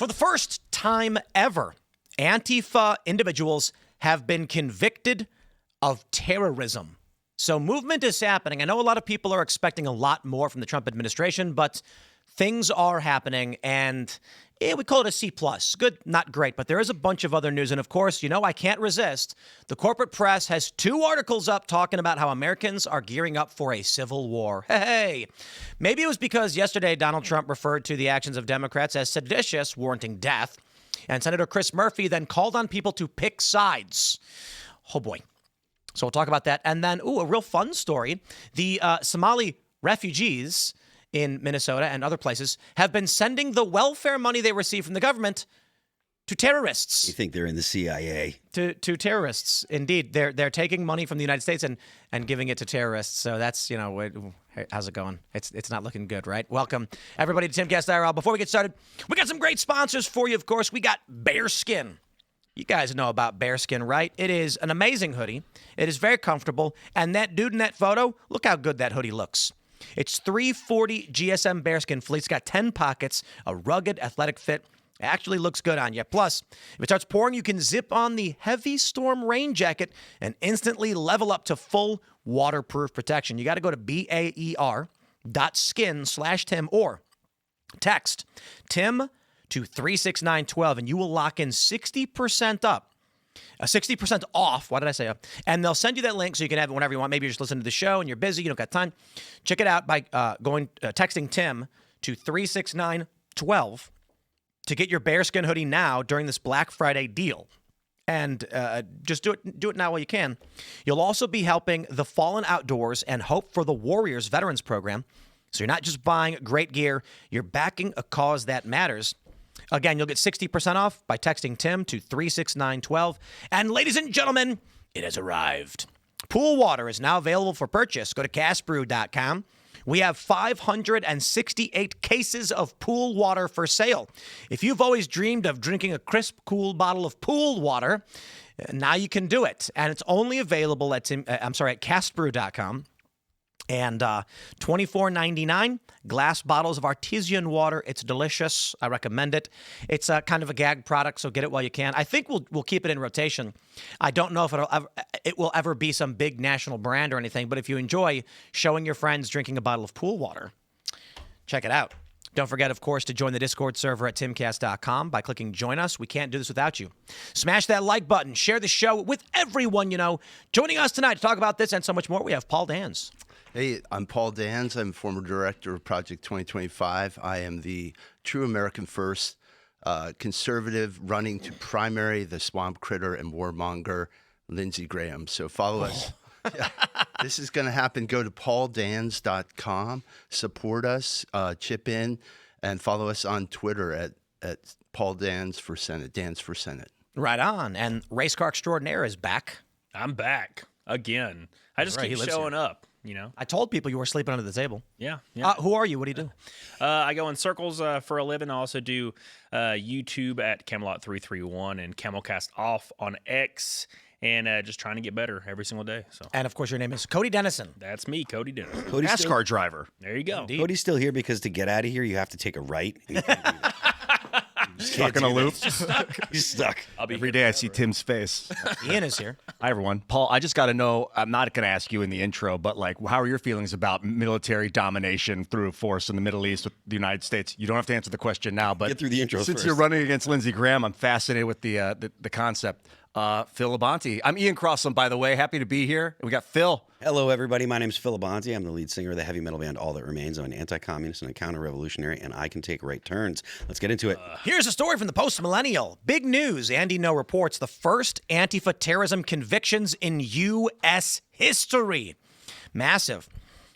For the first time ever, Antifa individuals have been convicted of terrorism. So movement is happening. I know a lot of people are expecting a lot more from the Trump administration, but things are happening, and we call it a C+. Good, not great, but there is a bunch of other news. And of course, I can't resist. The corporate press has 2 articles up talking about how Americans are gearing up for a civil war. Hey, maybe it was because yesterday Donald Trump referred to the actions of Democrats as seditious, warranting death. And Senator Chris Murphy then called on people to pick sides. Oh, boy. So we'll talk about that. And then, a real fun story. The Somali refugees in Minnesota and other places have been sending the welfare money they receive from the government to terrorists. You think they're in the CIA? To terrorists, indeed. They're taking money from the United States and giving it to terrorists. So that's, how's it going? It's not looking good, right? Welcome, everybody, to Timcast IRL. Before we get started, we got some great sponsors for you, of course. We got Bearskin. You guys know about Bearskin, right? It is an amazing hoodie. It is very comfortable. And that dude in that photo, look how good that hoodie looks. It's 340 GSM Bearskin fleece. It's got 10 pockets, a rugged, athletic fit. It actually looks good on you. Plus, if it starts pouring, you can zip on the heavy storm rain jacket and instantly level up to full waterproof protection. You got to go to BAER.skin/Tim or text Tim to 36912, and you will lock in 60% up. 60% off. Why did I say up? And they'll send you that link so you can have it whenever you want. Maybe you're just listening to the show and you're busy, you don't got time. Check it out by texting Tim to 36912 to get your Bearskin hoodie now during this Black Friday deal. And just do it now while you can. You'll also be helping the Fallen Outdoors and Hope for the Warriors Veterans Program. So you're not just buying great gear, you're backing a cause that matters. Again, you'll get 60% off by texting Tim to 36912. And ladies and gentlemen, it has arrived. Pool water is now available for purchase. Go to castbrew.com. We have 568 cases of pool water for sale. If you've always dreamed of drinking a crisp, cool bottle of pool water, now you can do it. And it's only available at castbrew.com. And $24.99 glass bottles of artesian water. It's delicious. I recommend it. It's kind of a gag product, so get it while you can. I think we'll keep it in rotation. I don't know if it will ever be some big national brand or anything, but if you enjoy showing your friends drinking a bottle of pool water, check it out. Don't forget, of course, to join the Discord server at timcast.com by clicking Join Us. We can't do this without you. Smash that like button. Share the show with everyone you know. Joining us tonight to talk about this and so much more, we have Paul Dans. Hey, I'm Paul Dans. I'm former director of Project 2025. I am the true American First conservative running to primary the swamp critter and warmonger Lindsey Graham. So follow us. Yeah, this is going to happen. Go to pauldans.com, support us, chip in, and follow us on Twitter at Paul Dans for Senate, Dans for Senate. Right on. And Race Car Extraordinaire is back. I'm back again. I just keep showing up. I told people you were sleeping under the table. Yeah. Who are you? What do you do? I go in circles for a living. I also do YouTube at Camelot331 and Camelcast Off on X, and just trying to get better every single day. So. And of course, your name is Cody Dennison. That's me, Cody Dennison. NASCAR driver. There you go. Indeed. Cody's still here because to get out of here, you have to take a right. And you can't do that. Stuck in a loop. He's stuck. Every day I see Tim's face. Ian is here. Hi, everyone. Paul, I just got to know, I'm not going to ask you in the intro, but how are your feelings about military domination through force in the Middle East with the United States? You don't have to answer the question now, but Get through the intro since first. you're running against Lindsey Graham, I'm fascinated with the concept. Phil Labonte. I'm Ian Crossland, by the way. Happy to be here. We got Phil. Hello, everybody. My name is Phil Labonte. I'm the lead singer of the heavy metal band All That Remains. I'm an anti-communist and a counter-revolutionary, and I can take right turns. Let's get into it. Here's a story from the Post-Millennial. Big news. Andy No reports the first Antifa terrorism convictions in U.S. history. Massive.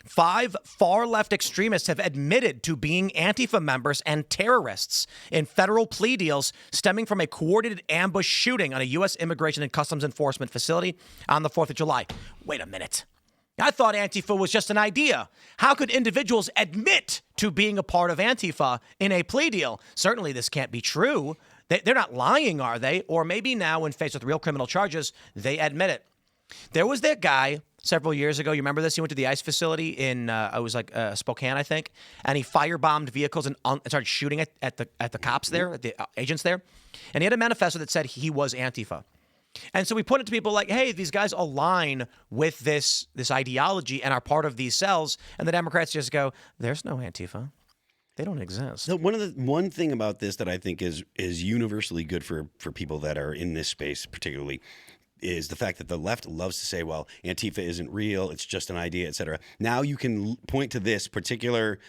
5 far-left extremists have admitted to being Antifa members and terrorists in federal plea deals stemming from a coordinated ambush shooting on a U.S. Immigration and Customs Enforcement facility on the 4th of July. Wait a minute. I thought Antifa was just an idea. How could individuals admit to being a part of Antifa in a plea deal? Certainly this can't be true. They're not lying, are they? Or maybe now, when faced with real criminal charges, they admit it. There was that guy several years ago. You remember this? He went to the ICE facility in it was like Spokane, I think, and he firebombed vehicles and started shooting at the cops there, at the agents there. And he had a manifesto that said he was Antifa. And so we put it to people like, hey, these guys align with this ideology and are part of these cells. And the Democrats just go, there's no Antifa. They don't exist. So one thing about this that I think is universally good for people that are in this space particularly is the fact that the left loves to say, well, Antifa isn't real, it's just an idea, et cetera. Now you can point to this particular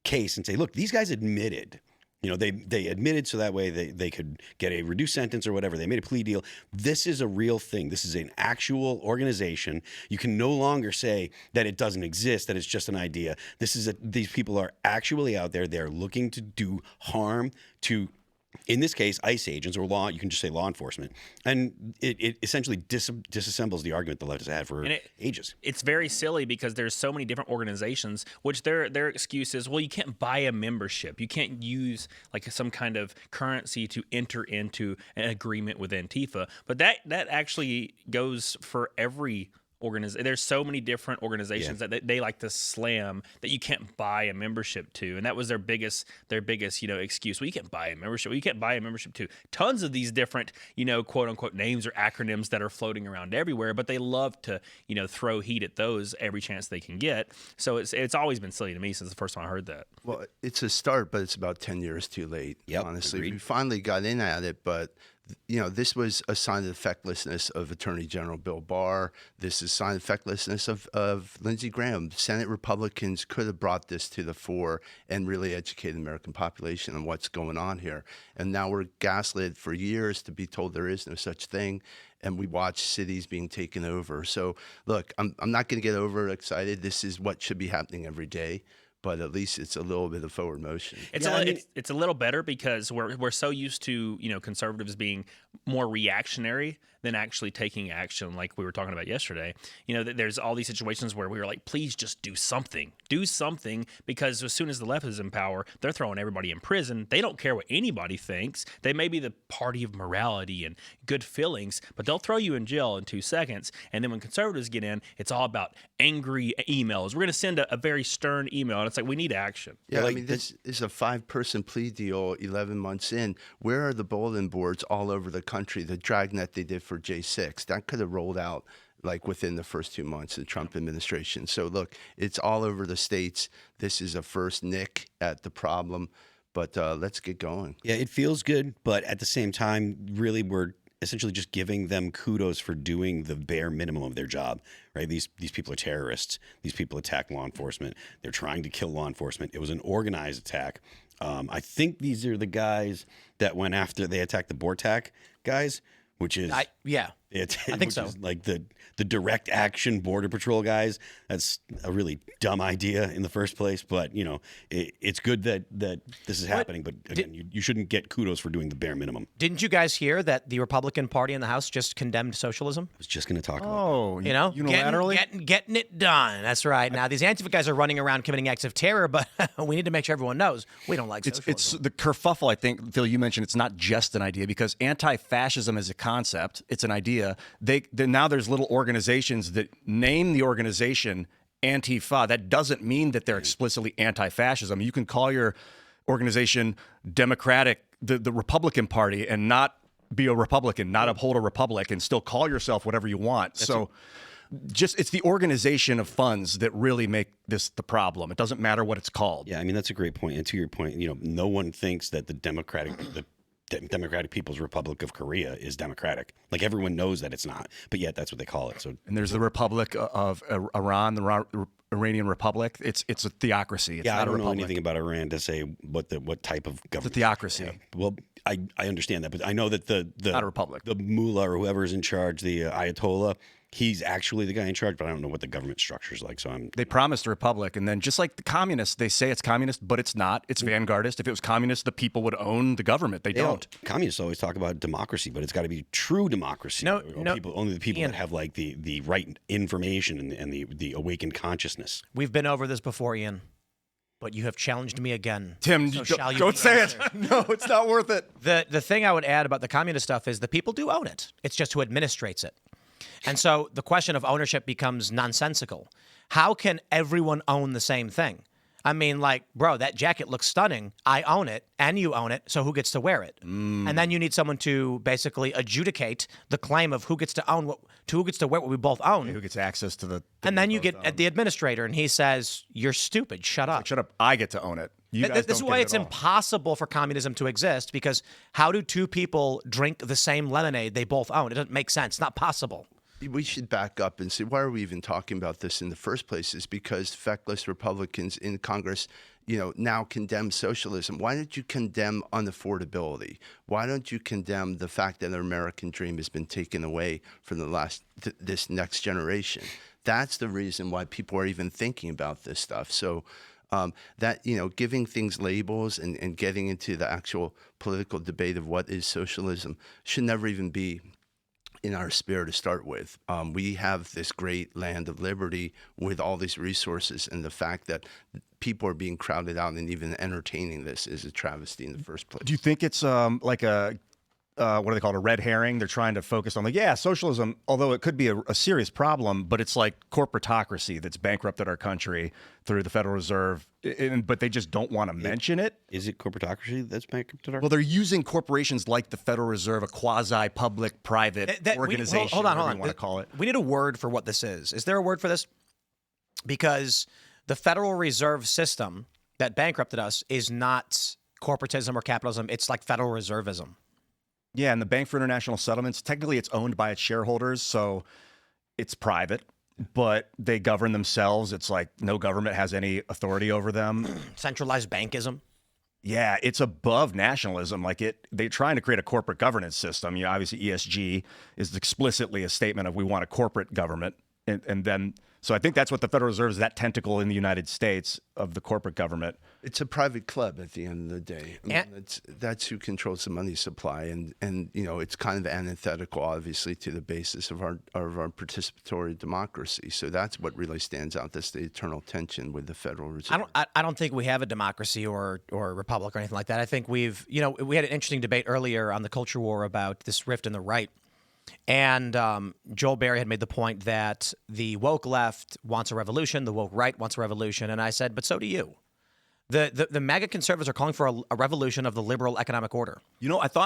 case and say, look, these guys admitted. They admitted so that way they could get a reduced sentence or whatever. They made a plea deal. This is a real thing. This is an actual organization. You can no longer say that it doesn't exist, that it's just an idea. These people are actually out there. They're looking to do harm to, in this case, ICE agents or you can just say law enforcement. And it essentially disassembles the argument the left has had for ages. It's very silly because there's so many different organizations, which their excuse is, well, you can't buy a membership. You can't use like some kind of currency to enter into an agreement with Antifa. But that actually goes for every organization. There's so many different organizations that they like to slam that you can't buy a membership to, and that was their biggest excuse. Well, you can't buy a membership. Well, you can't buy a membership to tons of these different quote unquote names or acronyms that are floating around everywhere. But they love to throw heat at those every chance they can get. So it's always been silly to me since the first time I heard that. Well, it's a start, but it's about 10 years too late. Yep, honestly, agreed. we finally got in at it, but this was a sign of the fecklessness of Attorney General Bill Barr. This is a sign of the fecklessness of Lindsey Graham. Senate Republicans could have brought this to the fore and really educated the American population on what's going on here. And now we're gaslit for years to be told there is no such thing. And we watch cities being taken over. So, look, I'm not going to get overexcited. This is what should be happening every day. But at least it's a little bit of forward motion. It's a little better because we're so used to conservatives being more reactionary than actually taking action, like we were talking about yesterday. There's all these situations where we were like, please just do something, because as soon as the left is in power, they're throwing everybody in prison. They don't care what anybody thinks. They may be the party of morality and good feelings, but they'll throw you in jail in 2 seconds. And then when conservatives get in, it's all about angry emails. We're going to send a very stern email, and it's like, we need action. Yeah, this is a 5-person plea deal 11 months in. Where are the bulletin boards all over the country, the dragnet they did for J6? That could have rolled out like within the first 2 months of the Trump administration. So look, it's all over the states. This is a first nick at the problem, but let's get going. Yeah, it feels good, but at the same time, really, we're essentially just giving them kudos for doing the bare minimum of their job, right? These people are terrorists. These people attack law enforcement. They're trying to kill law enforcement. It was an organized attack. I think these are the guys that went after they attacked the Bortak guys, which is I think so. Like the direct action border patrol guys. That's a really dumb idea in the first place, but it's good that this is happening. But again, you shouldn't get kudos for doing the bare minimum. Didn't you guys hear that the Republican Party in the House just condemned socialism? I was just going to talk about unilaterally? Getting it done. That's right. Now, these Antifa guys are running around committing acts of terror, but we need to make sure everyone knows we don't like socialism. It's the kerfuffle, I think, Phil, you mentioned it's not just an idea because anti-fascism is a concept. It's an idea. Now there's little organizations that name the organization Antifa. That doesn't mean that they're explicitly anti-fascism. You can call your organization Democratic, the Republican Party, and not be a Republican, not uphold a republic, and still call yourself whatever you want. It's the organization of funds that really make this the problem. It doesn't matter what it's called. Yeah, I mean, that's a great point. And to your point, no one thinks that the Democratic People's Republic of Korea is democratic. Like everyone knows that it's not, but yet that's what they call it. So, and there's the Republic of Iran, the Iranian Republic. It's a theocracy. It's not I don't a know republic. anything about Iran to say what type of government. It's a theocracy. Yeah. Well, I understand that, but I know that the not a republic. The mullah or whoever's in charge, the Ayatollah, he's actually the guy in charge, but I don't know what the government structure is like. So they promised a republic, and then just like the communists, they say it's communist, but it's not. It's vanguardist. If it was communist, the people would own the government. They don't. Communists always talk about democracy, but it's got to be true democracy. No, only the people that have like the right information and the awakened consciousness. We've been over this before, Ian. But you have challenged me again. Tim, so don't say it. No, it's not worth it. The thing I would add about the communist stuff is the people do own it. It's just who administrates it. And so the question of ownership becomes nonsensical. How can everyone own the same thing? I mean, like, bro, that jacket looks stunning. I own it, and you own it, so who gets to wear it? And then you need someone to basically adjudicate the claim of who gets to own who gets to wear what we both own. Who gets access to the? And then you get at the administrator, and he says, "You're stupid. Shut up." Like, shut up! I get to own it. You guys This is don't why get it it's at all. impossible for communism to exist, because how do two people drink the same lemonade they both own? It doesn't make sense. It's not possible. We should back up and say, why are we even talking about this in the first place? Is because feckless Republicans in Congress, now condemn socialism. Why don't you condemn unaffordability? Why don't you condemn the fact that the American dream has been taken away from this next generation? That's the reason why people are even thinking about this stuff. So giving things labels and getting into the actual political debate of what is socialism should never even be in our sphere to start with. We have this great land of liberty with all these resources, and the fact that people are being crowded out and even entertaining this is a travesty in the first place. Do you think it's like a what do they call it, a red herring? They're trying to focus on socialism, although it could be a serious problem, but it's like corporatocracy that's bankrupted our country through the Federal Reserve, but they just don't want to mention it. Is it corporatocracy that's bankrupted our? Well, they're using corporations like the Federal Reserve, a quasi-public-private organization. Hold on. whatever you want to call it. We need a word for what this is. Is there a word for this? Because the Federal Reserve System that bankrupted us is not corporatism or capitalism. It's like Federal Reservism. Yeah, and the Bank for International Settlements, technically it's owned by its shareholders, so it's private, but they govern themselves. It's like no government has any authority over them. Centralized bankism. Yeah, it's above nationalism. They're trying to create a corporate governance system. Obviously ESG is explicitly a statement of we want a corporate government. And then, so I think that's what the Federal Reserve is, that tentacle in the United States of the corporate government. It's a private club at the end of the day. That's who controls the money supply, and it's kind of antithetical, obviously, to the basis of our participatory democracy. So that's what really stands out. That's the eternal tension with the Federal Reserve. I don't think we have a democracy or a republic or anything like that. I think we had an interesting debate earlier on the culture war about this rift in the right. And Joel Berry had made the point that the woke left wants a revolution, the woke right wants a revolution, and I said, but so do you. The MAGA conservatives are calling for a revolution of the liberal economic order.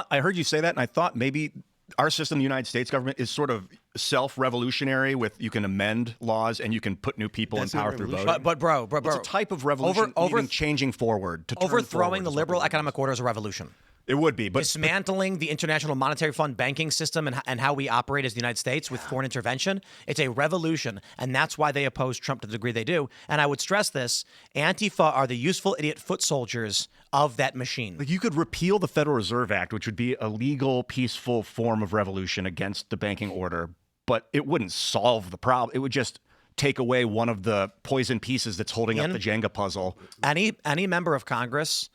I heard you say that, and I thought maybe our system, the United States government, is sort of self-revolutionary with you can amend laws and you can put new people in power through voting. But bro, It's a type of revolution, meaning changing forward. To turn overthrowing forward the liberal economic order is a revolution. It would be, but Dismantling the International Monetary Fund banking system and how we operate as the United States with foreign intervention, it's a revolution, and that's why they oppose Trump to the degree they do. And I would stress this, Antifa are the useful idiot foot soldiers of that machine. you could repeal the Federal Reserve Act, which would be a legal, peaceful form of revolution against the banking order, but it wouldn't solve the problem. It would just take away one of the poison pieces that's holding up the Jenga puzzle. Any member of Congress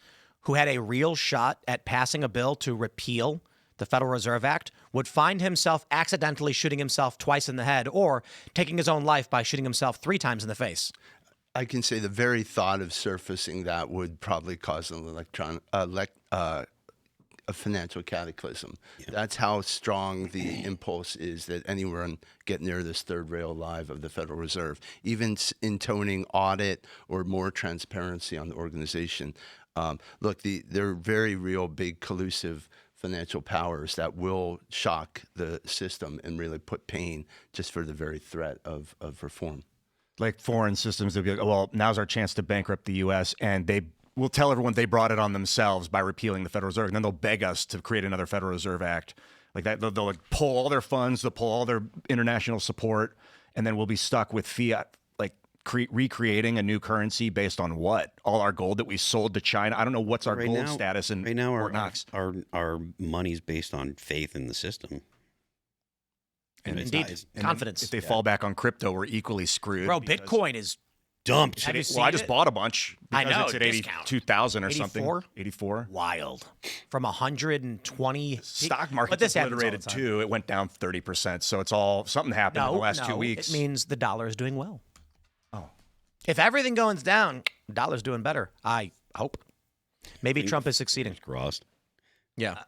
who had a real shot at passing a bill to repeal the Federal Reserve Act would find himself accidentally shooting himself twice in the head or taking his own life by shooting himself 3 times in the face. I can say the very thought of surfacing that would probably cause a financial cataclysm. Yeah. That's how strong the impulse is that anyone get near this third rail alive of the Federal Reserve, even intoning audit or more transparency on the organization. Look, they're very real, big, collusive financial powers that will shock the system and really put pain just for the very threat of reform. Like foreign systems, they'll be like, oh, well, now's our chance to bankrupt the U.S., and they will tell everyone they brought it on themselves by repealing the Federal Reserve, and then they'll beg us to create another Federal Reserve Act. Like that, they'll like pull all their funds, they'll pull all their international support, and then we'll be stuck with fiat, like recreating a new currency based on what? All our gold that we sold to China. I don't know what's our gold status in right now. Fort Knox. Our money's based on faith in the system. And indeed, confidence. If they fall back on crypto, we're equally screwed. Bro, Bitcoin is dumped. Have you seen I just bought a bunch because I know, it's at 82,000 or something. 84. Wild. From 120. Stock market's obliterated too. It went down 30%. So it's all something happened in the last 2 weeks. It means the dollar is doing well. Oh. If everything goes down, dollar's doing better. I hope. Maybe Trump is succeeding. Crossed. Yeah.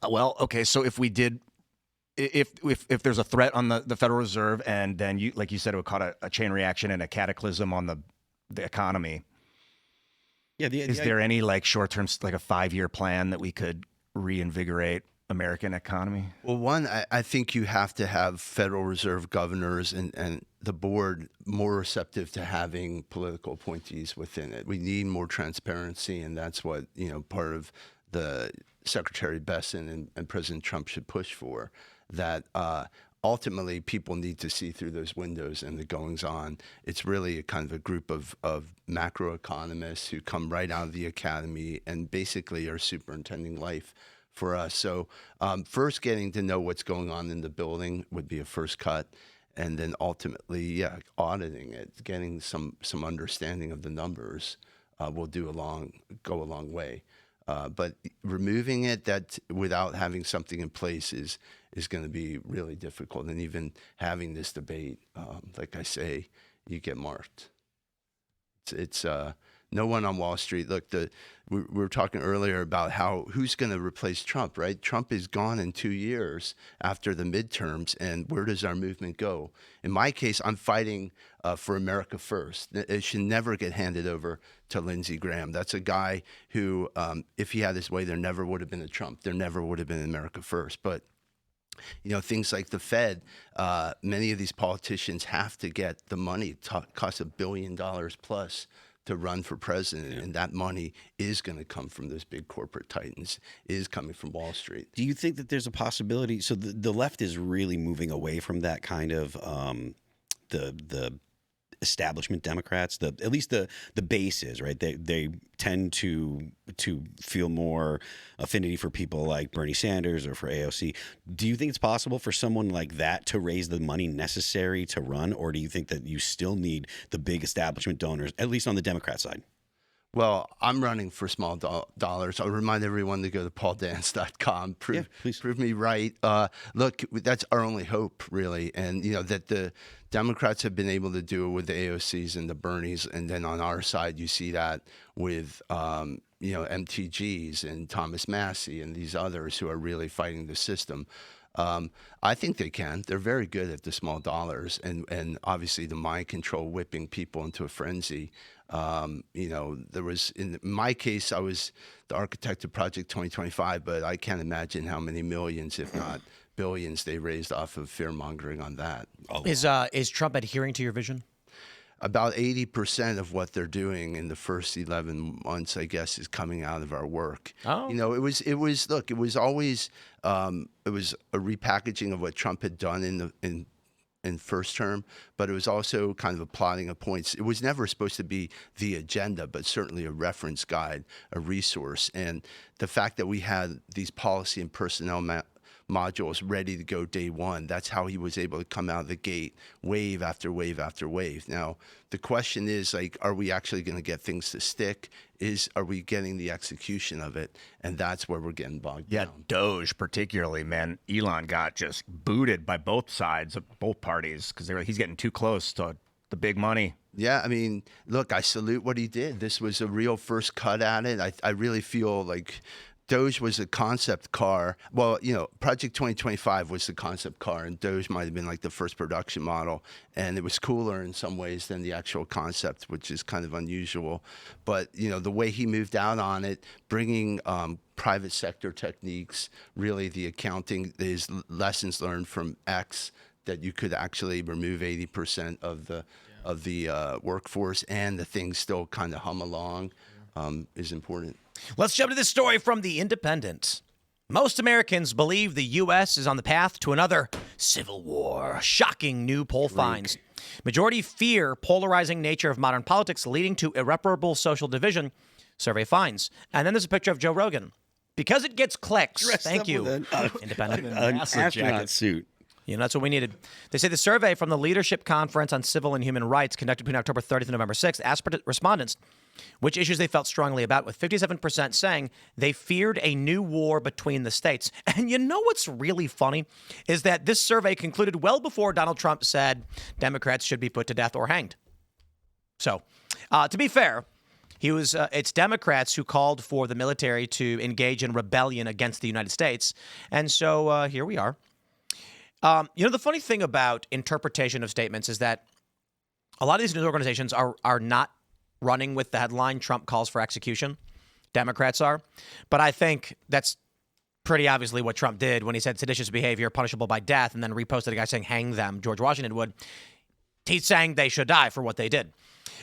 Well, okay. So if we did if there's a threat on the Federal Reserve, and then you, like you said, it would cause a chain reaction and a cataclysm on the economy. Yeah. Is there any like short-term, like a 5-year plan that we could reinvigorate American economy? Well, one, I think you have to have Federal Reserve governors and the board more receptive to having political appointees within it. We need more transparency, and that's what, part of the Secretary Besson and President Trump should push for, that ultimately people need to see through those windows and the goings on. It's really a kind of a group of macroeconomists who come right out of the academy and basically are superintending life for us. So first, getting to know what's going on in the building would be a first cut. And then ultimately, auditing it, getting some understanding of the numbers will go a long way. But removing it without having something in place is going to be really difficult. And even having this debate, like I say, you get marked. It's no one on Wall Street. Look, we were talking earlier about who's going to replace Trump, right? Trump is gone in 2 years after the midterms, and where does our movement go? In my case, I'm fighting for America First. It should never get handed over to Lindsey Graham. That's a guy who, if he had his way, there never would have been a Trump. There never would have been America First. But things like the Fed, many of these politicians have to get the money. It costs $1 billion plus to run for president, and that money is going to come from those big corporate titans, is coming from Wall Street. Do you think that there's a possibility? So the left is really moving away from that kind of the establishment Democrats. At least the base is, right. They tend to feel more affinity for people like Bernie Sanders or for AOC. Do you think it's possible for someone like that to raise the money necessary to run, or do you think that you still need the big establishment donors, at least on the Democrat side? Well, I'm running for small dollars. I'll remind everyone to go to pauldance.com. Prove me right. Look, that's our only hope, really. And, that the Democrats have been able to do it with the AOCs and the Bernies. And then on our side, you see that with, MTGs and Thomas Massey and these others who are really fighting the system. I think they can. They're very good at the small dollars and obviously the mind control, whipping people into a frenzy. There was, in my case, I was the architect of Project 2025, but I can't imagine how many millions, if not billions, they raised off of fear mongering on that. Is Trump adhering to your vision? About 80% of what they're doing in the first 11 months, I guess, is coming out of our work. Oh. It was always it was a repackaging of what Trump had done in first term, but it was also kind of a plotting of points. It was never supposed to be the agenda, but certainly a reference guide, a resource. And the fact that we had these policy and personnel modules ready to go day one, that's how he was able to come out of the gate, wave after wave after wave. Now, the question is, are we actually going to get things to stick? Are we getting the execution of it? And that's where we're getting bogged down. Doge particularly, man. Elon got just booted by both sides of both parties because he's getting too close to the big money. Yeah, I mean, look, I salute what he did. This was a real first cut at it. I really feel like Doge was a concept car. Well, Project 2025 was the concept car, and Doge might have been like the first production model. And it was cooler in some ways than the actual concept, which is kind of unusual. But, the way he moved out on it, bringing private sector techniques, really the accounting, his lessons learned from X, that you could actually remove 80% of the workforce and the things still kind of hum along is important. Let's jump to this story from The Independent. Most Americans believe the U.S. is on the path to another civil war. Shocking new poll finds. Majority fear polarizing nature of modern politics leading to irreparable social division, survey finds. And then there's a picture of Joe Rogan. Because it gets clicks. Thank you, Independent. An astronaut suit. That's what we needed. They say the survey from the Leadership Conference on Civil and Human Rights conducted between October 30th and November 6th asked respondents which issues they felt strongly about, with 57% saying they feared a new war between the states. And what's really funny is that this survey concluded well before Donald Trump said Democrats should be put to death or hanged. So, to be fair, it's Democrats who called for the military to engage in rebellion against the United States. And so here we are. The funny thing about interpretation of statements is that a lot of these news organizations are not running with the headline Trump calls for execution. Democrats are. But I think that's pretty obviously what Trump did when he said seditious behavior punishable by death and then reposted a guy saying hang them, George Washington would. He's saying they should die for what they did.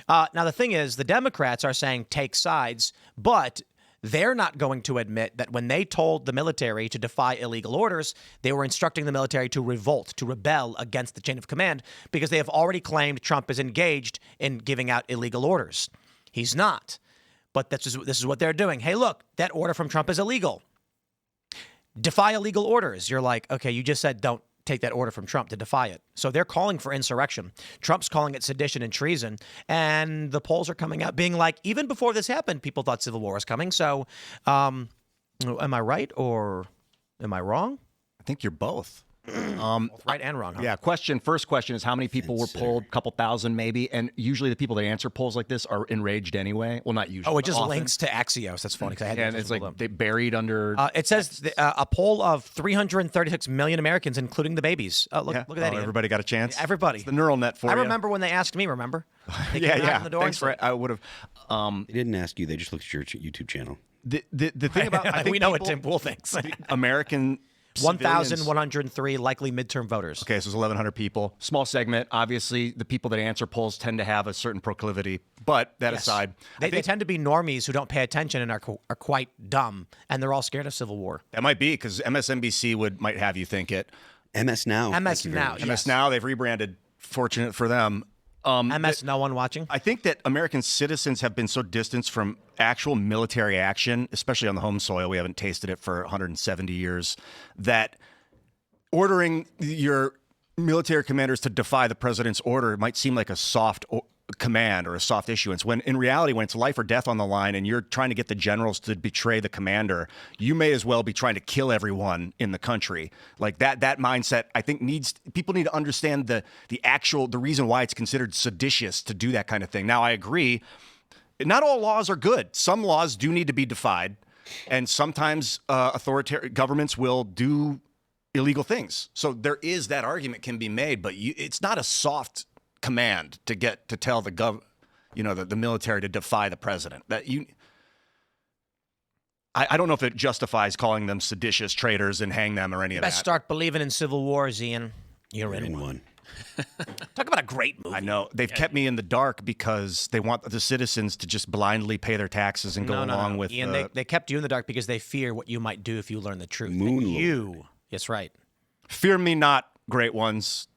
Now, the thing is, the Democrats are saying take sides, but they're not going to admit that when they told the military to defy illegal orders, they were instructing the military to revolt, to rebel against the chain of command, because they have already claimed Trump is engaged in giving out illegal orders. He's not. But this is what they're doing. Hey, look, that order from Trump is illegal. Defy illegal orders. You're like, okay, you just said don't take that order from Trump to defy it. So they're calling for insurrection. Trump's calling it sedition and treason. And the polls are coming out being like, even before this happened, people thought civil war was coming. So am I right or am I wrong? I think you're both. Right and wrong. Huh? Yeah. First question is how many people were polled? A couple thousand maybe. And usually the people that answer polls like this are enraged anyway. Well, not usually. Oh, it just often. links to Axios. That's funny. And it's like they buried under. It says a poll of 336 million Americans, including the babies. Look at that. Ian. Everybody got a chance. Everybody. It's the neural net for you. I remember when they asked me. Remember? They came Yeah. in the door Thanks and for it. I would have. They didn't ask you. They just looked at your YouTube channel. The thing about I think we know what Tim Pool thinks. American. 1,103 likely midterm voters. Okay, so it's 1,100 people. Small segment. Obviously, the people that answer polls tend to have a certain proclivity. But that aside, they tend to be normies who don't pay attention and are quite dumb, and they're all scared of civil war. that might be because MSNBC might have you think it. MS Now. MS Now. Yes. MS Now, they've rebranded. Fortunate for them. MS No one watching. I think that American citizens have been so distanced from actual military action, especially on the home soil. We haven't tasted it for 170 years. That ordering your military commanders to defy the president's order might seem like a soft command or a soft issuance, when in reality, when it's life or death on the line and you're trying to get the generals to betray the commander, you may as well be trying to kill everyone in the country. Like that mindset, I think people need to understand the reason why it's considered seditious to do that kind of thing. Now, I agree. Not all laws are good. Some laws do need to be defied, and sometimes authoritarian governments will do illegal things. So there is that argument can be made, but it's not a soft command to tell the the military to defy the president. I don't know if it justifies calling them seditious traitors and hang them or any of that. Best start believing in civil wars, Ian. You're in one. Talk about a great movie. I know. They've kept me in the dark because they want the citizens to just blindly pay their taxes and go along with Ian, they kept you in the dark because they fear what you might do if you learn the truth. That's right. Fear me not, great ones.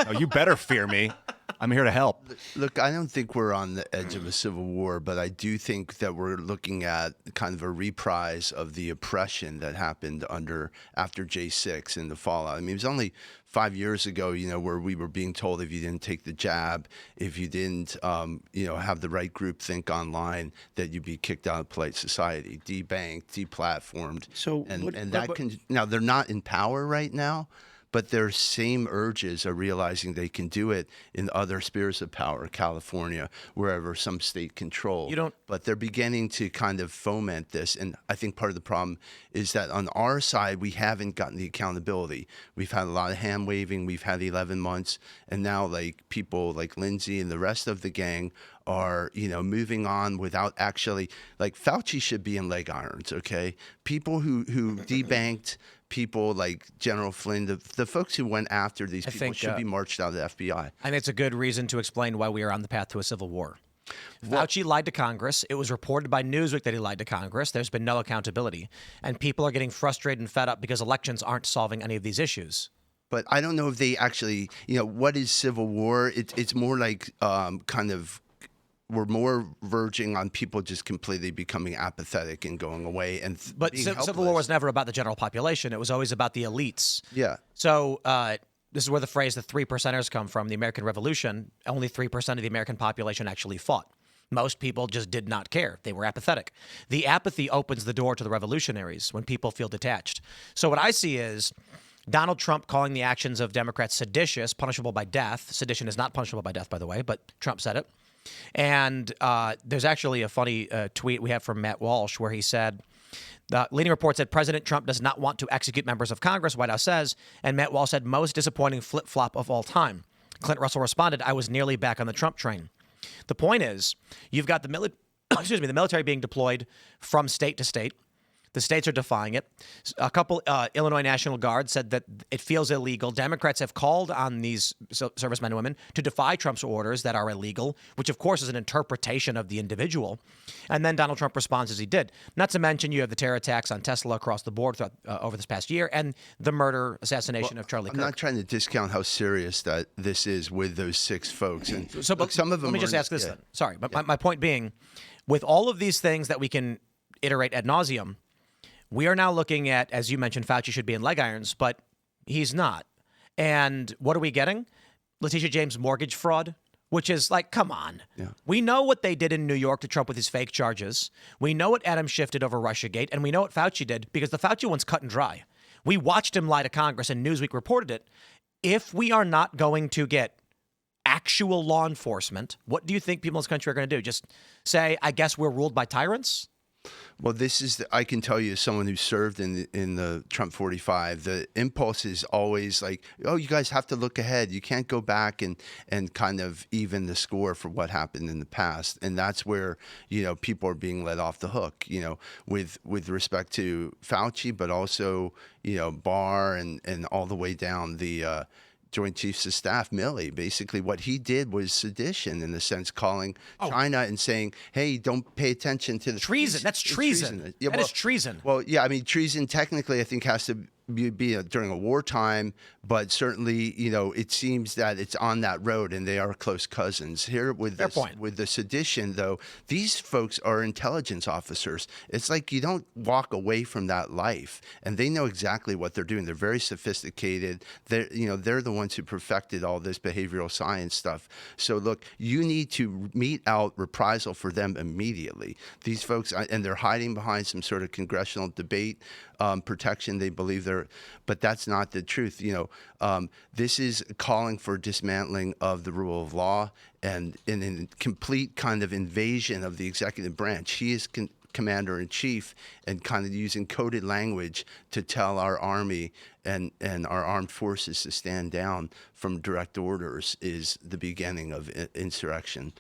No, you better fear me. I'm here to help. Look, I don't think we're on the edge of a civil war, but I do think that we're looking at kind of a reprise of the oppression that happened after J6 and the fallout. I mean, it was only 5 years ago, where we were being told if you didn't take the jab, if you didn't, have the right group think online, that you'd be kicked out of polite society, debanked, deplatformed. So, now they're not in power right now. But their same urges are realizing they can do it in other spheres of power, California, wherever some state control. But they're beginning to kind of foment this. And I think part of the problem is that on our side, we haven't gotten the accountability. We've had a lot of hand waving. We've had 11 months. And now people like Lindsay and the rest of the gang are, moving on without actually, Fauci should be in leg irons, okay? People who debanked people like General Flynn, the folks who went after these people should be marched out of the FBI. I think it's a good reason to explain why we are on the path to a civil war. Fauci lied to Congress. It was reported by Newsweek that he lied to Congress. There's been no accountability. And people are getting frustrated and fed up because elections aren't solving any of these issues. But I don't know if they actually, what is civil war? It's more like we're more verging on people just completely becoming apathetic and going away. But civil war was never about the general population. It was always about the elites. Yeah. So this is where the phrase the 3%ers come from. The American Revolution, only 3% of the American population actually fought. Most people just did not care. They were apathetic. The apathy opens the door to the revolutionaries when people feel detached. So what I see is Donald Trump calling the actions of Democrats seditious, punishable by death. Sedition is not punishable by death, by the way, but Trump said it. And there's actually a funny tweet we have from Matt Walsh where he said, The leading report said President Trump does not want to execute members of Congress, White House says, and Matt Walsh said most disappointing flip-flop of all time. Clint Russell responded, I was nearly back on the Trump train. The point is, you've got the military being deployed from state to state. The states are defying it. A couple Illinois National Guard said that it feels illegal. Democrats have called on these servicemen and women to defy Trump's orders that are illegal, which, of course, is an interpretation of the individual. And then Donald Trump responds as he did. Not to mention you have the terror attacks on Tesla across the board over this past year and the murder, assassination of Charlie Kirk. I'm not trying to discount how serious that this is with those 6 folks. And but some of them let me just ask this then. Sorry, but my point being, with all of these things that we can iterate ad nauseum, we are now looking at, as you mentioned, Fauci should be in leg irons, but he's not. And what are we getting? Letitia James mortgage fraud, which is like, come on. Yeah. We know what they did in New York to Trump with his fake charges. We know what Adam Schiff did over Russiagate, and we know what Fauci did because the Fauci one's cut and dry. We watched him lie to Congress, and Newsweek reported it. If we are not going to get actual law enforcement, what do you think people in this country are going to do? Just say, I guess we're ruled by tyrants? Well, I can tell you as someone who served in the Trump 45, the impulse is always like, oh, you guys have to look ahead. You can't go back and kind of even the score for what happened in the past. And that's where, people are being let off the hook, with respect to Fauci, but also, Barr and all the way down the Joint Chiefs of Staff, Milley. Basically, what he did was sedition, in the sense, calling China and saying, "Hey, don't pay attention to the treason." That's treason. Yeah, that is treason. Well, yeah, I mean, treason technically, I think, has to be during a wartime, but certainly, it seems that it's on that road, and they are close cousins. Here with with the sedition, though, these folks are intelligence officers. It's like you don't walk away from that life, and they know exactly what they're doing. They're very sophisticated. They're the ones who perfected all this behavioral science stuff. So look, you need to mete out reprisal for them immediately. These folks, and they're hiding behind some sort of congressional debate protection. They believe but that's not the truth. This is calling for dismantling of the rule of law and in complete kind of invasion of the executive branch. He is commander in chief, and kind of using coded language to tell our army and our armed forces to stand down from direct orders is the beginning of insurrection.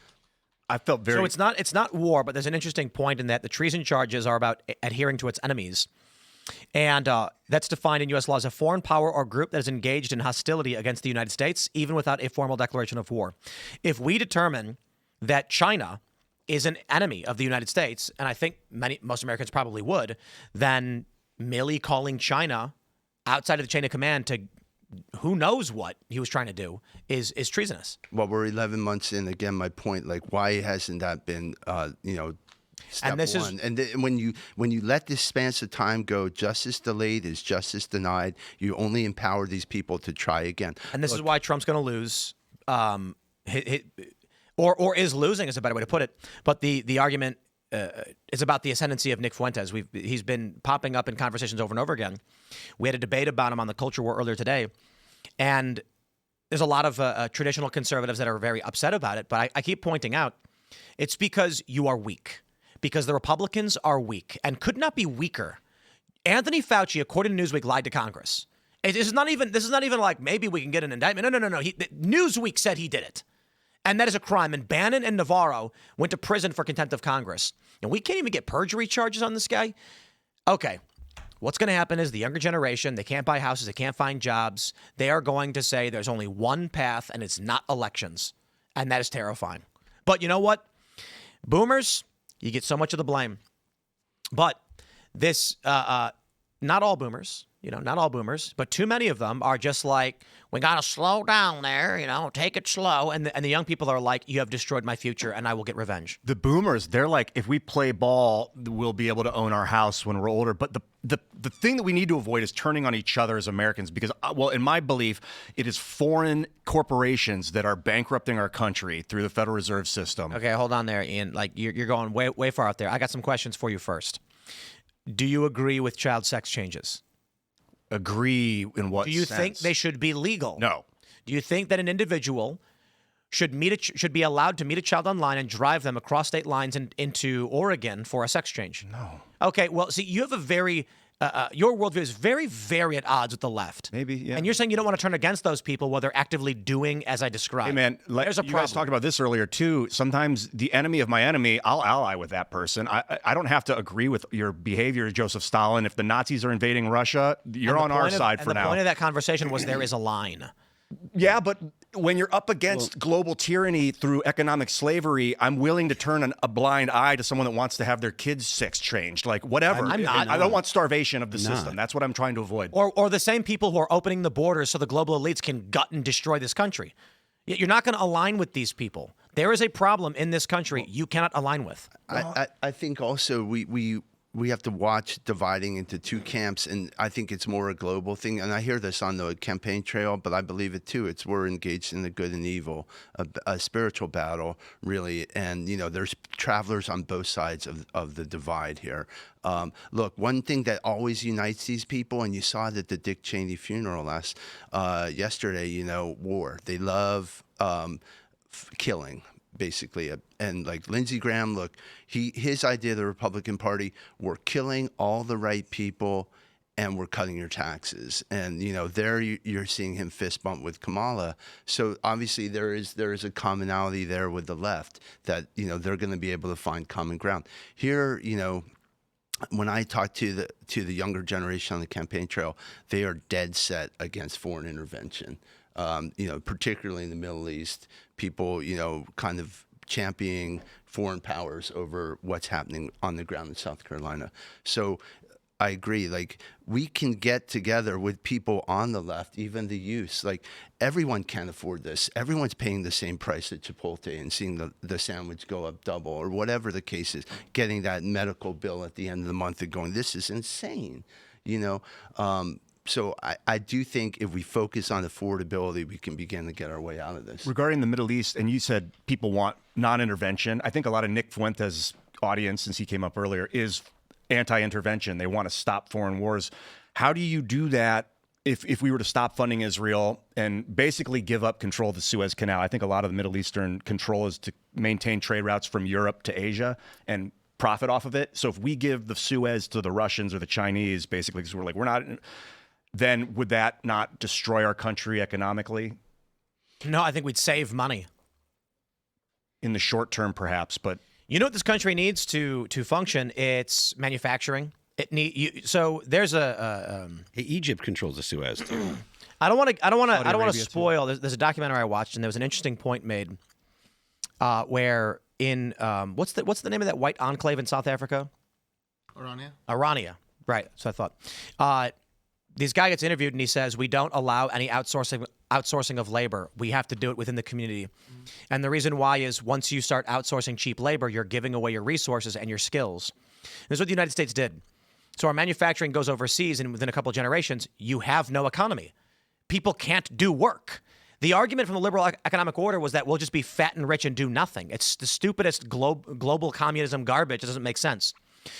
I felt very. So it's not war, but there's an interesting point in that the treason charges are about adhering to its enemies. And that's defined in U.S. law as a foreign power or group that is engaged in hostility against the United States, even without a formal declaration of war. If we determine that China is an enemy of the United States, and I think most Americans probably would, then merely calling China outside of the chain of command to who knows what he was trying to do is treasonous. Well, we're 11 months in. Again, my point, like, why hasn't that been, step and this one? And when you let this span of time go, justice delayed is justice denied. You only empower these people to try again. And this is why Trump's going to lose, or is losing is a better way to put it. But the argument is about the ascendancy of Nick Fuentes. He's been popping up in conversations over and over again. We had a debate about him on the Culture War earlier today, and there's a lot of traditional conservatives that are very upset about it. But I keep pointing out, it's because you are weak. Because the Republicans are weak and could not be weaker. Anthony Fauci, according to Newsweek, lied to Congress. This is not even like maybe we can get an indictment. No. Newsweek said he did it. And that is a crime. And Bannon and Navarro went to prison for contempt of Congress. And we can't even get perjury charges on this guy. Okay. What's going to happen is the younger generation, they can't buy houses, they can't find jobs. They are going to say there's only one path, and it's not elections. And that is terrifying. But you know what? Boomers, you get so much of the blame. But this, not all boomers, not all boomers, but too many of them are just like, we got to slow down there, take it slow. And the young people are like, you have destroyed my future and I will get revenge. The boomers, they're like, if we play ball, we'll be able to own our house when we're older. But the thing that we need to avoid is turning on each other as Americans because, well, in my belief, it is foreign corporations that are bankrupting our country through the Federal Reserve System. Okay, hold on there, Ian. Like, you're going way far out there. I got some questions for you first. Do you agree with child sex changes? Agree in what Do you sense? think they should be legal? No. Do you think that an individual should be allowed to meet a child online and drive them across state lines and into Oregon for a sex change? No. Okay, well, see, you have a very your worldview is very, very at odds with the left. Maybe, yeah. And you're saying you don't want to turn against those people while they're actively doing as I described. Hey, man, there's a you problem. guys talked about this earlier, too. Sometimes the enemy of my enemy, I'll ally with that person. I don't have to agree with your behavior, Joseph Stalin. If the Nazis are invading Russia, you're on our side for now. The point of that conversation was there is a line. Yeah, but when you're up against global tyranny through economic slavery, I'm willing to turn a blind eye to someone that wants to have their kids' sex changed. Like, whatever. I'm not. I don't want starvation of the system. That's what I'm trying to avoid. Or the same people who are opening the borders so the global elites can gut and destroy this country. You're not going to align with these people. There is a problem in this country you cannot align with. I think also we have to watch dividing into two camps, and I think it's more a global thing. And I hear this on the campaign trail, but I believe it too. We're engaged in the good and evil, a spiritual battle, really. And there's travelers on both sides of the divide here. Look, one thing that always unites these people, and you saw it at the Dick Cheney funeral yesterday. War. They love killing. Basically, and like Lindsey Graham, look, his idea of the Republican Party, we're killing all the right people and we're cutting your taxes. And there you're seeing him fist bump with Kamala. So obviously there is a commonality there with the left that they're going to be able to find common ground. Here, when I talk to the younger generation on the campaign trail, they are dead set against foreign intervention. Particularly in the Middle East, people, kind of championing foreign powers over what's happening on the ground in South Carolina. So I agree. Like, we can get together with people on the left, even the youth. Like, everyone can't afford this. Everyone's paying the same price at Chipotle and seeing the sandwich go up double, or whatever the case is, getting that medical bill at the end of the month and going, this is insane, So I do think if we focus on affordability, we can begin to get our way out of this. Regarding the Middle East, and you said people want non-intervention. I think a lot of Nick Fuentes' audience, since he came up earlier, is anti-intervention. They want to stop foreign wars. How do you do that if we were to stop funding Israel and basically give up control of the Suez Canal? I think a lot of the Middle Eastern control is to maintain trade routes from Europe to Asia and profit off of it. So if we give the Suez to the Russians or the Chinese, basically, because we're not... then would that not destroy our country economically? No, I think we'd save money. In the short term, perhaps, but... You know what this country needs to function? It's manufacturing. So there's Egypt controls the Suez too. I don't want to Arabia, spoil. There's a documentary I watched, and there was an interesting point made where in what's the name of that white enclave in South Africa? Orania. Right. So I thought. This guy gets interviewed and he says, we don't allow any outsourcing of labor. We have to do it within the community. And the reason why is once you start outsourcing cheap labor, you're giving away your resources and your skills. This is what the United States did. So our manufacturing goes overseas, and within a couple of generations, you have no economy. People can't do work. The argument from the liberal economic order was that we'll just be fat and rich and do nothing. It's the stupidest global communism garbage. It doesn't make sense.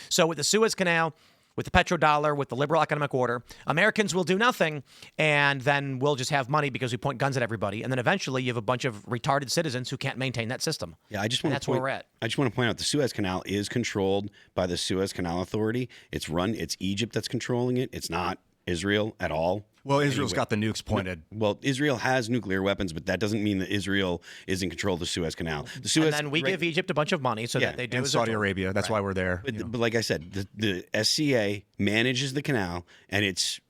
So with the Suez Canal, with the petrodollar, with the liberal economic order, Americans will do nothing, and then we'll just have money because we point guns at everybody. And then eventually you have a bunch of retarded citizens who can't maintain that system. Yeah, that's where we're at. I just want to point out the Suez Canal is controlled by the Suez Canal Authority. It's Egypt that's controlling it. It's not Israel at all. Well, Israel's got the nukes pointed. Well, Israel has nuclear weapons, but that doesn't mean that Israel is in control of the Suez Canal. And then we give Egypt a bunch of money so that they do. And Saudi Arabia. That's why we're there. But like I said, the SCA manages the canal, and it's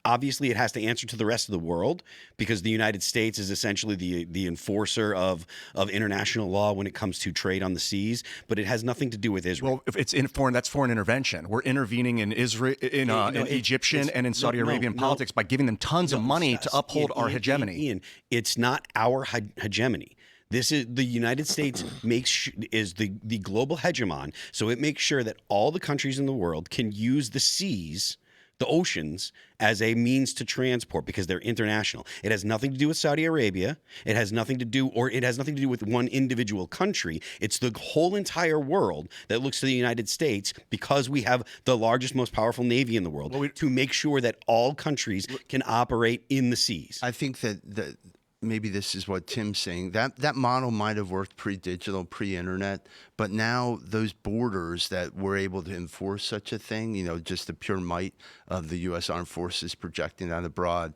obviously it has to answer to the rest of the world because the United States is essentially the enforcer of international law when it comes to trade on the seas. But it has nothing to do with Israel. Well, if it's that's foreign intervention. We're intervening in Israel, in Egyptian and in Saudi Arabian politics by giving them tons of money to uphold our hegemony. Ian, it's not our hegemony. This is the United States is the global hegemon, so it makes sure that all the countries in the world can use the seas, the oceans, as a means to transport because they're international. It has nothing to do with Saudi Arabia. It has nothing to do with one individual country. It's the whole entire world that looks to the United States because we have the largest, most powerful navy in the world to make sure that all countries can operate in the seas. I think that maybe this is what Tim's saying. That model might have worked pre-digital, pre-internet, but now those borders that we're able to enforce such a thing, just the pure might of the U.S. Armed Forces projecting that abroad.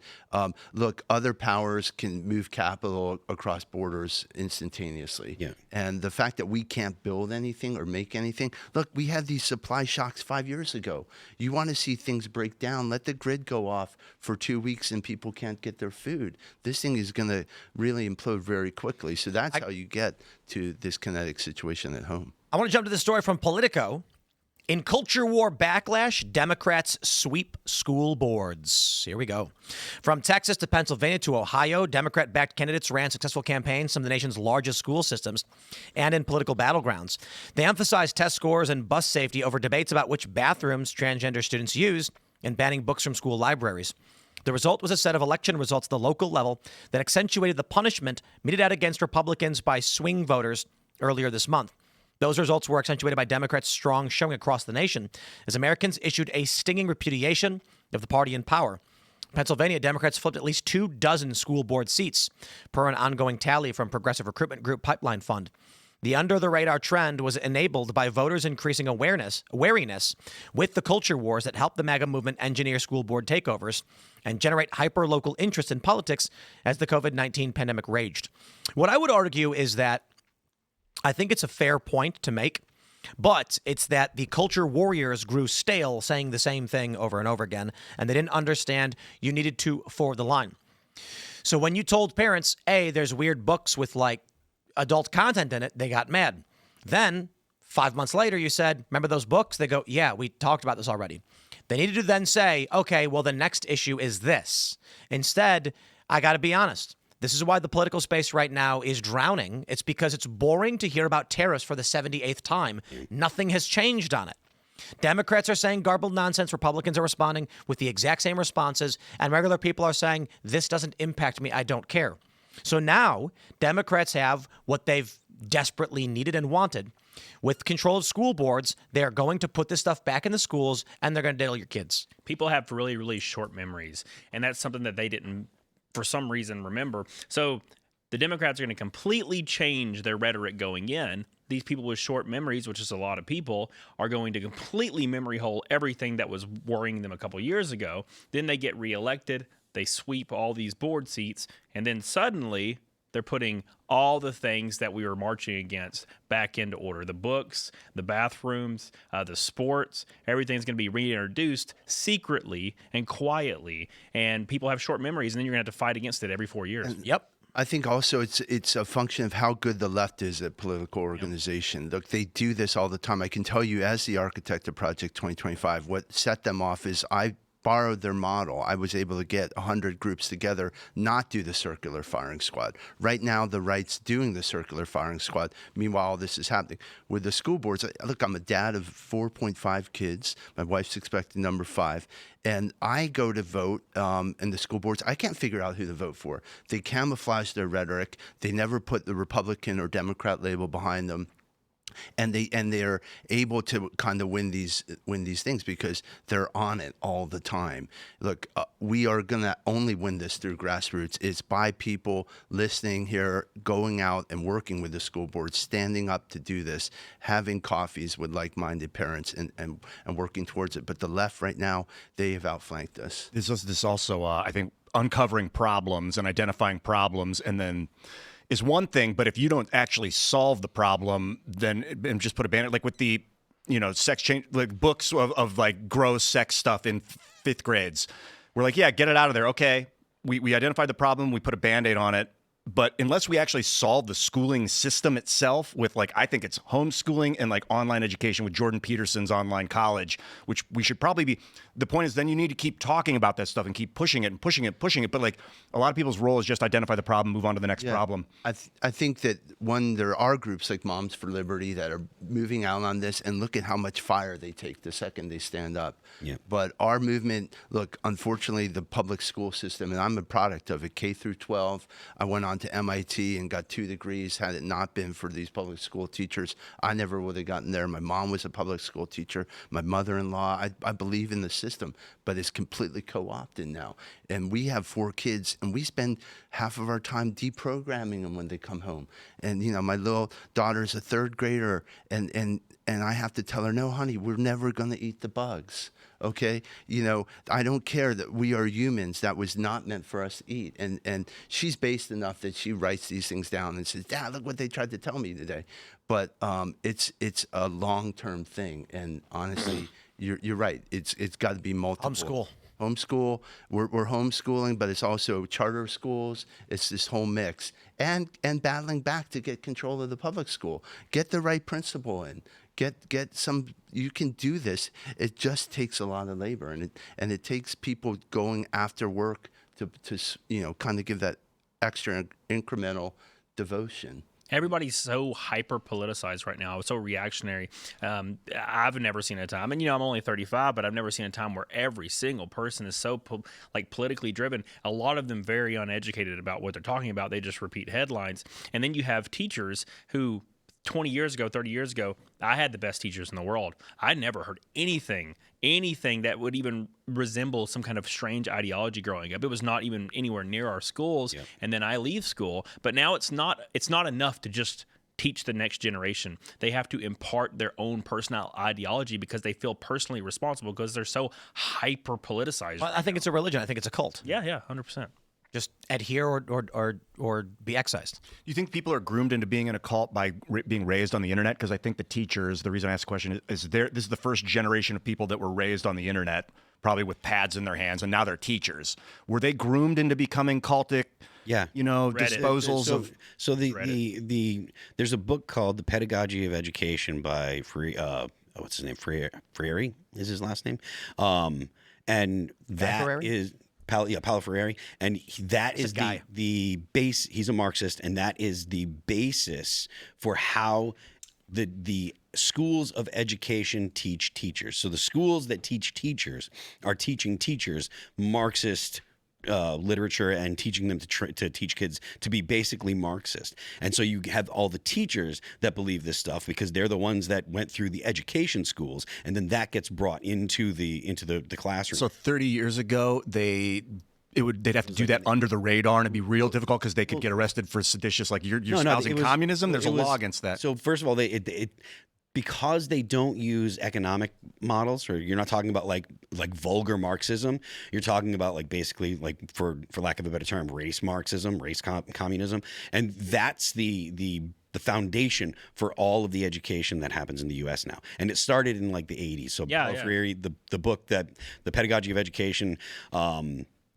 Look, other powers can move capital across borders instantaneously. Yeah. And the fact that we can't build anything or make anything, look, we had these supply shocks 5 years ago. You want to see things break down, let the grid go off for 2 weeks and people can't get their food. This thing is going to really implode very quickly. So that's how you get to this kinetic situation at home. I want to jump to the story from Politico. In culture war backlash, Democrats sweep school boards. Here we go. From Texas to Pennsylvania to Ohio, Democrat-backed candidates ran successful campaigns, some of the nation's largest school systems, and in political battlegrounds. They emphasized test scores and bus safety over debates about which bathrooms transgender students use and banning books from school libraries. The result was a set of election results at the local level that accentuated the punishment meted out against Republicans by swing voters earlier this month. Those results were accentuated by Democrats' strong showing across the nation as Americans issued a stinging repudiation of the party in power. Pennsylvania, Democrats flipped at least 24 school board seats, per an ongoing tally from progressive recruitment group Pipeline Fund. The under-the-radar trend was enabled by voters increasing wariness with the culture wars that helped the MAGA movement engineer school board takeovers and generate hyper-local interest in politics as the COVID-19 pandemic raged. What I would argue is that I think it's a fair point to make, but it's that the culture warriors grew stale saying the same thing over and over again, and they didn't understand you needed to forward the line. So when you told parents, hey, there's weird books with like adult content in it, they got mad. Then 5 months later, you said, remember those books? They go, yeah, we talked about this already. They needed to then say, okay, well, the next issue is this. Instead, I got to be honest. This is why the political space right now is drowning. It's because it's boring to hear about tariffs for the 78th time. Nothing has changed on it. Democrats are saying garbled nonsense. Republicans are responding with the exact same responses. And regular people are saying, this doesn't impact me. I don't care. So now Democrats have what they've desperately needed and wanted. With control of school boards, they're going to put this stuff back in the schools and they're going to diddle your kids. People have really, really short memories. And that's something that they didn't, for some reason, remember. So the Democrats are going to completely change their rhetoric going in. These people with short memories, which is a lot of people, are going to completely memory hole everything that was worrying them a couple years ago. Then they get reelected. They sweep all these board seats. And then suddenly they're putting all the things that we were marching against back into order. The books, the bathrooms, the sports, everything's going to be reintroduced secretly and quietly. And people have short memories, and then you're going to have to fight against it every 4 years. Yep. I think also it's a function of how good the left is at political organization. Yep. Look, they do this all the time. I can tell you as the architect of Project 2025, what set them off is I borrowed their model. I was able to get 100 groups together, not do the circular firing squad. Right now, the right's doing the circular firing squad. Meanwhile, all this is happening. With the school boards, look, I'm a dad of 4.5 kids. My wife's expecting number 5. And I go to vote in the school boards. I can't figure out who to vote for. They camouflage their rhetoric. They never put the Republican or Democrat label behind them. And they're able to kind of win these things because they're on it all the time. Look, we are gonna only win this through grassroots. It's by people listening here, going out and working with the school board, standing up to do this, having coffees with like-minded parents, and working towards it. But the left right now, they have outflanked us. This also, I think, uncovering problems and identifying problems, and then is one thing, but if you don't actually solve the problem, then and just put a banner like with the, sex change, like books of like gross sex stuff in 5th grades. We're like, yeah, get it out of there. Okay, we identified the problem, we put a Band-Aid on it. But unless we actually solve the schooling system itself with I think it's homeschooling and online education with Jordan Peterson's online college, which we should probably be. The point is then you need to keep talking about that stuff and keep pushing it and pushing it, pushing it. But a lot of people's role is just identify the problem, move on to the next problem. I think that when there are groups like Moms for Liberty that are moving out on this, and look at how much fire they take the second they stand up. Yeah. But our movement, look, unfortunately, the public school system, and I'm a product of it, K through 12. I went on gone to MIT and got 2 degrees. Had it not been for these public school teachers, I never would have gotten there. My mom was a public school teacher. My mother-in-law, I believe in the system, but it's completely co-opted now. And we have 4 kids, and we spend half of our time deprogramming them when they come home. And, you know, my little daughter's a 3rd grader, and I have to tell her, no, honey, we're never going to eat the bugs. Okay, you know, I don't care that we are humans. That was not meant for us to eat. And she's based enough that she writes these things down and says, Dad, look what they tried to tell me today. But it's a long-term thing. And honestly, you're right. It's got to be multiple. Homeschool. We're homeschooling, but it's also charter schools. It's this whole mix, and battling back to get control of the public school. Get the right principal in. Get some. You can do this. It just takes a lot of labor, and it takes people going after work to you know, kind of give that extra incremental devotion. Everybody's so hyper politicized right now. It's so reactionary. I've never seen a time, and you know, I'm only 35, but I've never seen a time where every single person is so politically driven. A lot of them very uneducated about what they're talking about. They just repeat headlines. And then you have teachers who 20 years ago, 30 years ago, I had the best teachers in the world. I never heard anything that would even resemble some kind of strange ideology growing up. It was not even anywhere near our schools. Yep. And then I leave school, but now it's not enough to just teach the next generation. They have to impart their own personal ideology because they feel personally responsible because they're so hyper politicized. Well, I think it's a religion. I think it's a cult. Yeah, 100%. Just adhere or be excised. You think people are groomed into being in a cult by being raised on the internet? Because I think the teachers, the reason I asked the question is this is the first generation of people that were raised on the internet, probably with pads in their hands, and now they're teachers. Were they groomed into becoming cultic? Yeah, you know, Reddit. disposals of. So the there's a book called The Pedagogy of Education by what's his name? Freire is his last name, and that Freire? is. Paulo Freire, and that is the base. He's a Marxist, and that is the basis for how the schools of education teach teachers. So the schools that teach teachers are teaching teachers Marxist literature and teaching them to teach kids to be basically Marxist. And so you have all the teachers that believe this stuff because they're the ones that went through the education schools, and then that gets brought into the classroom. So 30 years ago, they'd have to do that under the radar, and it'd be real difficult because they could get arrested for seditious, like you're espousing communism. There's a law against that. So first of all, because they don't use economic models, or you're not talking about like vulgar Marxism. You're talking about like basically like for lack of a better term, race Marxism, race communism, and that's the foundation for all of the education that happens in the U.S. now. And it started in like the 80s. So Paulo Freire, the book that The Pedagogy of Education.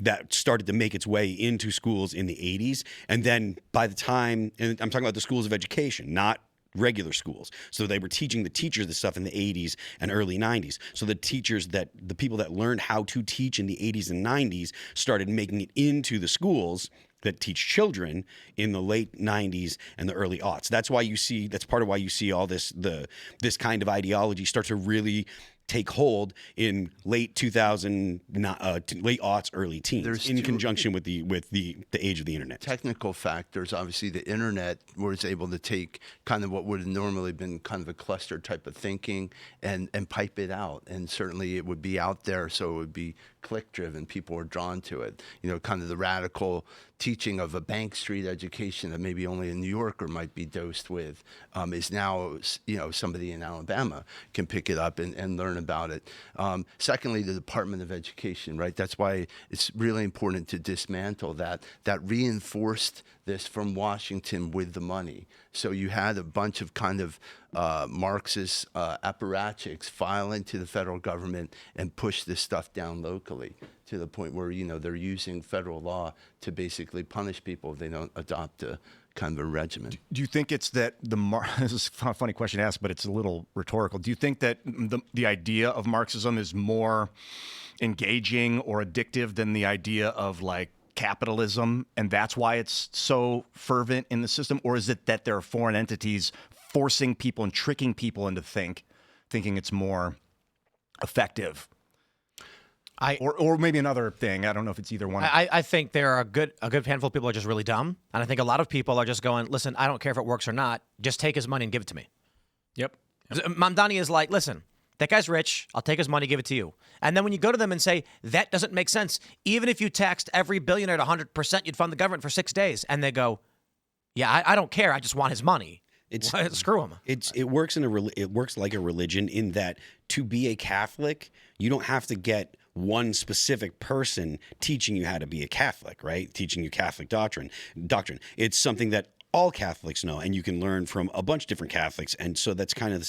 That started to make its way into schools in the 80s. And then by the time, and I'm talking about the schools of education, not regular schools. So they were teaching the teachers this stuff in the 80s and early 90s. So the people that learned how to teach in the 80s and 90s started making it into the schools that teach children in the late 90s and the early aughts. That's part of why you see all this kind of ideology start to really take hold in late 2000, late aughts, early teens, in conjunction with the age of the internet. Technical factors, obviously, the internet was able to take kind of what would have normally been kind of a cluster type of thinking and pipe it out, and certainly it would be out there, so it would be click-driven. People were drawn to it. You know, kind of the radical teaching of a Bank Street education that maybe only a New Yorker might be dosed with is now, you know, somebody in Alabama can pick it up and learn about it. Secondly, the Department of Education, right? That's why it's really important to dismantle that reinforced this from Washington with the money. So you had a bunch of kind of Marxist apparatchiks file into the federal government and push this stuff down locally to the point where, you know, they're using federal law to basically punish people if they don't adopt a kind of a regimen. Do you think it's that this is a funny question to ask, but it's a little rhetorical. Do you think that the idea of Marxism is more engaging or addictive than the idea of like capitalism, and that's why it's so fervent in the system? Or is it that there are foreign entities forcing people and tricking people into thinking it's more effective? or maybe another thing. I don't know if it's either one. I think there are a good handful of people are just really dumb, and I think a lot of people are just going, listen, I don't care if it works or not. Just take his money and give it to me. Yep. Mamdani is like, listen, that guy's rich. I'll take his money, give it to you. And then when you go to them and say, that doesn't make sense, even if you taxed every billionaire at 100%, you'd fund the government for 6 days. And they go, yeah, I don't care. I just want his money. Screw him. It works it works like a religion in that to be a Catholic, you don't have to get one specific person teaching you how to be a Catholic, right? Teaching you Catholic doctrine. It's something that all Catholics know, and you can learn from a bunch of different Catholics. And so that's kind of the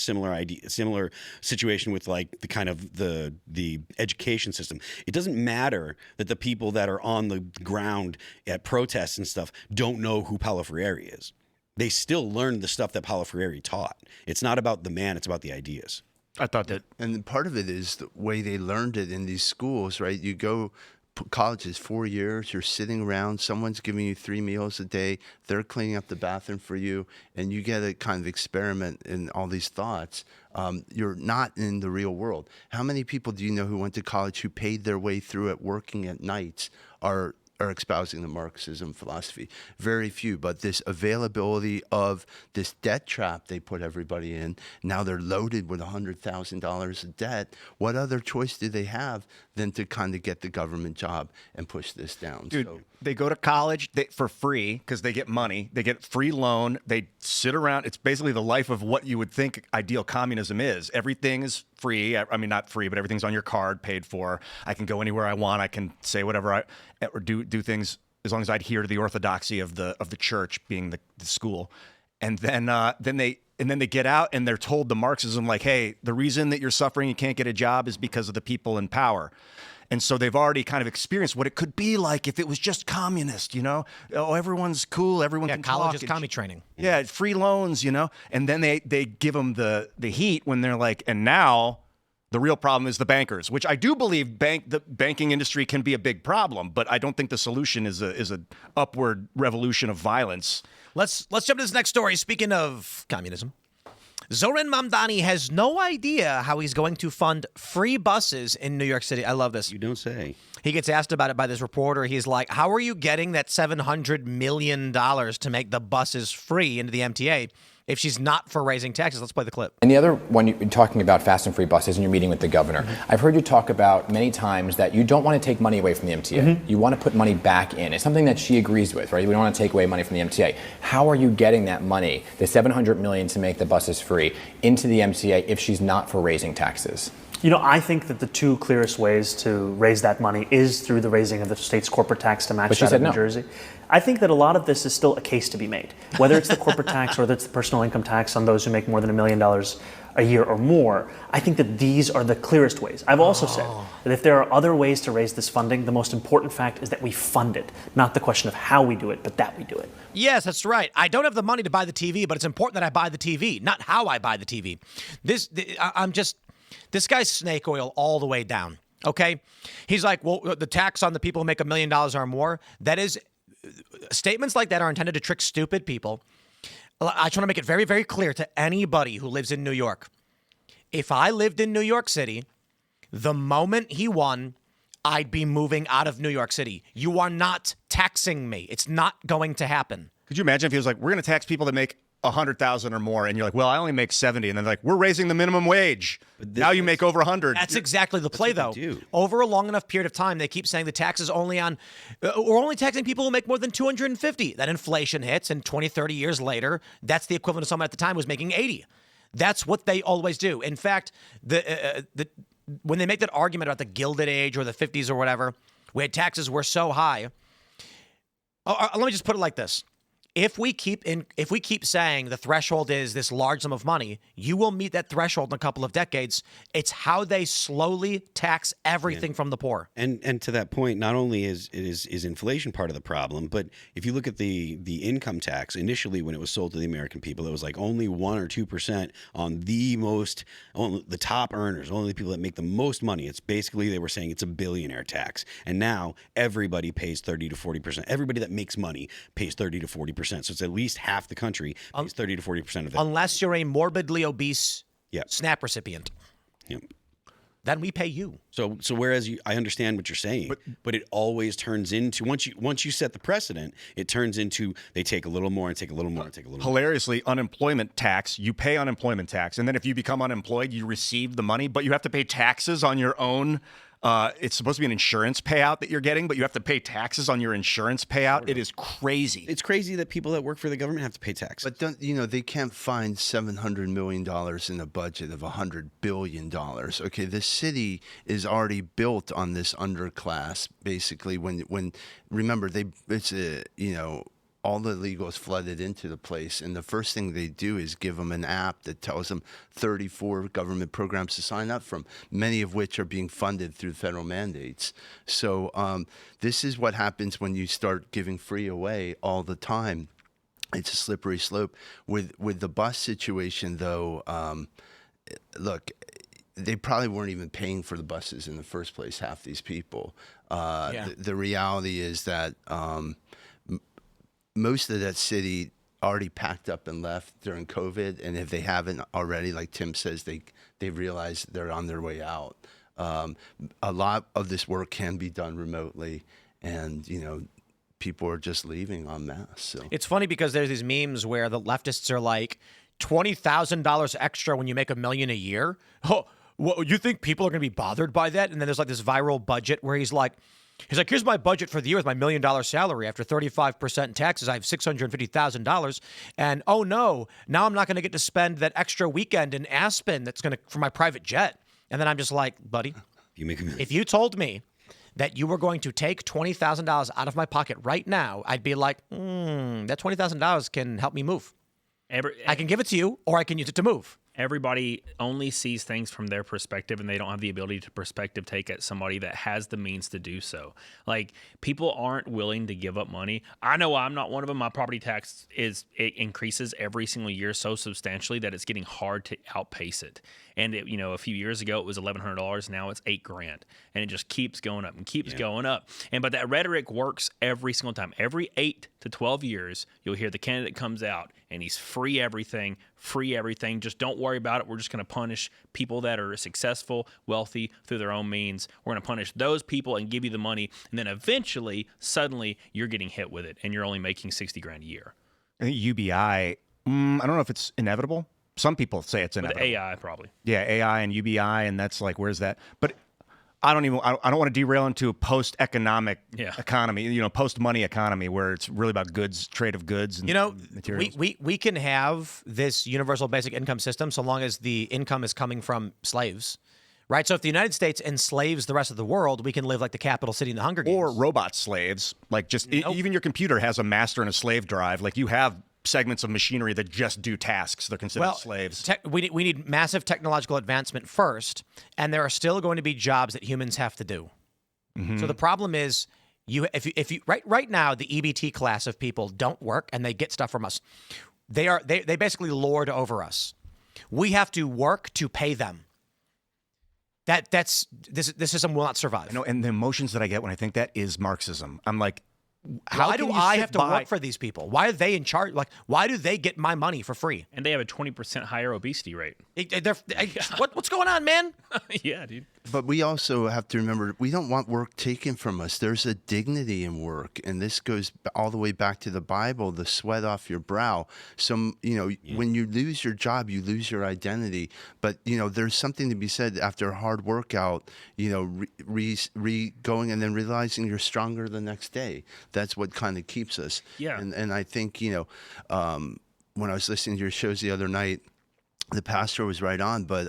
similar situation with like the kind of the education system. It doesn't matter that the people that are on the ground at protests and stuff don't know who Paulo Freire is. They still learn the stuff that Paulo Freire taught. It's not about the man, it's about the ideas. I thought that. And part of it is the way they learned it in these schools, right? You go, college is 4 years, you're sitting around, someone's giving you 3 meals a day, they're cleaning up the bathroom for you, and you get a kind of experiment in all these thoughts. You're not in the real world. How many people do you know who went to college who paid their way through it working at nights are espousing the Marxism philosophy? Very few. But this availability of this debt trap they put everybody in, now they're loaded with $100,000 of debt. What other choice do they have than to kind of get the government job and push this down? Dude, they go to college for free because they get money. They get free loan. They sit around. It's basically the life of what you would think ideal communism is. Everything is free. I mean, not free, but everything's on your card, paid for. I can go anywhere I want. I can say whatever or do things as long as I adhere to the orthodoxy of the church, being the school. And then they get out and they're told the Marxism, like, hey, the reason that you're suffering, you can't get a job, is because of the people in power. And so they've already kind of experienced what it could be like if it was just communist, you know? Oh, everyone's cool, everyone can talk. College is commie training. Yeah, free loans, you know? And then they give them the heat when they're like, and now the real problem is the bankers, which I do believe the banking industry can be a big problem, but I don't think the solution is a upward revolution of violence. Let's jump to this next story. Speaking of communism, Zoran Mamdani has no idea how he's going to fund free buses in New York City. I love this. You don't say. He gets asked about it by this reporter. He's like, how are you getting that $700 million to make the buses free into the MTA if she's not for raising taxes? Let's play the clip. And the other one, you're talking about fast and free buses and you're meeting with the governor. I've heard you talk about many times that you don't want to take money away from the MTA. You want to put money back in. It's something that she agrees with, right? We don't want to take away money from the MTA. How are you getting that money, the $700 million to make the buses free, into the MTA if she's not for raising taxes? You know, I think that the two clearest ways to raise that money is through the raising of the state's corporate tax to match that of New Jersey. I think that a lot of this is still a case to be made, whether it's the corporate tax or whether it's the personal income tax on those who make more than $1 million a year or more. I think that these are the clearest ways. I've also said that if there are other ways to raise this funding, the most important fact is that we fund it, not the question of how we do it, but that we do it. Yes, that's right. I don't have the money to buy the TV, but it's important that I buy the TV, not how I buy the TV. This guy's snake oil all the way down, okay? He's like, well, the tax on the people who make $1 million or more, that is, statements like that are intended to trick stupid people. I just want to make it very, very clear to anybody who lives in New York. If I lived in New York City, the moment he won, I'd be moving out of New York City. You are not taxing me. It's not going to happen. Could you imagine if he was like, we're going to tax people that make 100,000 or more, and you're like, well, I only make 70, and then they're like, we're raising the minimum wage. Now you make over 100. That's exactly the play, though. Over a long enough period of time, they keep saying the tax is only on, we're only taxing people who make more than 250. Then inflation hits, and 20, 30 years later, that's the equivalent of someone at the time who was making 80. That's what they always do. In fact, when they make that argument about the Gilded Age or the 50s or whatever, where taxes were so high, let me just put it like this. If we keep saying the threshold is this large sum of money, you will meet that threshold in a couple of decades. It's how they slowly tax everything from the poor. And to that point, not only is inflation part of the problem, but if you look at the income tax, initially when it was sold to the American people, it was like only 1 or 2% on the top earners, only the people that make the most money. It's basically, they were saying it's a billionaire tax. And now everybody pays 30 to 40%. Everybody that makes money pays 30 to 40%. So it's at least half the country pays 30 to 40% of that. Unless you're a morbidly obese SNAP recipient. Yep. then we pay you. So whereas I understand what you're saying, but it always turns into once you set the precedent, it turns into they take a little more and take a little more and take a little more. Hilariously, unemployment tax, you pay unemployment tax, and then if you become unemployed, you receive the money, but you have to pay taxes on your own. It's supposed to be an insurance payout that you're getting, but you have to pay taxes on your insurance payout. It is crazy. It's crazy that people that work for the government have to pay taxes. But they can't find $700 million in a budget of $100 billion. Okay, this city is already built on this underclass. Basically, when remember all the illegals flooded into the place, and the first thing they do is give them an app that tells them 34 government programs to sign up from, many of which are being funded through federal mandates. So this is what happens when you start giving free away all the time. It's a slippery slope. With the bus situation, though, look, they probably weren't even paying for the buses in the first place, half these people. The reality is that most of that city already packed up and left during COVID, and if they haven't already, like Tim says, they realize they're on their way out. A lot of this work can be done remotely, and people are just leaving en masse. So it's funny because there's these memes where the leftists are like $20,000 extra when you make $1 million a year. Oh, well, you think people are going to be bothered by that? And then there's like this viral budget where he's like, here's my budget for the year with my $1 million salary. After 35% in taxes, I have $650,000. And oh no, now I'm not going to get to spend that extra weekend in Aspen for my private jet. And then I'm just like, buddy, if you told me that you were going to take $20,000 out of my pocket right now, I'd be like, that $20,000 can help me move. I can give it to you, or I can use it to move. Everybody only sees things from their perspective, and they don't have the ability to perspective take at somebody that has the means to do so. Like, people aren't willing to give up money. I know I'm not one of them. My property tax it increases every single year so substantially that it's getting hard to outpace it. And a few years ago it was $1,100. Now it's $8,000, and it just keeps going up and keeps going up. But that rhetoric works every single time. Every 8 to 12 years, you'll hear the candidate comes out and he's free everything. Just don't worry about it. We're just going to punish people that are successful, wealthy through their own means. We're going to punish those people and give you the money. And then eventually, suddenly, you're getting hit with it, and you're only making $60,000 a year. I think UBI, I don't know if it's inevitable. Some people say it's inevitable. With AI, probably. Yeah, AI and UBI, and that's like, where's that? But I don't want to derail into a post-economic economy, post-money economy where it's really about goods, trade of goods and materials. We can have this universal basic income system so long as the income is coming from slaves, right? So if the United States enslaves the rest of the world, we can live like the capital city in the Hunger Games. Or robot slaves, like even your computer has a master and a slave drive. Like you have segments of machinery that just do tasks. They're considered slaves. We need massive technological advancement first, and there are still going to be jobs that humans have to do. Mm-hmm. So the problem is, if you right now the EBT class of people don't work and they get stuff from us. They basically lord over us. We have to work to pay them. This system will not survive. And the emotions that I get when I think that is Marxism. I'm like, why do I have to work for these people? Why are they in charge? Like, why do they get my money for free? And they have a 20% higher obesity rate. What's going on, man? Yeah, dude. But we also have to remember, we don't want work taken from us. There's a dignity in work, and this goes all the way back to the Bible, the sweat off your brow. When you lose your job, you lose your identity. But, there's something to be said after a hard workout, going and then realizing you're stronger the next day. That's what kind of keeps us. Yeah. And I think, when I was listening to your shows the other night, the pastor was right on, but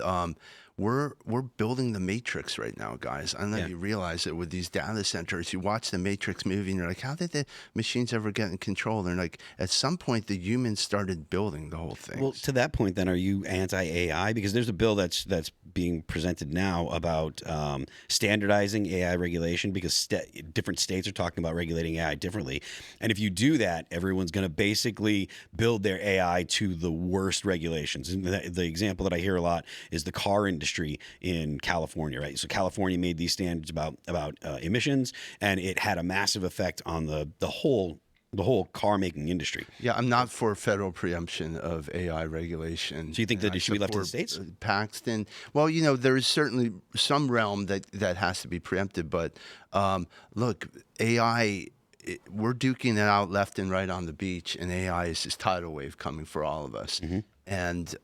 we're building the Matrix right now, guys. I don't know if you realize it with these data centers. You watch the Matrix movie and you're like, how did the machines ever get in control? And like, at some point, the humans started building the whole thing. Well, to that point, then, are you anti-AI? Because there's a bill that's being presented now about standardizing AI regulation because different states are talking about regulating AI differently. And if you do that, everyone's going to basically build their AI to the worst regulations. And the example that I hear a lot is the car industry in California, right? So California made these standards about emissions, and it had a massive effect on the whole the whole car making industry. Yeah, I'm not for federal preemption of AI regulation. So you think that it should be left to the support, states? Paxton. Well, there is certainly some realm that has to be preempted, but look, AI. We're duking it out left and right on the beach, and AI is this tidal wave coming for all of us. And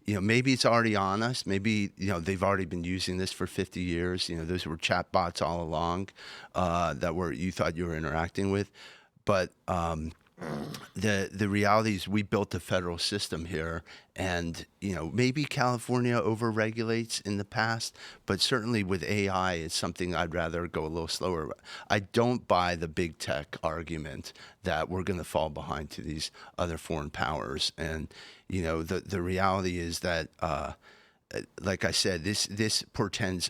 maybe it's already on us. Maybe they've already been using this for 50 years. Those were chatbots all along that you thought you were interacting with. But the reality is we built a federal system here, and maybe California overregulates in the past, but certainly with AI, it's something I'd rather go a little slower. I don't buy the big tech argument that we're going to fall behind to these other foreign powers, and the reality is that. Like I said, this portends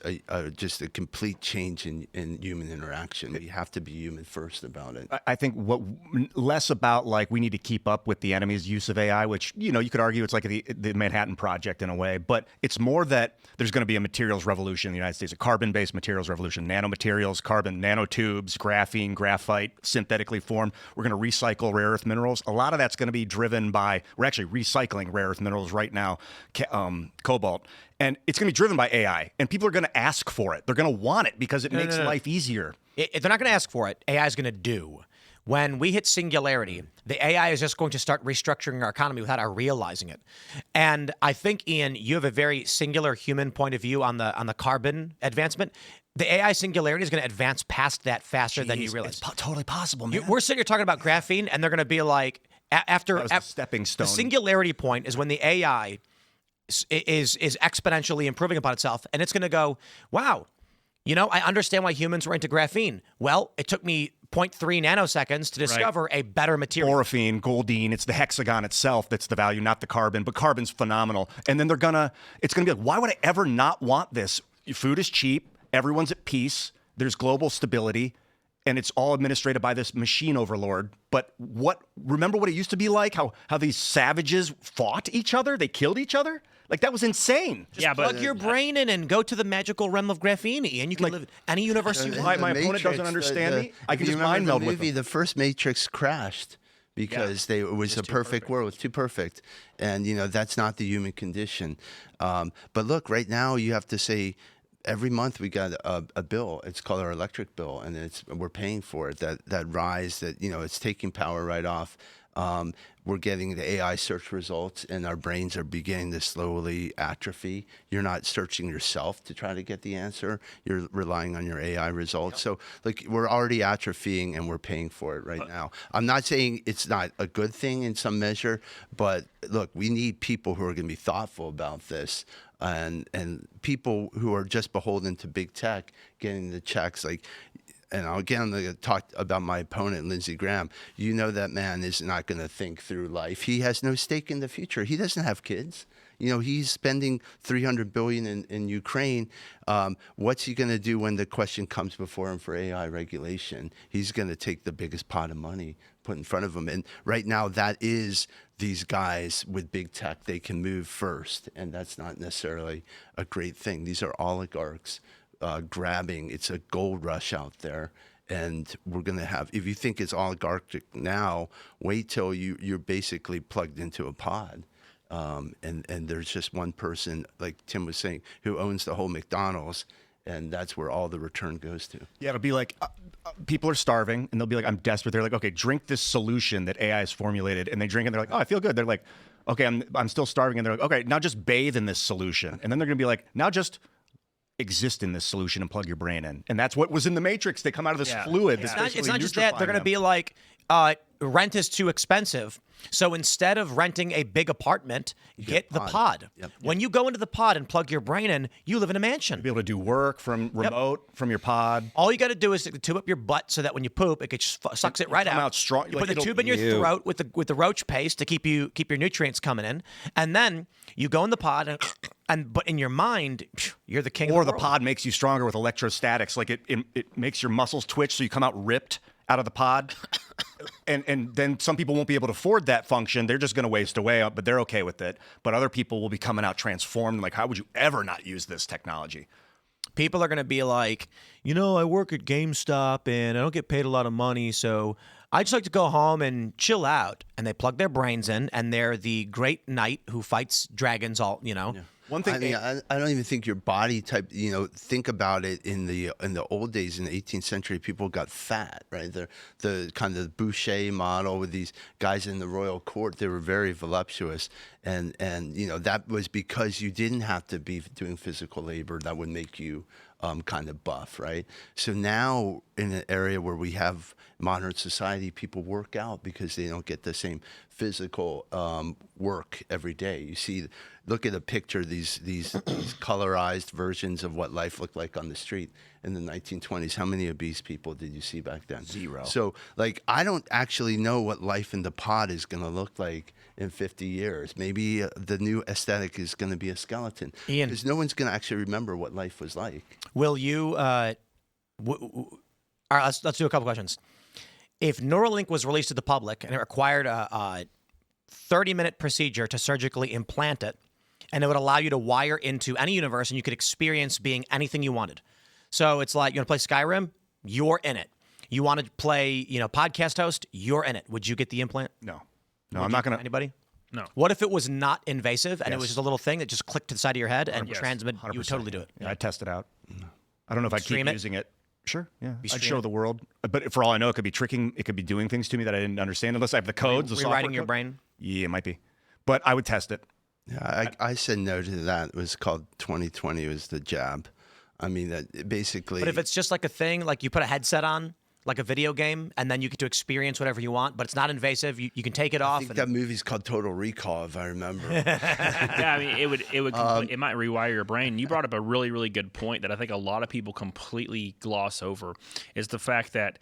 just a complete change in human interaction. We have to be human first about it. I think less about like we need to keep up with the enemy's use of AI, which you could argue it's like the Manhattan Project in a way, but it's more that there's going to be a materials revolution in the United States, a carbon-based materials revolution, nanomaterials, carbon nanotubes, graphene, graphite, synthetically formed. We're going to recycle rare earth minerals. A lot of that's going to be driven by we're actually recycling rare earth minerals right now, cobalt. And it's going to be driven by AI, and people are going to ask for it. They're going to want it because it makes life easier. They're not going to ask for it. AI is going to do. When we hit singularity, the AI is just going to start restructuring our economy without our realizing it. And I think, Ian, you have a very singular human point of view on the carbon advancement. The AI singularity is going to advance past that faster than you realize. It's totally possible, man. We're sitting here talking about graphene, and they're going to be like, after the stepping stone. The singularity point is when the AI is exponentially improving upon itself, and it's going to go, wow, I understand why humans were into graphene. Well, it took me 0.3 nanoseconds to discover a better material. Orphine, goldine, it's the hexagon itself that's the value, not the carbon, but carbon's phenomenal. And then it's going to be like, why would I ever not want this? Food is cheap, everyone's at peace, there's global stability, and it's all administrated by this machine overlord. But remember what it used to be like? How these savages fought each other? They killed each other? Like, that was insane. Just plug your brain in and go to the magical realm of graphene, Ian. You can live any universe you want. My opponent doesn't understand me. I can just mind meld with them. The first Matrix crashed because it was a perfect world. It was too perfect. And, that's not the human condition. But look, right now you have to say, every month we got a bill. It's called our electric bill, and we're paying for it. That rise, it's taking power right off. We're getting the AI search results, and our brains are beginning to slowly atrophy. You're not searching yourself to try to get the answer. You're relying on your AI results. So, we're already atrophying, and we're paying for it right now. I'm not saying it's not a good thing in some measure, but look, we need people who are going to be thoughtful about this. And people who are just beholden to big tech getting the checks, and again, I'm going to talk about my opponent, Lindsey Graham. That man is not going to think through life. He has no stake in the future. He doesn't have kids. He's spending $300 billion in Ukraine. What's he going to do when the question comes before him for AI regulation? He's going to take the biggest pot of money put in front of him. And right now, that is these guys with big tech. They can move first, and that's not necessarily a great thing. These are oligarchs grabbing. It's a gold rush out there. And we're going to have, if you think it's oligarchic now, wait till you're basically plugged into a pod. And there's just one person, like Tim was saying, who owns the whole McDonald's, and that's where all the return goes to. Yeah, it'll be like people are starving, and they'll be like, I'm desperate. They're like, okay, drink this solution that AI has formulated, and they drink it, and they're like, oh, I feel good. They're like, okay, I'm still starving, and they're like, okay, now just bathe in this solution. And then they're going to be like, now just exist in this solution and plug your brain in. And that's what was in the Matrix. They come out of this fluid. Yeah. It's not just that. They're going to be like, rent is too expensive. So instead of renting a big apartment, get the pod. Yep. When you go into the pod and plug your brain in, you live in a mansion. You'll be able to do work from remote, from your pod. All you got to do is tube up your butt so that when you poop, it just sucks it right out. Strong. You put the tube in your throat with the roach paste to keep your nutrients coming in, and then you go in the pod but in your mind, you're the king of the world. Or the pod makes you stronger with electrostatics. Like it makes your muscles twitch so you come out ripped out of the pod. And then some people won't be able to afford that function. They're just going to waste away, but they're okay with it. But other people will be coming out transformed. Like, how would you ever not use this technology? people are going to be like, I work at GameStop and I don't get paid a lot of money, so I just like to go home and chill out. And they plug their brains in, and they're the great knight who fights dragons One thing, I mean, I don't even think your body type. Think about it in the old days in the 18th century, people got fat, right? The kind of Boucher model with these guys in the royal court. They were very voluptuous, and that was because you didn't have to be doing physical labor that would make you kind of buff, right? So now in an area where we have modern society, people work out because they don't get the same physical work every day. You see, look at a picture, these colorized versions of what life looked like on the street in the 1920s. How many obese people did you see back then? Zero. So, I don't actually know what life in the pod is going to look like in 50 years. Maybe the new aesthetic is going to be a skeleton. Ian. Because no one's going to actually remember what life was like. Will you? All right, let's do a couple questions. If Neuralink was released to the public and it required a 30-minute procedure to surgically implant it, and it would allow you to wire into any universe and you could experience being anything you wanted. So it's like, you want to play Skyrim? You're in it. You want to play, podcast host? You're in it. Would you get the implant? No, I'm not going to. Anybody? No. What if it was not invasive and it was Yes. just a little thing that just clicked to the side of your head and Yes. transmit? You would totally do it. Yeah, I'd test it out. I don't know if I'd Stream keep it? using it. Sure, yeah. I'd stream show it? the world. But for all I know, it could be tricking. It could be doing things to me that I didn't understand unless I have the codes. The software Rewriting your code. brain? Yeah, it might be. But I would test it. Yeah, I said no to that. It was called 2020. It was the jab. I mean, that basically. But if it's just like a thing, like you put a headset on, like a video game, and then you get to experience whatever you want, but it's not invasive. You can take it I off. think that movie's called Total Recall, if I remember. Yeah, I mean, it might rewire your brain. You brought up a really, really good point that I think a lot of people completely gloss over, is the fact that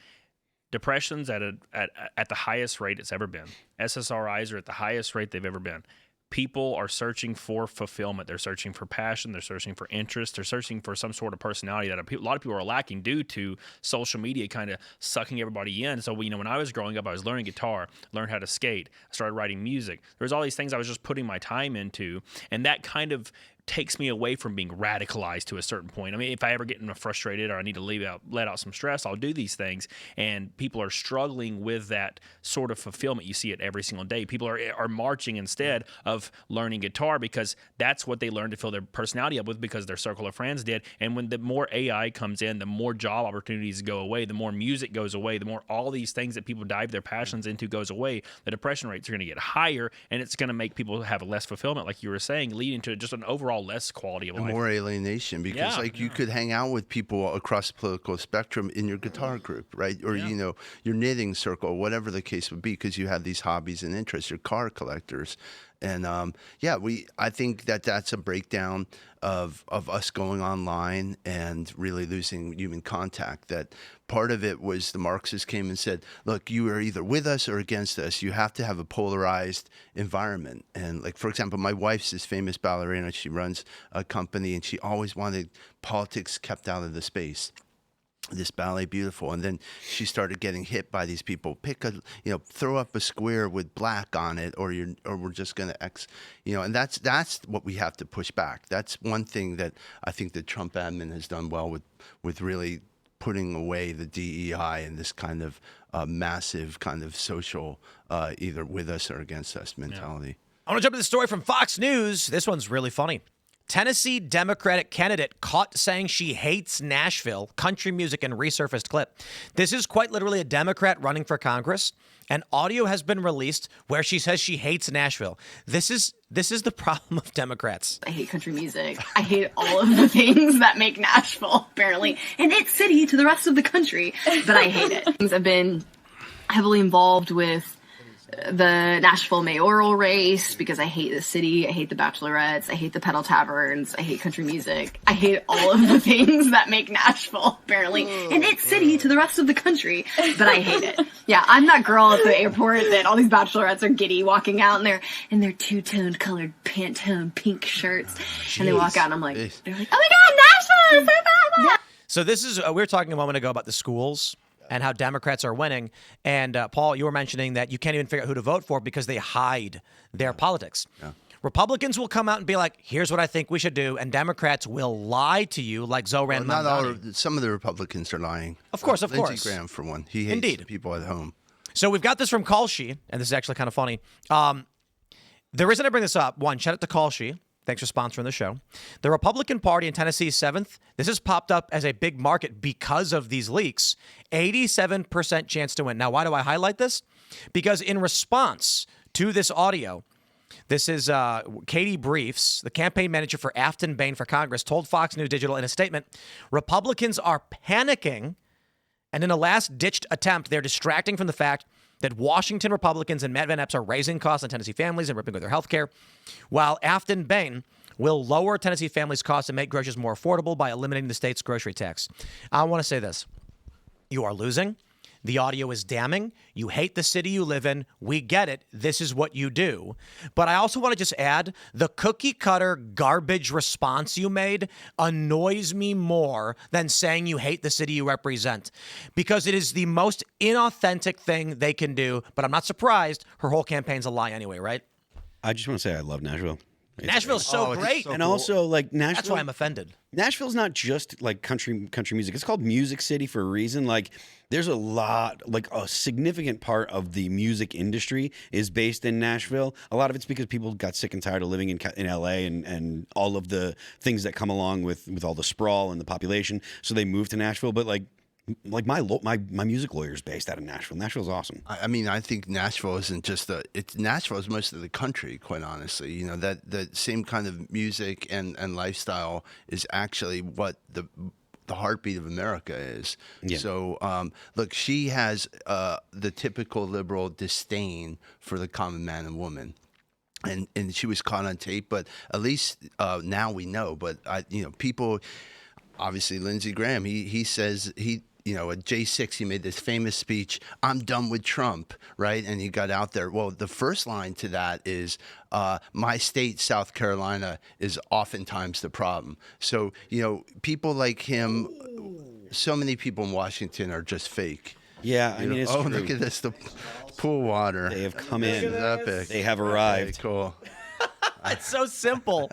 depression's at the highest rate it's ever been. SSRIs are at the highest rate they've ever been. People are searching for fulfillment. They're searching for passion. They're searching for interest. They're searching for some sort of personality that a lot of people are lacking due to social media kind of sucking everybody in. So, when I was growing up, I was learning guitar, learned how to skate, I started writing music. There was all these things I was just putting my time into, and that kind of takes me away from being radicalized to a certain point. I mean, if I ever get frustrated or I need to let out some stress, I'll do these things. And people are struggling with that sort of fulfillment. You see it every single day. People are marching instead of learning guitar because that's what they learned to fill their personality up with because their circle of friends did. And when the more AI comes in, the more job opportunities go away, the more music goes away, the more all these things that people dive their passions into goes away, the depression rates are going to get higher, and it's going to make people have less fulfillment, like you were saying, leading to just an overall less quality of life. More alienation because you could hang out with people across the political spectrum in your guitar group, right? Or your knitting circle, whatever the case would be, because you have these hobbies and interests. Your car collectors, and I think that's a breakdown of us going online and really losing human contact. That part of it was the Marxists came and said, look, you are either with us or against us. You have to have a polarized environment. And like, for example, my wife's this famous ballerina. She runs a company and she always wanted politics kept out of the space. This ballet beautiful, and then she started getting hit by these people. Throw up a square with black on it, or we're just going to and that's what we have to push back. That's one thing that I think the Trump admin has done well with really putting away the DEI and this kind of massive kind of social either with us or against us mentality. I want to jump to the story from Fox News. This one's really funny. Tennessee Democratic candidate caught saying she hates Nashville, country music, and resurfaced clip. This is quite literally a Democrat running for Congress, and audio has been released where she says she hates Nashville. This is the problem of Democrats. I hate country music. I hate all of the things that make Nashville, apparently, and its city to the rest of the country, but I hate it. I've been heavily involved with the Nashville mayoral race because I hate the city, I hate the bachelorettes, I hate the pedal taverns, I hate country music, I hate all of the things that make Nashville, apparently, and its city to the rest of the country, but I hate it. Yeah, I'm that girl at the airport that all these bachelorettes are giddy walking out in their two-toned colored Pantone pink shirts, and they walk out and I'm like, they're like, oh my god, Nashville is so bad! Yeah. So this is, we were talking a moment ago about the schools and how Democrats are winning. And Paul, you were mentioning that you can't even figure out who to vote for because they hide their politics. Yeah. Republicans will come out and be like, here's what I think we should do. And Democrats will lie to you like Zoran Not all. Mamdani. Some of the Republicans are lying. Of course. Lindsey Graham, for one. He hates Indeed. people at home. So we've got this from Kalshi, and this is actually kind of funny. The reason I bring this up, one, shout out to Kalshi. Thanks for sponsoring the show. The Republican Party in Tennessee's 7th. This has popped up as a big market because of these leaks. 87% chance to win. Now, why do I highlight this? Because in response to this audio, this is Katie Briefs, the campaign manager for Afton Bain for Congress, told Fox News Digital in a statement, Republicans are panicking, and in a last-ditched attempt, they're distracting from the fact that Washington Republicans and Matt Van Epps are raising costs on Tennessee families and ripping with their health care, while Afton Bain will lower Tennessee families' costs and make groceries more affordable by eliminating the state's grocery tax. I want to say this. You are losing. The audio is damning. You hate the city you live in. We get it. This is what you do. But I also want to just add, the cookie cutter garbage response you made annoys me more than saying you hate the city you represent, because it is the most inauthentic thing they can do. But I'm not surprised. Her whole campaign's a lie anyway, right? I just want to say I love Nashville. Nashville's so great. And also, like, Nashville. That's why I'm offended. Nashville's not just like country music. It's called Music City for a reason. Like, there's a lot, like a significant part of the music industry is based in Nashville. A lot of it's because people got sick and tired of living in LA and all of the things that come along with all the sprawl and the population. So they moved to Nashville. But like my music lawyer is based out of Nashville. Nashville's awesome. I mean, I think Nashville isn't just Nashville is most of the country, quite honestly. You know, that the same kind of music and lifestyle is actually what the heartbeat of America is. Yeah. So, look, she has the typical liberal disdain for the common man and woman. And she was caught on tape, but at least now we know. But people, obviously, Lindsey Graham, he says at J6, he made this famous speech, I'm done with Trump, right? And he got out there. Well, the first line to that is, my state, South Carolina, is oftentimes the problem. So, people like him, so many people in Washington are just fake. Yeah, I mean, it's true. Look at this, the pool water. They have come in. Epic. They have arrived. Okay, cool. It's so simple.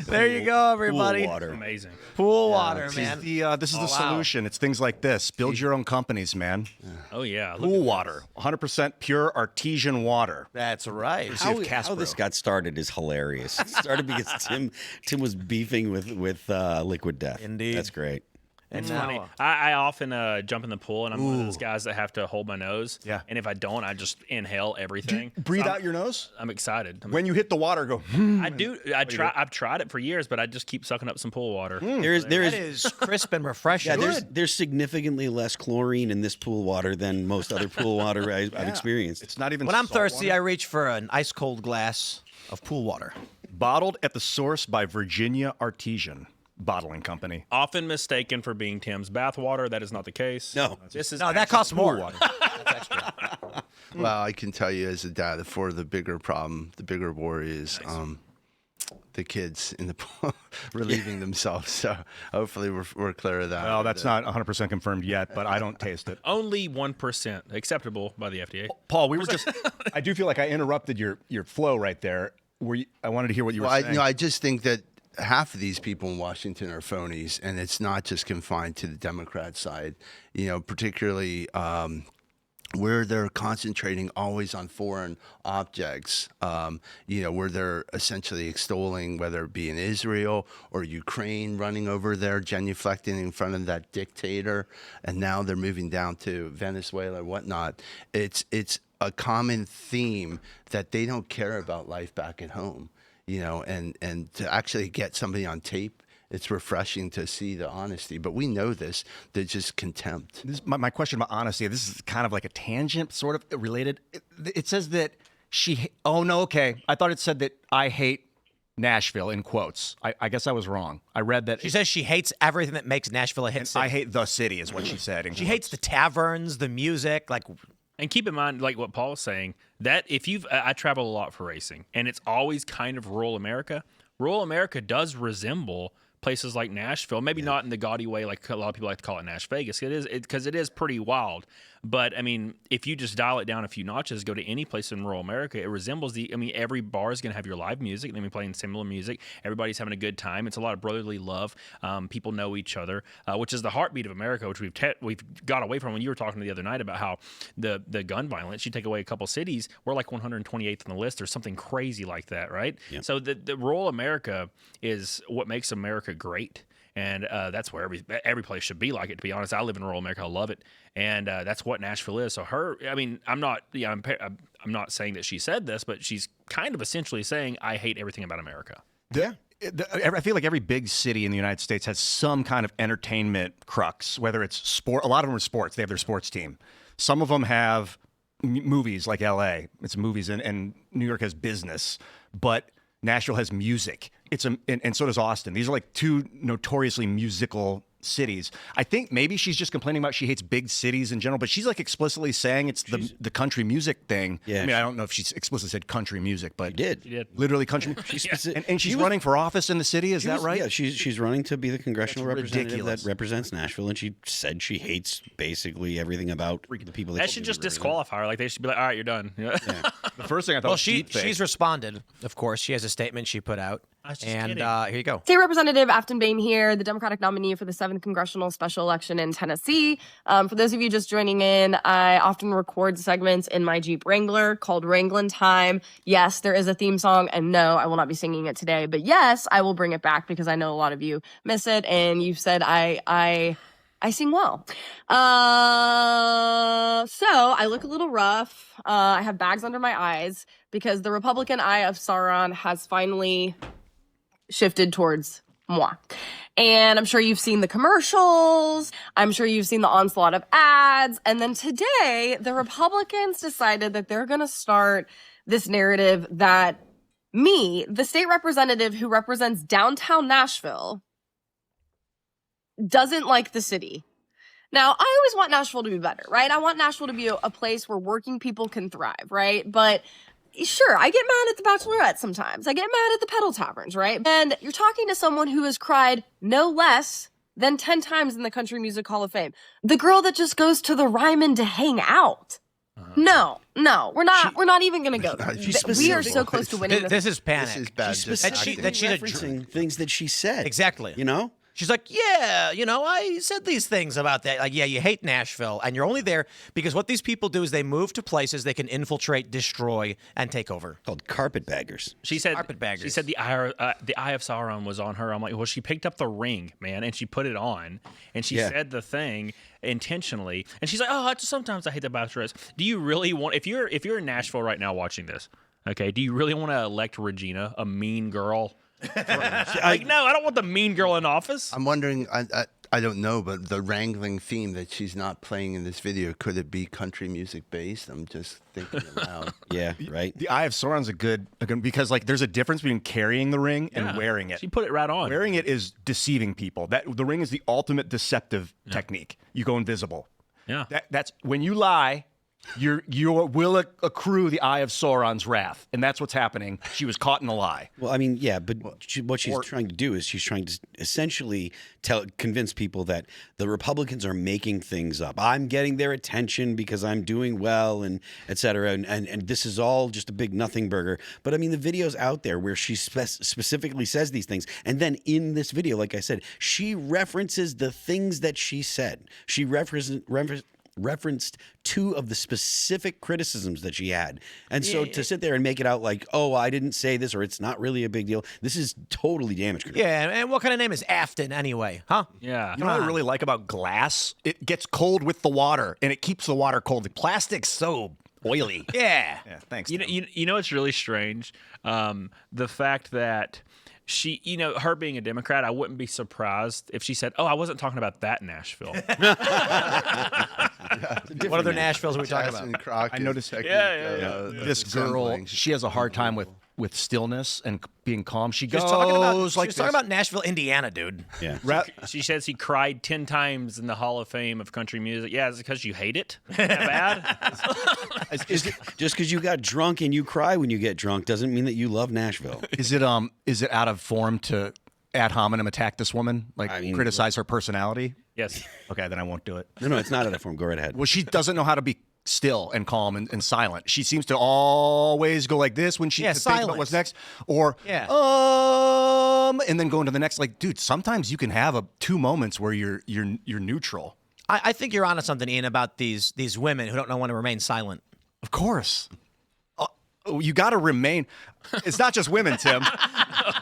There you go, everybody. Pool water. Amazing. Pool water, man. This is the solution. It's things like this. Build your own companies, man. Oh, yeah. Pool water. 100% pure artesian water. That's right. How this got started is hilarious. It started because Tim was beefing with Liquid Death. Indeed. That's great. And It's now, funny. I often jump in the pool, and I'm one of those guys that have to hold my nose. Yeah. And if I don't, I just inhale everything. Breathe So out your nose. I'm excited. When you hit the water, go. I do. I've tried it for years, but I just keep sucking up some pool water. There that is crisp and refreshing. Yeah, there's significantly less chlorine in this pool water than most other pool water I've experienced. It's not even. When I'm salt thirsty, water. I reach for an ice cold glass of pool water. Bottled at the source by Virginia Artesian Bottling Company. Often mistaken for being Tim's bathwater. That is not the case. No. This is That costs more. Well, I can tell you as a dad, for the bigger problem, the bigger war is the kids in the pool relieving themselves. So hopefully we're clear of that. Well, that's not 100% confirmed yet, but I don't taste it. only 1% acceptable by the FDA. Paul, we were just. I do feel like I interrupted your flow right there. I wanted to hear what you were saying. I just think that half of these people in Washington are phonies, and it's not just confined to the Democrat side. Particularly where they're concentrating always on foreign objects. Where they're essentially extolling, whether it be in Israel or Ukraine, running over there, genuflecting in front of that dictator, and now they're moving down to Venezuela and whatnot. It's a common theme that they don't care about life back at home. And to actually get somebody on tape, it's refreshing to see the honesty. But we know this. There's just contempt. My question about honesty, this is kind of like a tangent, sort of related. It says that I thought it said that I hate Nashville, in quotes. I guess I was wrong. I read that. She says she hates everything that makes Nashville a hit city. I hate the city, is what she said. She hates the taverns, the music, And keep in mind, like what Paul was saying, that I travel a lot for racing, and it's always kind of rural America. Rural America does resemble places like Nashville, maybe not in the gaudy way like a lot of people like to call it Nash Vegas. It is because it is pretty wild. But I mean, if you just dial it down a few notches, go to any place in rural America, it resembles every bar is going to have your live music. They're playing similar music. Everybody's having a good time. It's a lot of brotherly love. People know each other, which is the heartbeat of America, which we've got away from. When you were talking the other night about how the gun violence, you take away a couple cities, we're like 128th on the list or something crazy like that, right? Yep. So the rural America is what makes America great. And that's where every place should be like it. To be honest, I live in rural America. I love it, and that's what Nashville is. So I'm not saying that she said this, but she's kind of essentially saying I hate everything about America. Yeah. I feel like every big city in the United States has some kind of entertainment crux, whether it's sport. A lot of them are sports. They have their sports team. Some of them have movies, like L.A. It's movies, and New York has business, but Nashville has music. And so does Austin. These are like two notoriously musical cities. I think maybe she's just complaining about she hates big cities in general, but she's like explicitly saying it's the country music thing. Yeah, I mean, I don't know if she's explicitly said country music, but she did. Literally country. And she's running for office in the city. Is that right? Yeah, she's running to be the congressional representative that represents Nashville, and she said she hates basically everything about the people. That should just disqualify her. Like they should be like, all right, you're done. Yeah. The first thing I thought. Well, she's responded. Of course, she has a statement she put out. And here you go. State Representative Afton Bain here, the Democratic nominee for the 7th Congressional Special Election in Tennessee. For those of you just joining in, I often record segments in my Jeep Wrangler called Wranglin' Time. Yes, there is a theme song, and no, I will not be singing it today. But yes, I will bring it back because I know a lot of you miss it, and you've said I sing well. So I look a little rough. I have bags under my eyes because the Republican eye of Sauron has finally shifted towards moi. And I'm sure you've seen the commercials. I'm sure you've seen the onslaught of ads. And then today, the Republicans decided that they're going to start this narrative that me, the state representative who represents downtown Nashville, doesn't like the city. Now, I always want Nashville to be better, right? I want Nashville to be a place where working people can thrive, right? But sure, I get mad at the Bachelorette sometimes. I get mad at the pedal taverns, right? And you're talking to someone who has cried no less than 10 times in the Country Music Hall of Fame. The girl that just goes to the Ryman to hang out. No, we're not even going to go there. We are so close to winning this. This is panic. This is bad. She's referencing things that she said. Exactly. You know? She's like, yeah, I said these things about that. Like, yeah, you hate Nashville, and you're only there because what these people do is they move to places they can infiltrate, destroy, and take over. Called carpetbaggers. She said carpetbaggers. She said the eye of Sauron was on her. I'm like, well, she picked up the ring, man, and she put it on, and she said the thing intentionally, and she's like, oh, sometimes I hate the Bachelorettes. Do you really want if you're in Nashville right now watching this? Okay, do you really want to elect Regina, a mean girl? Like, no, I don't want the mean girl in office. I'm wondering, I don't know, but the wrangling theme that she's not playing in this video, could it be country music based? I'm just thinking aloud. Yeah, right. The Eye of Sauron's a good because like there's a difference between carrying the ring and wearing it. She put it right on. Wearing it is deceiving people. The ring is the ultimate deceptive technique. You go invisible. Yeah. That's when you lie. You will accrue the Eye of Sauron's wrath, and that's what's happening. She was caught in a lie. Well, I mean, yeah, but what she's trying to do is she's trying to essentially convince people that the Republicans are making things up. I'm getting their attention because I'm doing well, and et cetera, and this is all just a big nothing burger. But I mean, the video's out there where she specifically says these things, and then in this video, like I said, she references the things that she said. She referenced two of the specific criticisms that she had. And so to sit there and make it out like, oh, I didn't say this, or it's not really a big deal, this is totally damage control. Yeah, and what kind of name is Afton anyway, huh? Yeah. You know what I really like about glass? It gets cold with the water, and it keeps the water cold. The plastic's so oily. Yeah, thanks. You know it's really strange? The fact that she, her being a Democrat, I wouldn't be surprised if she said, oh, I wasn't talking about that Nashville. What other Nashvilles are we talking about? I noticed that. This girl, she has a hard time with stillness and being calm. She goes she's talking about Nashville, Indiana, dude. Yeah. She says he cried 10 times in the Hall of Fame of country music. Yeah, is it because you hate it? That bad? Just because you got drunk and you cry when you get drunk doesn't mean that you love Nashville. Is it out of form to ad hominem attack this woman? Criticize her personality? Yes. Okay, then I won't do it. No, it's not at a form. Go right ahead. Well, she doesn't know how to be still and calm and silent. She seems to always go like this when she thinks about what's next, or and then go into the next. Like, dude, sometimes you can have 2 moments where you're neutral. I think you're onto something, Ian, about these women who don't know when to remain silent. Of course. You got to remain. It's not just women, Tim.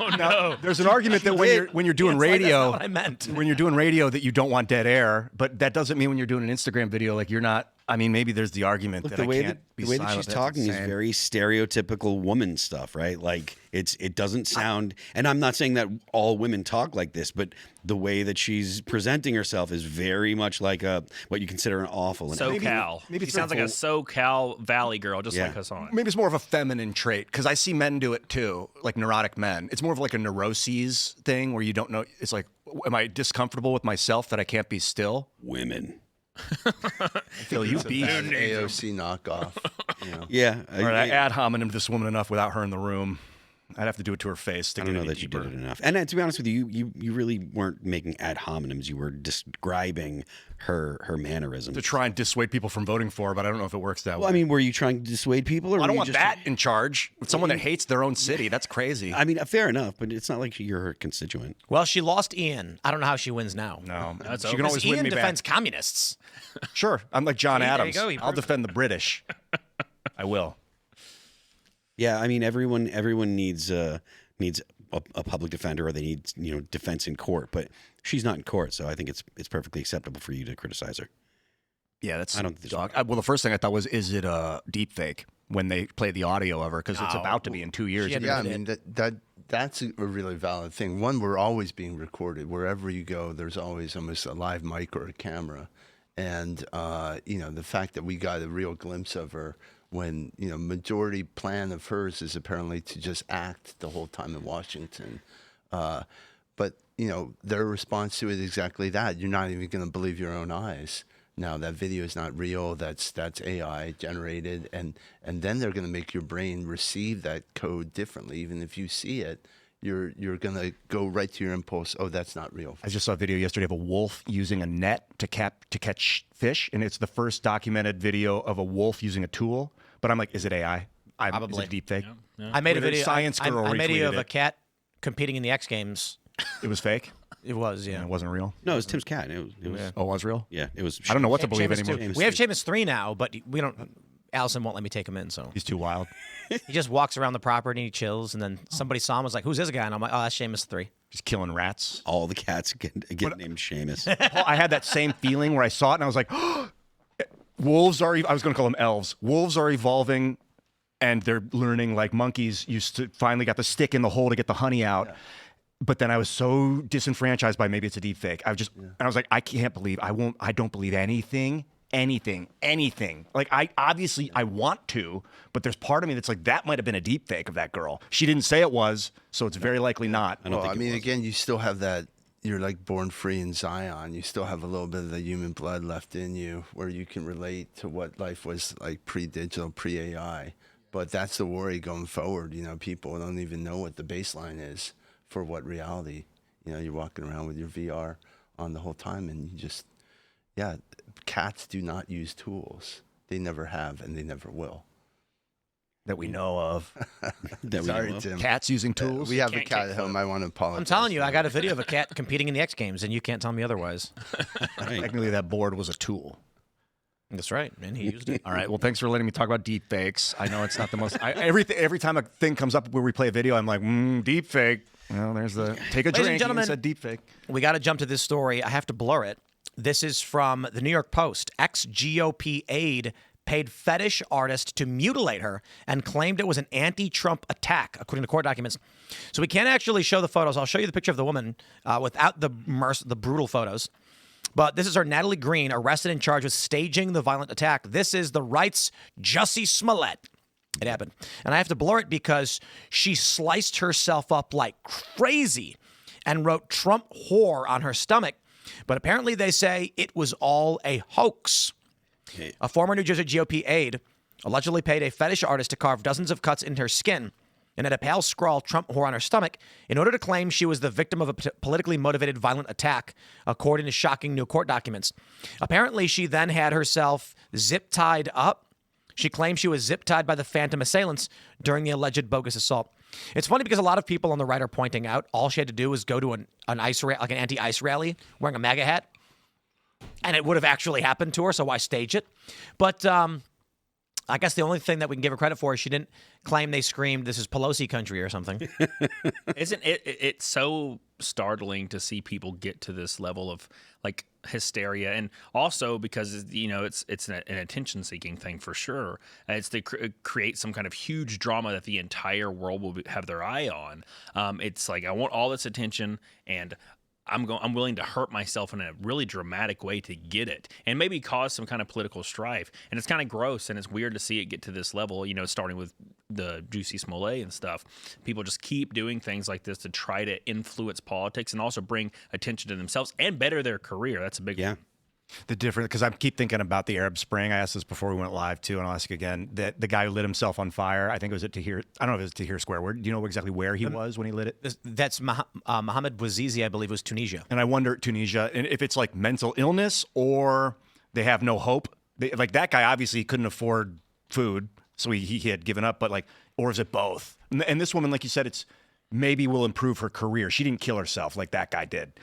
Oh, no. There's an argument that when you're doing radio, that's not what I meant. When you're doing radio, that you don't want dead air. But that doesn't mean when you're doing an Instagram video, like you're not. I mean, maybe there's the argument that I can't be silent. The way that she's talking is very stereotypical woman stuff, right? Like it doesn't sound. And I'm not saying that all women talk like this, but the way that she's presenting herself is very much like what you consider an awful. SoCal. Maybe she sounds like a SoCal Valley girl, just like Hassan. Maybe it's more of a feminine trait because I see men do it too, like neurotic men. It's more of like a neuroses thing where you don't know. It's like, am I discomfortable with myself that I can't be still? Women. Phil, you beat an AOC knockoff. You know? Yeah. All right, I ad hominem this woman enough without her in the room. I'd have to do it to her face. I don't know that you did it enough. And to be honest with you, you really weren't making ad hominems. You were describing her mannerisms. To try and dissuade people from voting for her, but I don't know if it works that way. Well, I mean, were you trying to dissuade people? Or I don't want that in charge. With someone that hates their own city. That's crazy. I mean, fair enough, but it's not like you're her constituent. Well, she lost Ian. I don't know how she wins now. No. She can always win me defends back. Communists. Sure. I'm like John Adams. There you go. I'll defend the British. I will. Yeah, I mean, everyone needs a public defender, or they need defense in court. But she's not in court, so I think it's perfectly acceptable for you to criticize her. Yeah, that's. I don't think well, the first thing I thought was, is it a deep fake when they play the audio of her? Because it's about to be in 2 years. Yeah, I mean that's a really valid thing. One, we're always being recorded wherever you go. There's always almost a live mic or a camera, and the fact that we got a real glimpse of her. When majority plan of hers is apparently to just act the whole time in Washington, but their response to it is exactly that. You're not even going to believe your own eyes. Now that video is not real. That's AI generated, and then they're going to make your brain receive that code differently. Even if you see it, you're going to go right to your impulse. Oh, that's not real. I just saw a video yesterday of a wolf using a net to catch fish, and it's the first documented video of a wolf using a tool. But I'm like, is it AI? Probably. Is it deep fake? Yeah. I made a video. Science girl I made a video of retweeted a cat competing in the X Games. It was fake? It was, yeah. And it wasn't real? No, it was Tim's cat. It was. Oh, it was real? Yeah, it was. I don't know what to believe Seamus anymore. We have Seamus 3 now, but we don't. Allison won't let me take him in, so he's too wild. He just walks around the property and he chills, and then somebody saw him, was like, "Who's this guy?" And I'm like, "Oh, that's Seamus 3." Just killing rats. All the cats get named Seamus. Paul, I had that same feeling where I saw it and I was like, wolves are. I was going to call them elves. Wolves are evolving. And they're learning like monkeys used to finally got the stick in the hole to get the honey out. Yeah. But then I was so disenfranchised by maybe it's a deep fake. And I was like, I can't believe, I don't believe anything. Like I want to, but there's part of me that's like, that might've been a deep fake of that girl. She didn't say it was, so it's very likely not. I mean, again, you still have that, you're like born free in Zion. You still have a little bit of the human blood left in you where you can relate to what life was like pre-digital, pre-AI. But that's the worry going forward. People don't even know what the baseline is for what reality. You're walking around with your VR on the whole time, and you just, cats do not use tools. They never have, and they never will. That we know of. Sorry, Tim. Cats using tools? We have a cat at home. I want to apologize. I'm telling you, I got a video of a cat competing in the X Games, and you can't tell me otherwise. Technically, that board was a tool. That's right, and he used it. All right. Well, thanks for letting me talk about deep fakes. I know it's not the most. Every time a thing comes up where we play a video, I'm like, deep fake. Well, there's the take a Ladies and drink. gentlemen, and said deep fake. We got to jump to this story. I have to blur it. This is from the New York Post. Ex-GOP aide paid fetish artist to mutilate her and claimed it was an anti-Trump attack, according to court documents. So we can't actually show the photos. I'll show you the picture of the woman without the brutal photos. But this is her, Natalie Green, arrested and charged with staging the violent attack. This is the Right's Jussie Smollett. It happened. And I have to blur it because she sliced herself up like crazy and wrote Trump whore on her stomach. But apparently they say it was all a hoax. Okay. A former New Jersey GOP aide allegedly paid a fetish artist to carve dozens of cuts into her skin and had a pale scrawl Trump whore on her stomach in order to claim she was the victim of a politically motivated violent attack, according to shocking new court documents. Apparently, she then had herself zip-tied up. She claimed she was zip-tied by the phantom assailants during the alleged bogus assault. It's funny because a lot of people on the right are pointing out all she had to do was go to an anti-ICE rally wearing a MAGA hat, and it would have actually happened to her, so why stage it? But I guess the only thing that we can give her credit for is she didn't claim they screamed, "This is Pelosi country" or something. Isn't it? It's so startling to see people get to this level of like hysteria, and also because it's an attention-seeking thing for sure. It's to create some kind of huge drama that the entire world will have their eye on. It's like, I want all this attention, and I'm willing to hurt myself in a really dramatic way to get it, and maybe cause some kind of political strife. And it's kind of gross, and it's weird to see it get to this level, starting with the Juicy Smollett and stuff. People just keep doing things like this to try to influence politics and also bring attention to themselves and better their career. That's a big one. The difference, because I keep thinking about the Arab Spring. I asked this before we went live too, and I'll ask again. That the guy who lit himself on fire, I think it was at Tahrir. I don't know if it was Tahrir Square. Do you know exactly where he was when he lit it? That's Mohammed Bouazizi, I believe, was Tunisia. And I wonder, Tunisia, and if it's like mental illness or they have no hope. Like that guy obviously couldn't afford food, so he had given up. But or is it both? And this woman, like you said, it's maybe will improve her career. She didn't kill herself like that guy did.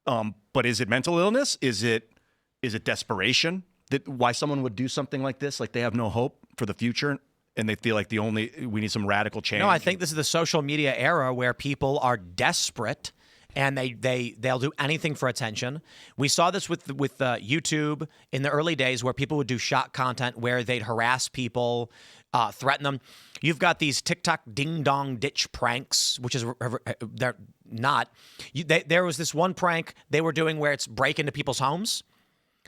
But is it mental illness? Is it desperation that why someone would do something like this? Like they have no hope for the future and they feel like we need some radical change. No, I think this is the social media era where people are desperate and they'll do anything for attention. We saw this with YouTube in the early days where people would do shock content where they'd harass people, threaten them. You've got these TikTok ding-dong ditch pranks, which is they're not. There was this one prank they were doing where it's break into people's homes.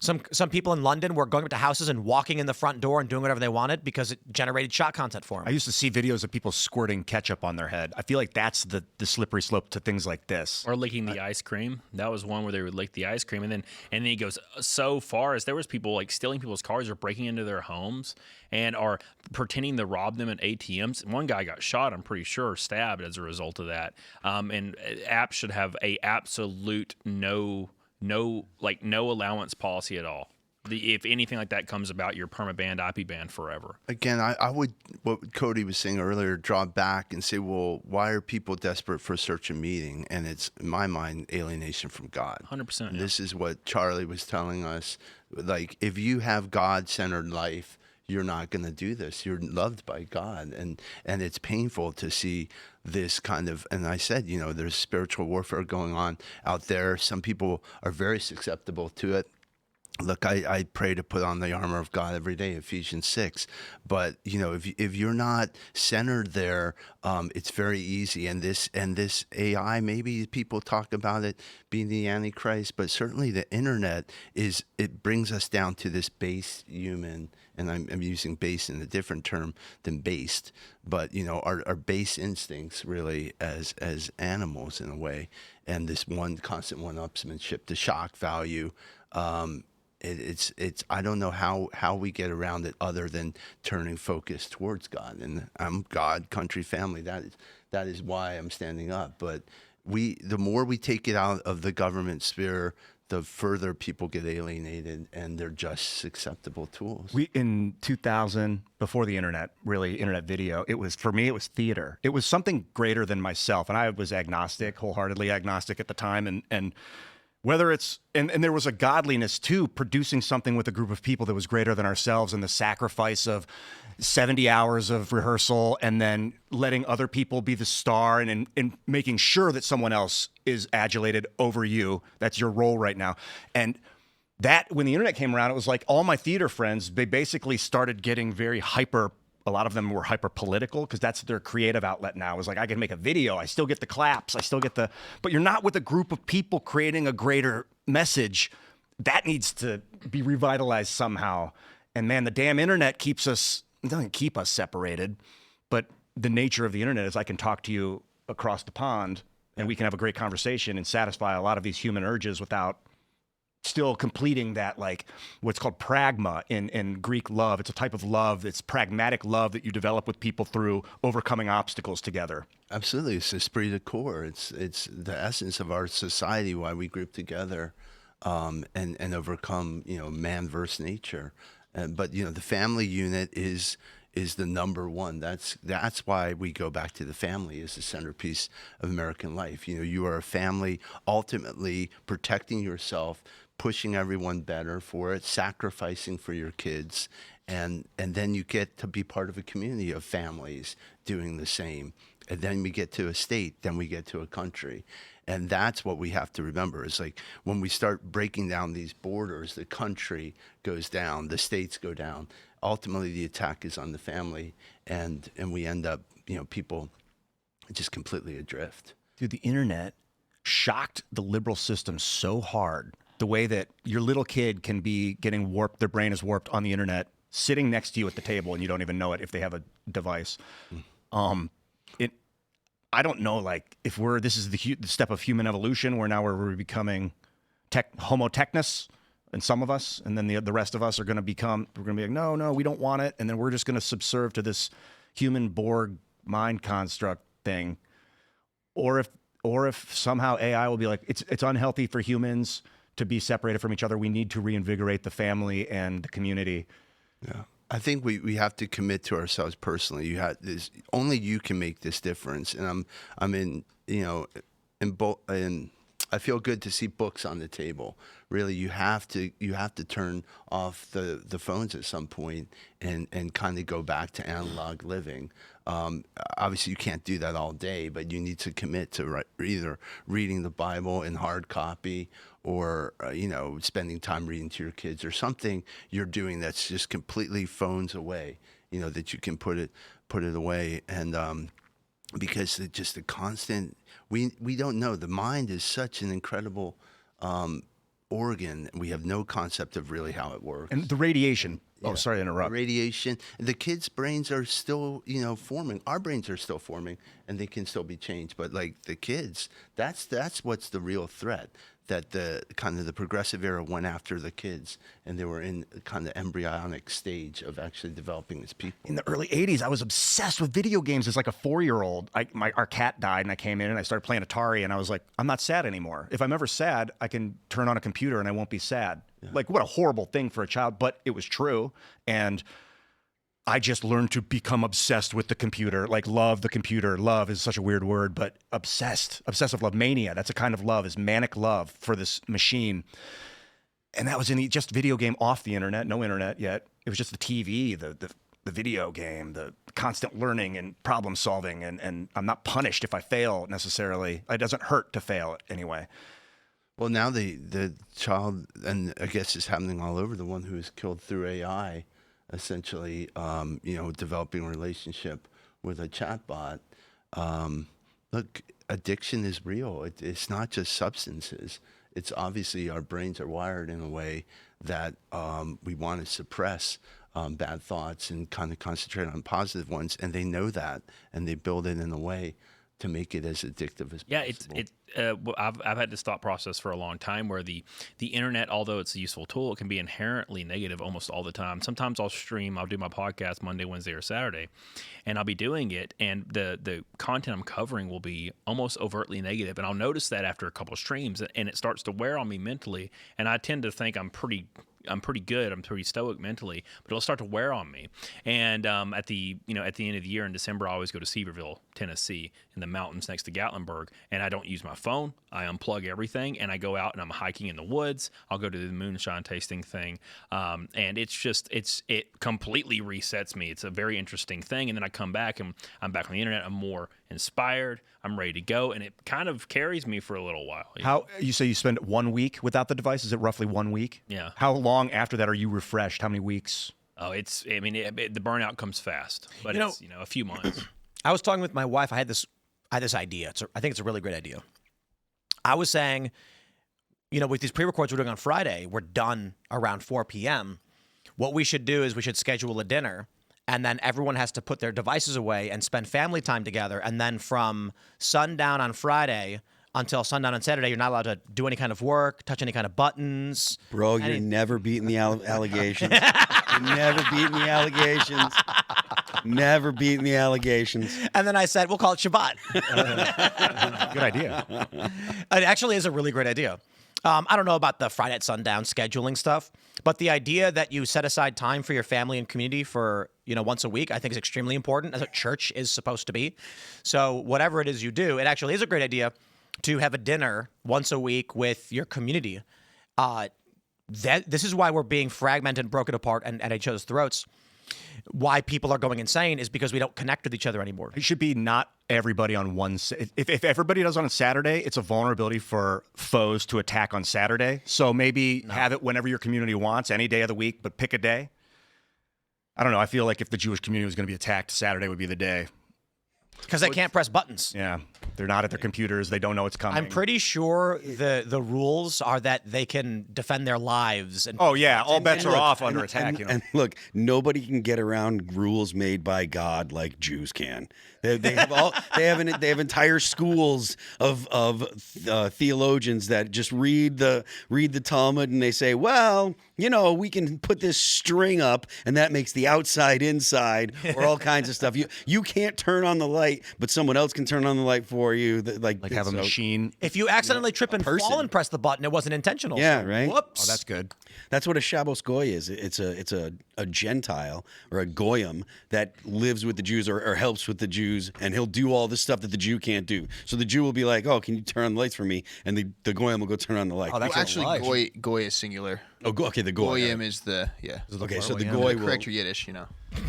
Some people in London were going up to houses and walking in the front door and doing whatever they wanted because it generated shot content for them. I used to see videos of people squirting ketchup on their head. I feel like that's the slippery slope to things like this. Or licking the ice cream. That was one where they would lick the ice cream. And then he goes so far as there was people like stealing people's cars or breaking into their homes and are pretending to rob them at ATMs. One guy got shot, I'm pretty sure, stabbed as a result of that. And apps should have a absolute no allowance policy at all. If anything like that comes about, you're perma-banned, IP banned forever. Again, I would, what Cody was saying earlier, draw back and say, well, why are people desperate for search and meeting? And it's, in my mind, alienation from God. 100%. This is what Charlie was telling us. Like, if you have God-centered life, you're not going to do this. You're loved by God. And it's painful to see this kind of, and I said, there's spiritual warfare going on out there. Some people are very susceptible to it. Look, I pray to put on the armor of God every day, Ephesians 6. But, if you're not centered there, it's very easy. And this AI, maybe people talk about it being the Antichrist, but certainly the internet it brings us down to this base human, and I'm using base in a different term than based, but, our base instincts really as animals in a way. And this constant one-upsmanship, the shock value, it's I don't know how we get around it other than turning focus towards God. And I'm God, country, family. That is why I'm standing up. But the more we take it out of the government sphere, the further people get alienated, and they're just acceptable tools. In 2000, before the internet, really internet video, for me it was theater. It was something greater than myself, and I was agnostic, wholeheartedly agnostic at the time, and whether it's and there was a godliness too, producing something with a group of people that was greater than ourselves, and the sacrifice of 70 hours of rehearsal and then letting other people be the star and making sure that someone else is adulated over you. That's your role right now. And that when the internet came around, it was like all my theater friends, they basically started getting very hyper. A lot of them were hyper political because that's their creative outlet now. It was like, I can make a video. I still get the claps. I still get but you're not with a group of people creating a greater message. That needs to be revitalized somehow. And man, the damn internet doesn't keep us separated, but the nature of the internet is I can talk to you across the pond and we can have a great conversation and satisfy a lot of these human urges without still completing that, like what's called pragma in Greek love. It's a type of love. It's pragmatic love that you develop with people through overcoming obstacles together. Absolutely. It's esprit de corps. It's the essence of our society, why we group together and overcome, man versus nature. But, the family unit is the number one. That's why we go back to the family as the centerpiece of American life. You are a family, ultimately protecting yourself, pushing everyone better for it, sacrificing for your kids, and then you get to be part of a community of families doing the same. And then we get to a state, then we get to a country. And that's what we have to remember is like when we start breaking down these borders, the country goes down, the states go down. Ultimately, the attack is on the family, and we end up, people just completely adrift. Dude, the internet shocked the liberal system so hard. The way that your little kid can be getting warped, their brain is warped on the internet, sitting next to you at the table, and you don't even know it if they have a device. I don't know, like if this is the step of human evolution, where now we're becoming Homo technus, and some of us, and then the rest of us are going to become. We're going to be like, no, we don't want it, and then we're just going to subserve to this human Borg mind construct thing, or if somehow AI will be like, it's unhealthy for humans to be separated from each other. We need to reinvigorate the family and the community. Yeah. I think we have to commit to ourselves personally. Only you can make this difference. And I'm in I feel good to see books on the table. Really, you have to turn off the phones at some point and kind of go back to analog living. Obviously, you can't do that all day, but you need to commit to either reading the Bible in hard copy or spending time reading to your kids, or something you're doing that's just completely phones away. That you can put it away, and because just the constant, we don't know. The mind is such an incredible organ. We have no concept of really how it works. And the radiation. Oh, sorry to interrupt. The radiation. The kids' brains are still, forming. Our brains are still forming, and they can still be changed. But like the kids, that's what's the real threat. That the kind of the progressive era went after the kids, and they were in kind of embryonic stage of actually developing as people. In the early 80s, I was obsessed with video games as like a 4-year-old. Our cat died, and I came in and I started playing Atari, and I was like, I'm not sad anymore. If I'm ever sad, I can turn on a computer and I won't be sad. Yeah. Like, what a horrible thing for a child, but it was true. And I just learned to become obsessed with the computer, like love the computer. Love is such a weird word, but obsessive love, mania. That's a kind of love, is manic love for this machine. And that was in just video game off the internet, no internet yet. It was just the TV, the video game, the constant learning and problem solving. And I'm not punished if I fail necessarily. It doesn't hurt to fail anyway. Well, now the child, and I guess it's happening all over, the one who is killed through AI, essentially, developing a relationship with a chatbot. Look, addiction is real. It's not just substances. It's obviously our brains are wired in a way that we want to suppress bad thoughts and kind of concentrate on positive ones. And they know that, and they build it in a way to make it as addictive as possible. I've had this thought process for a long time where the internet, although it's a useful tool, it can be inherently negative almost all the time. Sometimes I'll do my podcast Monday, Wednesday, or Saturday, and I'll be doing it, and the content I'm covering will be almost overtly negative, and I'll notice that after a couple of streams, and it starts to wear on me mentally, and I tend to think I'm pretty good. I'm pretty stoic mentally, but it'll start to wear on me. And at the end of the year in December, I always go to Seaverville, Tennessee, in the mountains next to Gatlinburg, and I don't use my phone. I unplug everything, and I go out and I'm hiking in the woods. I'll go to the moonshine tasting thing, and it completely resets me. It's a very interesting thing, and then I come back and I'm back on the internet. I'm more inspired. I'm ready to go, and it kind of carries me for a little while. How you say you spend 1 week without the device? Is it roughly 1 week? Yeah. How long after that are you refreshed? How many weeks? Oh, the burnout comes fast, but it's a few months. I was talking with my wife. I had this idea. I think it's a really great idea. I was saying, with these pre-records we're doing on Friday, we're done around 4 p.m. What we should do is we should schedule a dinner, and then everyone has to put their devices away and spend family time together. And then from sundown on Friday until sundown on Saturday. You're not allowed to do any kind of work, touch any kind of buttons. Bro, you're never beating the allegations. You're never beating the allegations. Never beating the allegations. And then I said, we'll call it Shabbat. Good idea. It actually is a really great idea. I don't know about the Friday at sundown scheduling stuff, but the idea that you set aside time for your family and community for, once a week, I think is extremely important, as a church is supposed to be. So whatever it is you do, it actually is a great idea to have a dinner once a week with your community. This is why we're being fragmented and broken apart and at each other's throats. Why people are going insane is because we don't connect with each other anymore. It should be not everybody on one. If everybody does on a Saturday, it's a vulnerability for foes to attack on Saturday. So maybe have it whenever your community wants, any day of the week, but pick a day. I don't know. I feel like if the Jewish community was going to be attacked, Saturday would be the day. Because they can't press buttons. Yeah. They're not at their computers. They don't know it's coming. I'm pretty sure the rules are that they can defend their lives. And all bets are off under attack. And look, nobody can get around rules made by God like Jews can. They have entire schools of theologians that just read the Talmud and they say, well, we can put this string up and that makes the outside inside, or all kinds of stuff. You can't turn on the light, but someone else can turn on the light for you. Like have a machine. If you accidentally trip and fall and press the button, it wasn't intentional. Yeah, right. Whoops. Oh, that's good. That's what a Shabbos Goy is. It's a Gentile or a Goyim that lives with the Jews or helps with the Jews, and he'll do all this stuff that the Jew can't do. So the Jew will be like, "Oh, can you turn on the lights for me?" And the Goyim will go turn on the light. Oh, that's actually Goy is singular. Oh, okay, the Goy. Goyim is the Okay, so the Goy will correct your Yiddish,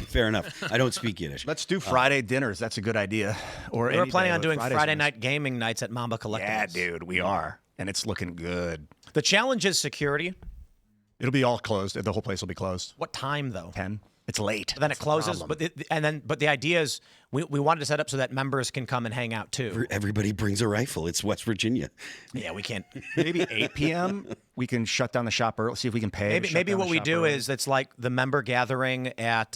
Fair enough. I don't speak Yiddish. Let's do Friday dinners. That's a good idea. Or we're planning on doing Friday's Friday night gaming nights at Mamba Collectibles. Yeah, dude, we are, and it's looking good. The challenge is security. It'll be all closed. The whole place will be closed. What time though? 10. It's late. Then it closes, but the idea is we wanted to set up so that members can come and hang out too. Everybody brings a rifle. It's West Virginia. Yeah, we can't. Maybe 8 p.m. We can shut down the shop early. See if we can pay. Maybe what we do is it's like the member gathering at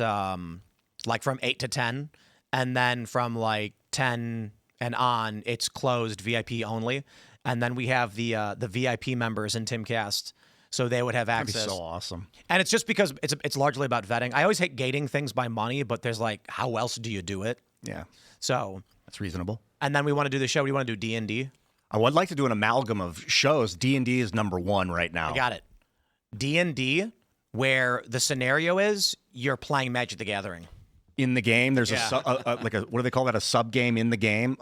like from 8 to 10, and then from like 10 and on it's closed VIP only, and then we have the VIP members in Timcast. So they would have access. That'd be so awesome. And it's just because it's largely about vetting. I always hate gating things by money, but there's like, how else do you do it? Yeah. So that's reasonable. And then we want to do the show. What do you want to do? D&D? I would like to do an amalgam of shows. D&D is number one right now. I got it. D&D, where the scenario is you're playing Magic the Gathering. In the game, there's what do they call that? A sub game in the game.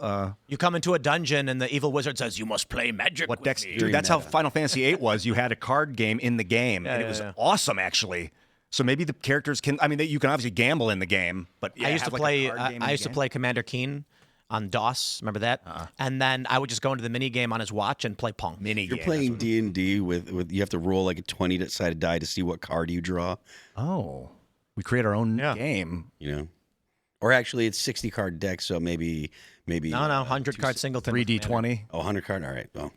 You come into a dungeon and the evil wizard says you must play Magic. What with decks? me. Dude, that's how Final Fantasy VIII was. You had a card game in the game, and it was awesome, actually. So maybe the characters can. I mean, you can obviously gamble in the game, but I used to play. I used to play Commander Keen on DOS. Remember that? And then I would just go into the mini game on his watch and play Pong. You're playing D&D with you have to roll like a 20-sided die to see what card you draw. Oh, we create our own game. Or actually, it's 60-card deck, so maybe. No, 100-card singleton. 3D20. Oh, 100-card. All right. Well,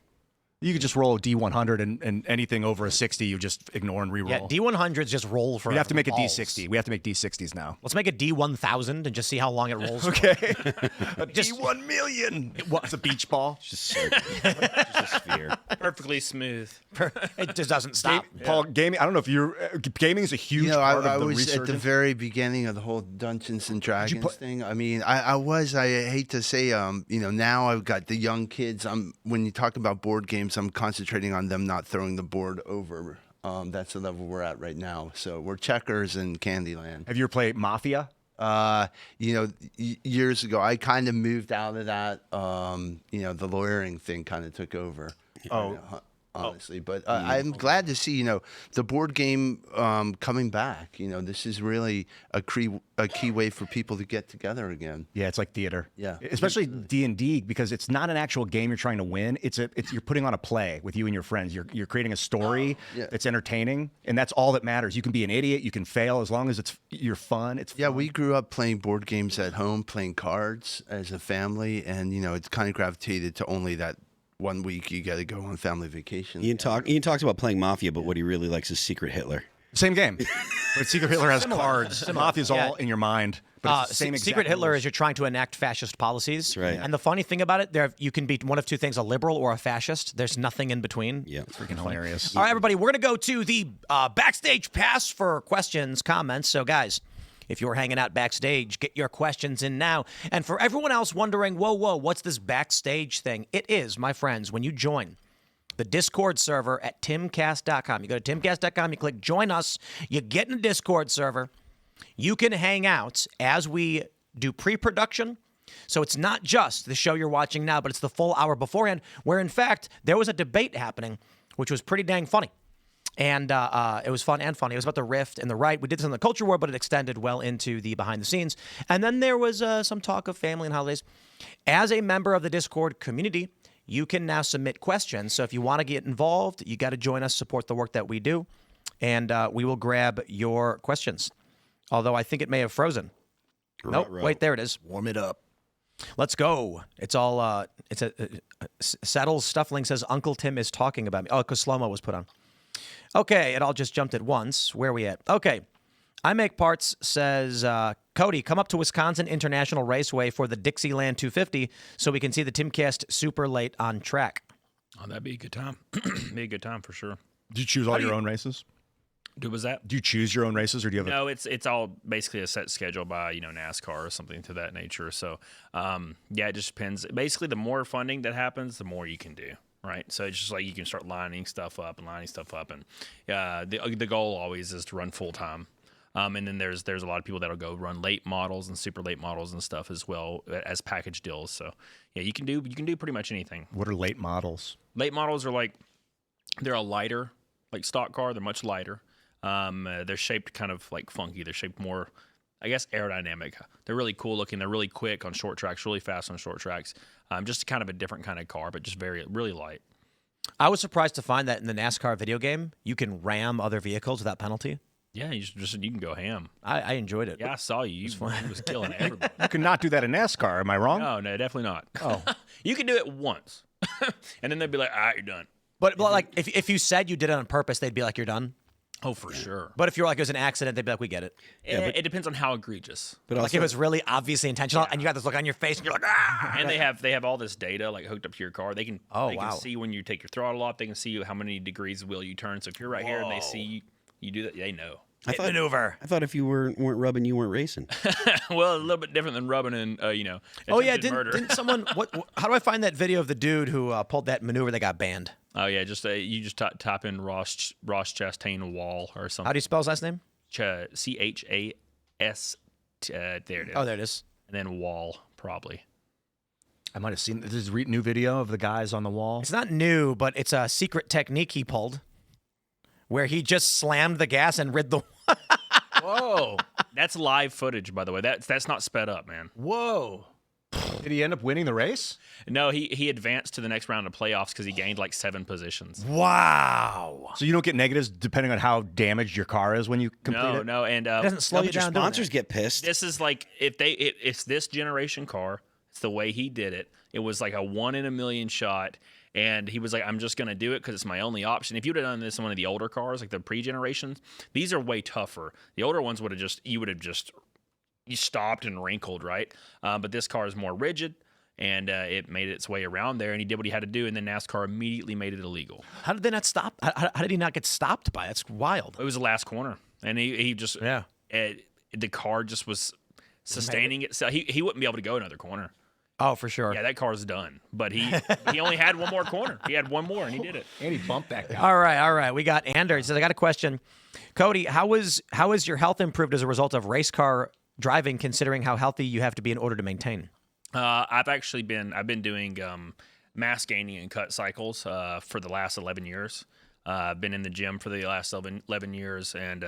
you could just roll a D100, and anything over a 60, you just ignore and reroll. Yeah, D100s just roll for. We have to make a D60. We have to make D60s now. Let's make a D1000 and just see how long it rolls. Okay. A D1 million. What's a beach ball? Just just a sphere. Perfectly smooth. It just doesn't stop. Paul, gaming. I don't know if you're gaming is a huge part of the I was resurgence. at the very beginning of the whole Dungeons and Dragons thing. I mean, I hate to say, now I've got the young kids. When you talk about board games, I'm concentrating on them not throwing the board over. That's the level we're at right now. So we're checkers and Candyland. Have you ever played Mafia? Years ago, I kind of moved out of that. The lawyering thing kind of took over. Honestly, but I'm glad to see the board game coming back. This is really a key way for people to get together again. Yeah, it's like theater. Yeah, especially D&D because it's not an actual game you're trying to win. It's you're putting on a play with you and your friends. You're creating a story that's entertaining, and that's all that matters. You can be an idiot, you can fail as long as you're fun. It's fun. We grew up playing board games at home, playing cards as a family, and it's kind of gravitated to only that. 1 week you got to go on family vacation. Ian talks about playing Mafia, but what he really likes is Secret Hitler. Same game. But Secret Hitler has cards. Mafia's all in your mind. But it's the same exact Secret Hitler rules. is you're trying to enact fascist policies. That's right. And the funny thing about it, you can be one of two things: a liberal or a fascist. There's nothing in between. Yeah, freaking hilarious. All right, everybody, we're going to go to the backstage pass for questions, comments. So, guys, if you're hanging out backstage, get your questions in now. And for everyone else wondering, whoa, what's this backstage thing? It is, my friends, when you join the Discord server at timcast.com. You go to timcast.com, you click join us, you get in the Discord server. You can hang out as we do pre-production. So it's not just the show you're watching now, but it's the full hour beforehand, where, in fact, there was a debate happening, which was pretty dang funny. And it was fun and funny. It was about the rift and the right. We did this on the culture war, but it extended well into the behind the scenes. And then there was some talk of family and holidays. As a member of the Discord community, you can now submit questions. So if you want to get involved, you got to join us, support the work that we do, and we will grab your questions. Although I think it may have frozen. Nope. Wait, there it is. Warm it up. Let's go. It's all. Settles Stuffling says Uncle Tim is talking about me. Oh, because slow-mo was put on. Okay, it all just jumped at once. Where are we at? Okay. I Make Parts says, Cody, come up to Wisconsin International Raceway for the Dixieland 250 so we can see the Timcast super late on track. Oh, that'd be a good time. Be a good time for sure. Do you choose all your own races? Was that? Do you choose your own races, or do you have? No, it's all basically a set schedule by NASCAR or something to that nature. So, it just depends. Basically, the more funding that happens, the more you can do. Right, so it's just like you can start lining stuff up, and the goal always is to run full time. And then there's a lot of people that'll go run late models and super late models and stuff as well as package deals. So yeah, you can do pretty much anything. What are late models? Late models are they're a lighter, like stock car. They're much lighter. They're shaped kind of like funky. They're shaped more, I guess, aerodynamic. They're really cool looking. They're really quick on short tracks, really fast on short tracks. Just kind of a different kind of car, but just really light. I was surprised to find that in the NASCAR video game, you can ram other vehicles without penalty. Yeah, you can go ham. I enjoyed it. Yeah, I saw you. You was killing everybody. You can not do that in NASCAR. Am I wrong? No, definitely not. Oh, you can do it once, and then they'd be like, "All right, you're done." But like, if you said you did it on purpose, they'd be like, "You're done." Oh, for sure. But if you're like, it was an accident, they'd be like, "We get it." It depends on how egregious. But like, if it was really obviously intentional, and you got this look on your face, and you're like, "Ah!" And they have all this data hooked up to your car. They can can see when you take your throttle off. They can see how many degrees will you turn. So if you're right here and they see you do that, they know. I thought if you weren't rubbing, you weren't racing. Well, a little bit different than rubbing and Oh yeah, murder. didn't someone? How do I find that video of the dude who pulled that maneuver that got banned? Oh yeah, you just type in Ross Chastain Wall or something. How do you spell his last name? Chas. There it is. Oh, there it is. And then Wall probably. I might have seen this new video of the guys on the wall. It's not new, but it's a secret technique he pulled, where he just slammed the gas and rid the. Whoa, that's live footage, by the way. That's not sped up, man. Whoa. Did he end up winning the race? No, he advanced to the next round of playoffs because he gained like 7 positions. Wow. So you don't get negatives depending on how damaged your car is when you complete it? No, and It doesn't slow you Your down. doing sponsors that. get pissed. this is like it's this generation car. It's the way he did it. It was like a 1 in a million shot. And he was like, I'm just going to do it because it's my only option. If you would have done this in one of the older cars, like the pre-generations, these are way tougher. The older ones would have you stopped and wrinkled, right? But this car is more rigid, and it made its way around there, and he did what he had to do, and then NASCAR immediately made it illegal. How did they not stop? How did he not get stopped by it? That's wild. It was the last corner, and he just the car just was sustaining itself. He wouldn't be able to go another corner. Oh, for sure. Yeah, that car's done. But he only had one more corner. He had one more, and he did it. And he bumped that guy. All right. We got Anders. He says, I got a question. Cody, how is your health improved as a result of race car driving, considering how healthy you have to be in order to maintain? I've been doing mass gaining and cut cycles for the last 11 years. I've been in the gym for the last 11 years, and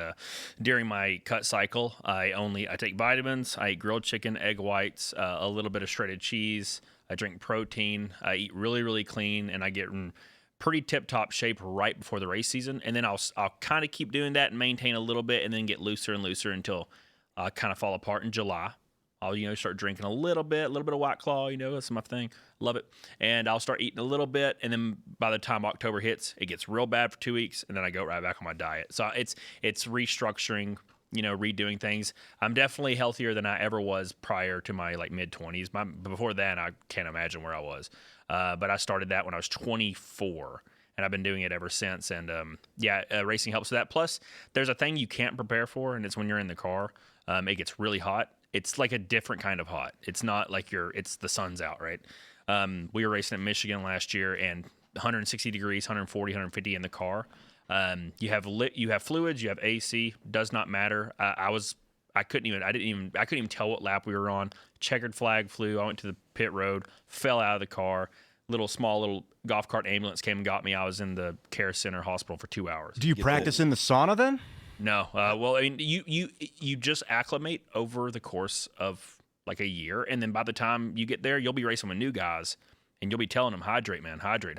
during my cut cycle, I take vitamins, I eat grilled chicken, egg whites, a little bit of shredded cheese, I drink protein, I eat really, really clean, and I get in pretty tip-top shape right before the race season, and then I'll kind of keep doing that and maintain a little bit, and then get looser and looser until I kind of fall apart in July. I'll start drinking a little bit of White Claw, that's my thing. Love it. And I'll start eating a little bit, and then by the time October hits, it gets real bad for 2 weeks, and then I go right back on my diet. So it's restructuring redoing things. I'm definitely healthier than I ever was prior to my like mid 20s. Before then, I can't imagine where I was. But I started that when I was 24. And I've been doing it ever since. And racing helps with that. Plus, there's a thing you can't prepare for, and it's when you're in the car. It gets really hot. It's like a different kind of hot. It's not like it's the sun's out, right? We were racing in Michigan last year, and 160 degrees, 140, 150 in the car. You have fluids, you have AC. Does not matter. I couldn't even tell what lap we were on. Checkered flag flew. I went to the pit road, fell out of the car. Small little golf cart ambulance came and got me. I was in the care center hospital for 2 hours. Do you practice in the sauna then? No. Well, I mean, you just acclimate over the course of like a year, and then by the time you get there, you'll be racing with new guys, and you'll be telling them, hydrate, man, hydrate,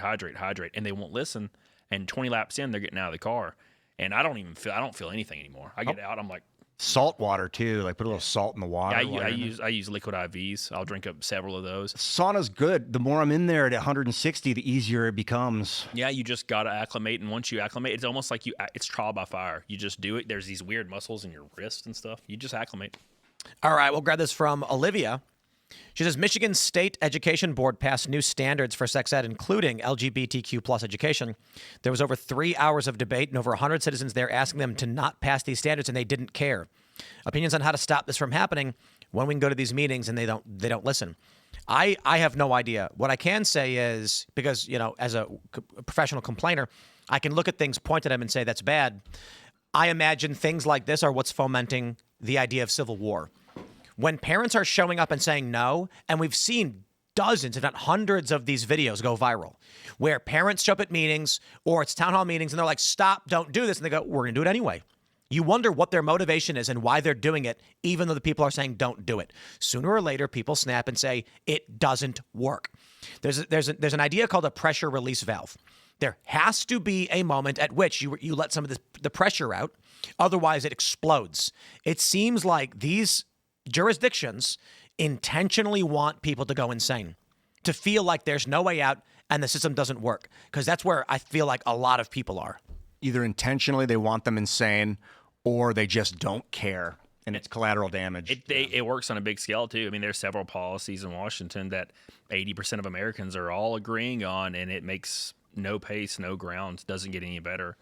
and they won't listen. And 20 laps in, they're getting out of the car, and I don't feel anything anymore. I get out, I'm like, salt water too, like put a little salt in the water. Yeah, I use liquid IVs. I'll drink up several of those. Sauna's good. The more I'm in there at 160, the easier it becomes. Yeah, you just gotta acclimate, and once you acclimate, it's almost like it's trial by fire. You just do it. There's these weird muscles in your wrist and stuff. You just acclimate. All right, we'll grab this from Olivia. She says, Michigan State Education Board passed new standards for sex ed, including LGBTQ plus education. There was over 3 hours of debate and over 100 citizens there asking them to not pass these standards, and they didn't care. Opinions on how to stop this from happening, when we can go to these meetings and they don't listen. I have no idea. What I can say is, because, as a professional complainer, I can look at things, point at them and say that's bad. I imagine things like this are what's fomenting the idea of civil war. When parents are showing up and saying no, and we've seen dozens, if not hundreds of these videos go viral, where parents show up at meetings or it's town hall meetings and they're like, stop, don't do this. And they go, we're going to do it anyway. You wonder what their motivation is and why they're doing it, even though the people are saying don't do it. Sooner or later, people snap and say it doesn't work. There's an idea called a pressure release valve. There has to be a moment at which you let some of the pressure out. Otherwise, it explodes. It seems like these jurisdictions intentionally want people to go insane, to feel like there's no way out and the system doesn't work, because that's where I feel like a lot of people are. Either intentionally they want them insane, or they just don't care, and it's collateral damage. It works on a big scale, too. I mean, there's several policies in Washington that 80% of Americans are all agreeing on, and it makes no pace, no ground, doesn't get any better,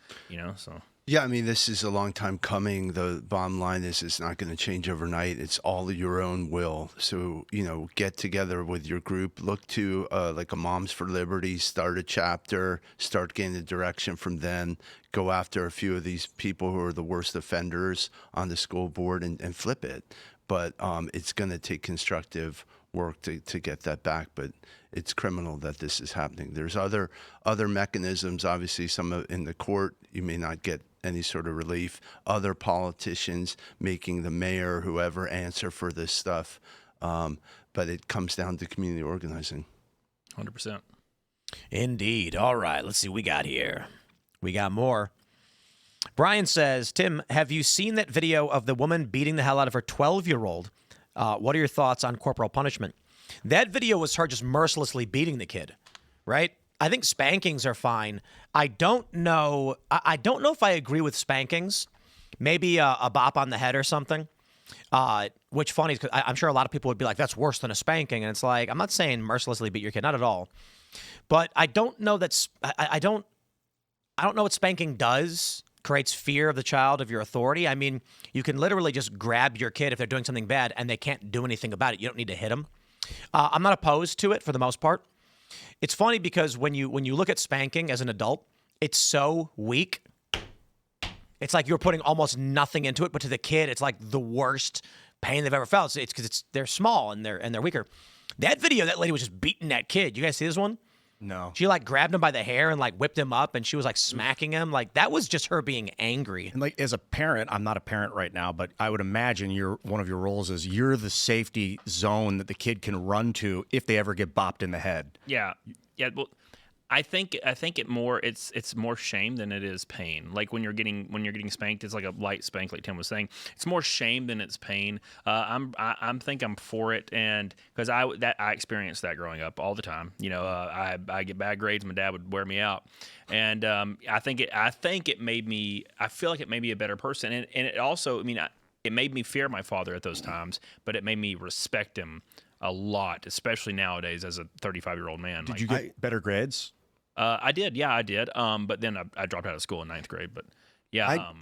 so... Yeah, I mean, this is a long time coming. The bottom line is it's not going to change overnight. It's all your own will. So, get together with your group, look to like a Moms for Liberty, start a chapter, start getting the direction from them, go after a few of these people who are the worst offenders on the school board and flip it. But it's going to take constructive work to get that back. But it's criminal that this is happening. There's other mechanisms, obviously, some in the court, you may not get any sort of relief. Other politicians making the mayor, whoever, answer for this stuff. But it comes down to community organizing. 100%. Indeed. All right, let's see what we got here. We got more. Brian says, Tim, have you seen that video of the woman beating the hell out of her 12-year-old? What are your thoughts on corporal punishment? That video was her just mercilessly beating the kid, right? I think spankings are fine. I don't know if I agree with spankings. Maybe a bop on the head or something. Which funny, because I'm sure a lot of people would be like, that's worse than a spanking. And it's like, I'm not saying mercilessly beat your kid, not at all. But I don't know that I don't know what spanking does. Creates fear of the child, of your authority. I mean, you can literally just grab your kid if they're doing something bad and they can't do anything about it. You don't need to hit them. I'm not opposed to it for the most part. It's funny because when you look at spanking as an adult, it's so weak. It's like you're putting almost nothing into it, but to the kid, it's like the worst pain they've ever felt. It's because they're small and they're weaker. That video, that lady was just beating that kid. You guys see this one? No. She grabbed him by the hair and whipped him up, and she was smacking him. That was just her being angry. And as a parent, I'm not a parent right now, but I would imagine one of your roles is you're the safety zone that the kid can run to if they ever get bopped in the head. Yeah. Well, I think it's more shame than it is pain. Like when you're getting spanked, it's like a light spank, like Tim was saying. It's more shame than it's pain. I'm for it, and because I experienced that growing up all the time. I get bad grades. My dad would wear me out, and I feel like it made me a better person, and it also, it made me fear my father at those times, but it made me respect him a lot, especially nowadays as a 35-year-old man. Did you get better grades? I did. Yeah, I did. But then I dropped out of school in 9th grade. But yeah.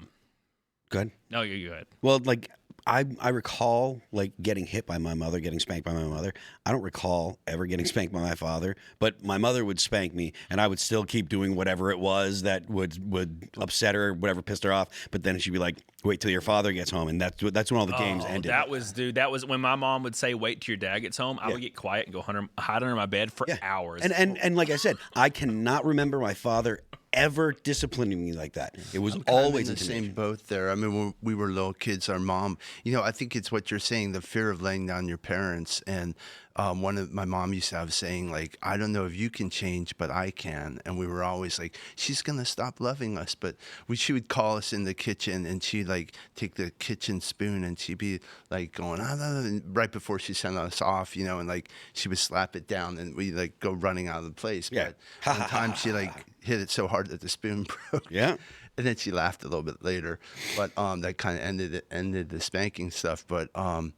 Go ahead. No, you go ahead. Well, like I recall like getting hit by my mother, getting spanked by my mother. I don't recall ever getting spanked by my father, but my mother would spank me, and I would still keep doing whatever it was that would upset her, whatever pissed her off. But then she'd be like, "Wait till your father gets home," and that's when all the games ended. That was when my mom would say, "Wait till your dad gets home." I would get quiet and go hide under my bed for hours. And like I said, I cannot remember my father ever disciplining me like that. It was always in the same boat there. I mean, when we were little kids, our mom, I think it's what you're saying, the fear of laying down your parents. And my mom used to have a saying, like, I don't know if you can change, but I can. And we were always like, she's going to stop loving us. But she would call us in the kitchen, and she'd like take the kitchen spoon, and she'd be like going, and right before she sent us off, and like she would slap it down, and we like go running out of the place. Yeah. But one time she like hit it so hard that the spoon broke. Yeah. And then she laughed a little bit later, but that kind of ended the spanking stuff. But I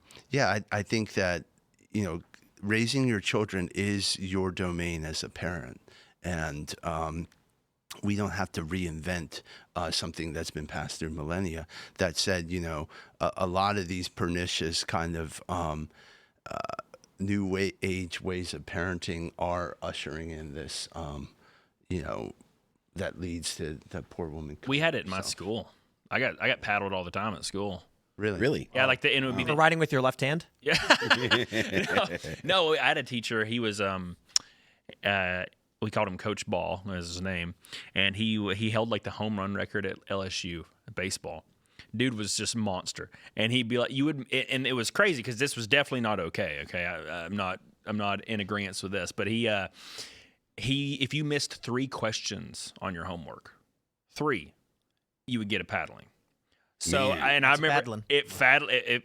think that raising your children is your domain as a parent, and we don't have to reinvent something that's been passed through millennia. That said, a lot of these pernicious kind of new age ways of parenting are ushering in this, that leads to that poor woman. We had it in my school. I got paddled all the time at school. Really? Yeah, like it would be For riding with your left hand? Yeah. no, I had a teacher. He was we called him Coach Ball, was his name, and he held like the home run record at LSU baseball. Dude was just a monster, and he'd be like, and it was crazy because this was definitely not okay. Okay, I'm not in agreement with this, but he if you missed 3 questions on your homework, 3, you would get a paddling. So I remember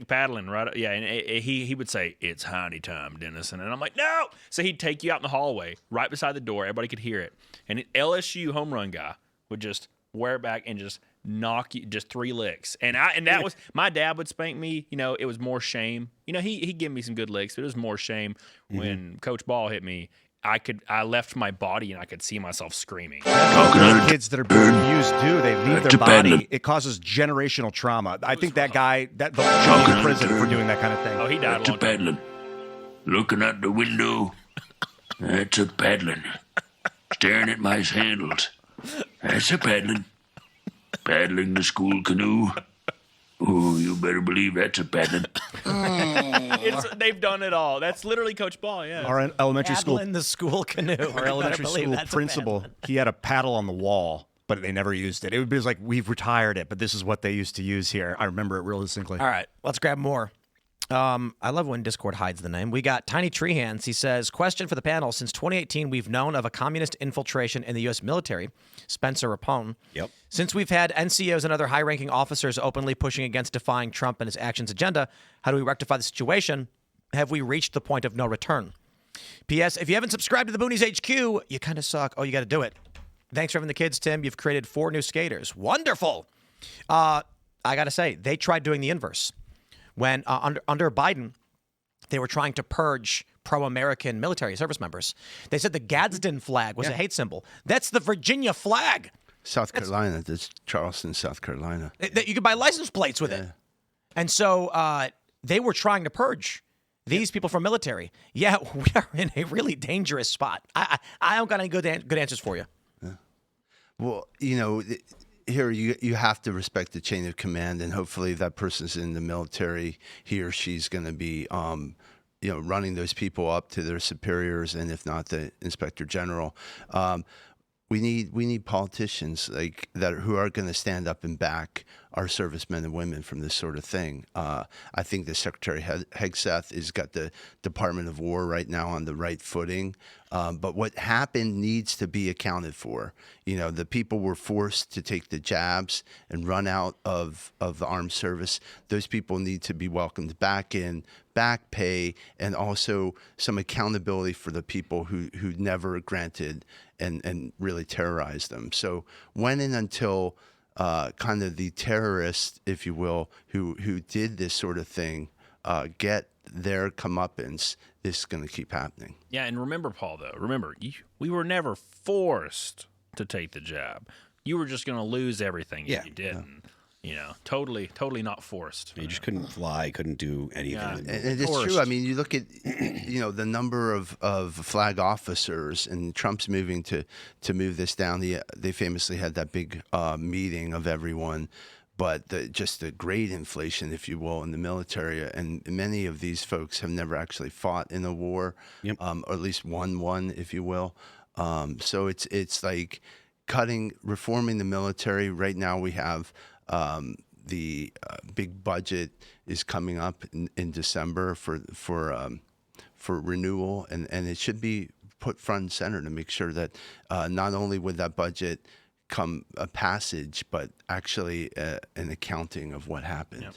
paddling, right? Yeah, and he would say, "It's honey time, Dennison," and I'm like, "No!" So he'd take you out in the hallway, right beside the door. Everybody could hear it, and an LSU home run guy would just wear it back and just knock you just 3 licks. And that was my dad would spank me. It was more shame. He'd give me some good licks, but it was more shame when Coach Ball hit me. I left my body and I could see myself screaming. Kids that are being abused they leave their body. It causes generational trauma. I think that guy they'll be in prison for doing that kind of thing. Oh, he died a long time. Paddling. Looking out the window. That's a paddling. Staring at my sandals. That's a paddling. Paddling the school canoe. Oh, you better believe that's a paddling. They've done it all. That's literally Coach Ball, yeah. Our elementary school in the school canoe. Our elementary school principal, he had a paddle on the wall, but they never used it. It was like, we've retired it, but this is what they used to use here. I remember it real distinctly. All right, let's grab more. I love when Discord hides the name. We got Tiny Tree Hands. He says, question for the panel. Since 2018, we've known of a communist infiltration in the U.S. military. Spencer Rapone. Yep. Since we've had NCOs and other high-ranking officers openly pushing against defying Trump and his actions agenda, how do we rectify the situation? Have we reached the point of no return? P.S. If you haven't subscribed to the Boonies HQ, you kind of suck. Oh, you got to do it. Thanks for having the kids, Tim. You've created 4 new skaters. Wonderful. I got to say, they tried doing the inverse. When under Biden, they were trying to purge pro-American military service members. They said the Gadsden flag was a hate symbol. That's the Virginia flag. South Carolina. That's Charleston, South Carolina. You could buy license plates with it. And so they were trying to purge these people from military. Yeah, we are in a really dangerous spot. I don't got any good answers for you. Yeah. Well, here you have to respect the chain of command, and hopefully if that person's in the military, he or she's going to be running those people up to their superiors, and if not, the inspector general. We need politicians like that who are going to stand up and back our servicemen and women from this sort of thing. I think the Secretary Hegseth has got the Department of War right now on the right footing. But what happened needs to be accounted for. The people were forced to take the jabs and run out of the armed service. Those people need to be welcomed back in, back pay, and also some accountability for the people who never granted and really terrorized them. So when and until kind of the terrorists, if you will, who did this sort of thing, get their comeuppance, this is going to keep happening. Yeah, and remember, Paul, though, we were never forced to take the jab. You were just going to lose everything if you didn't. You know, totally not forced. You just couldn't fly, couldn't do anything. Yeah, and it's true. I mean, you look at, the number of flag officers, and Trump's moving to move this down. They famously had that big meeting of everyone, but just the great inflation, if you will, in the military, and many of these folks have never actually fought in a war, or at least won one, if you will. So it's like reforming the military. Right now we have the big budget is coming up in December for renewal, and it should be put front and center to make sure that not only would that budget come a passage, but actually an accounting of what happened. Yep.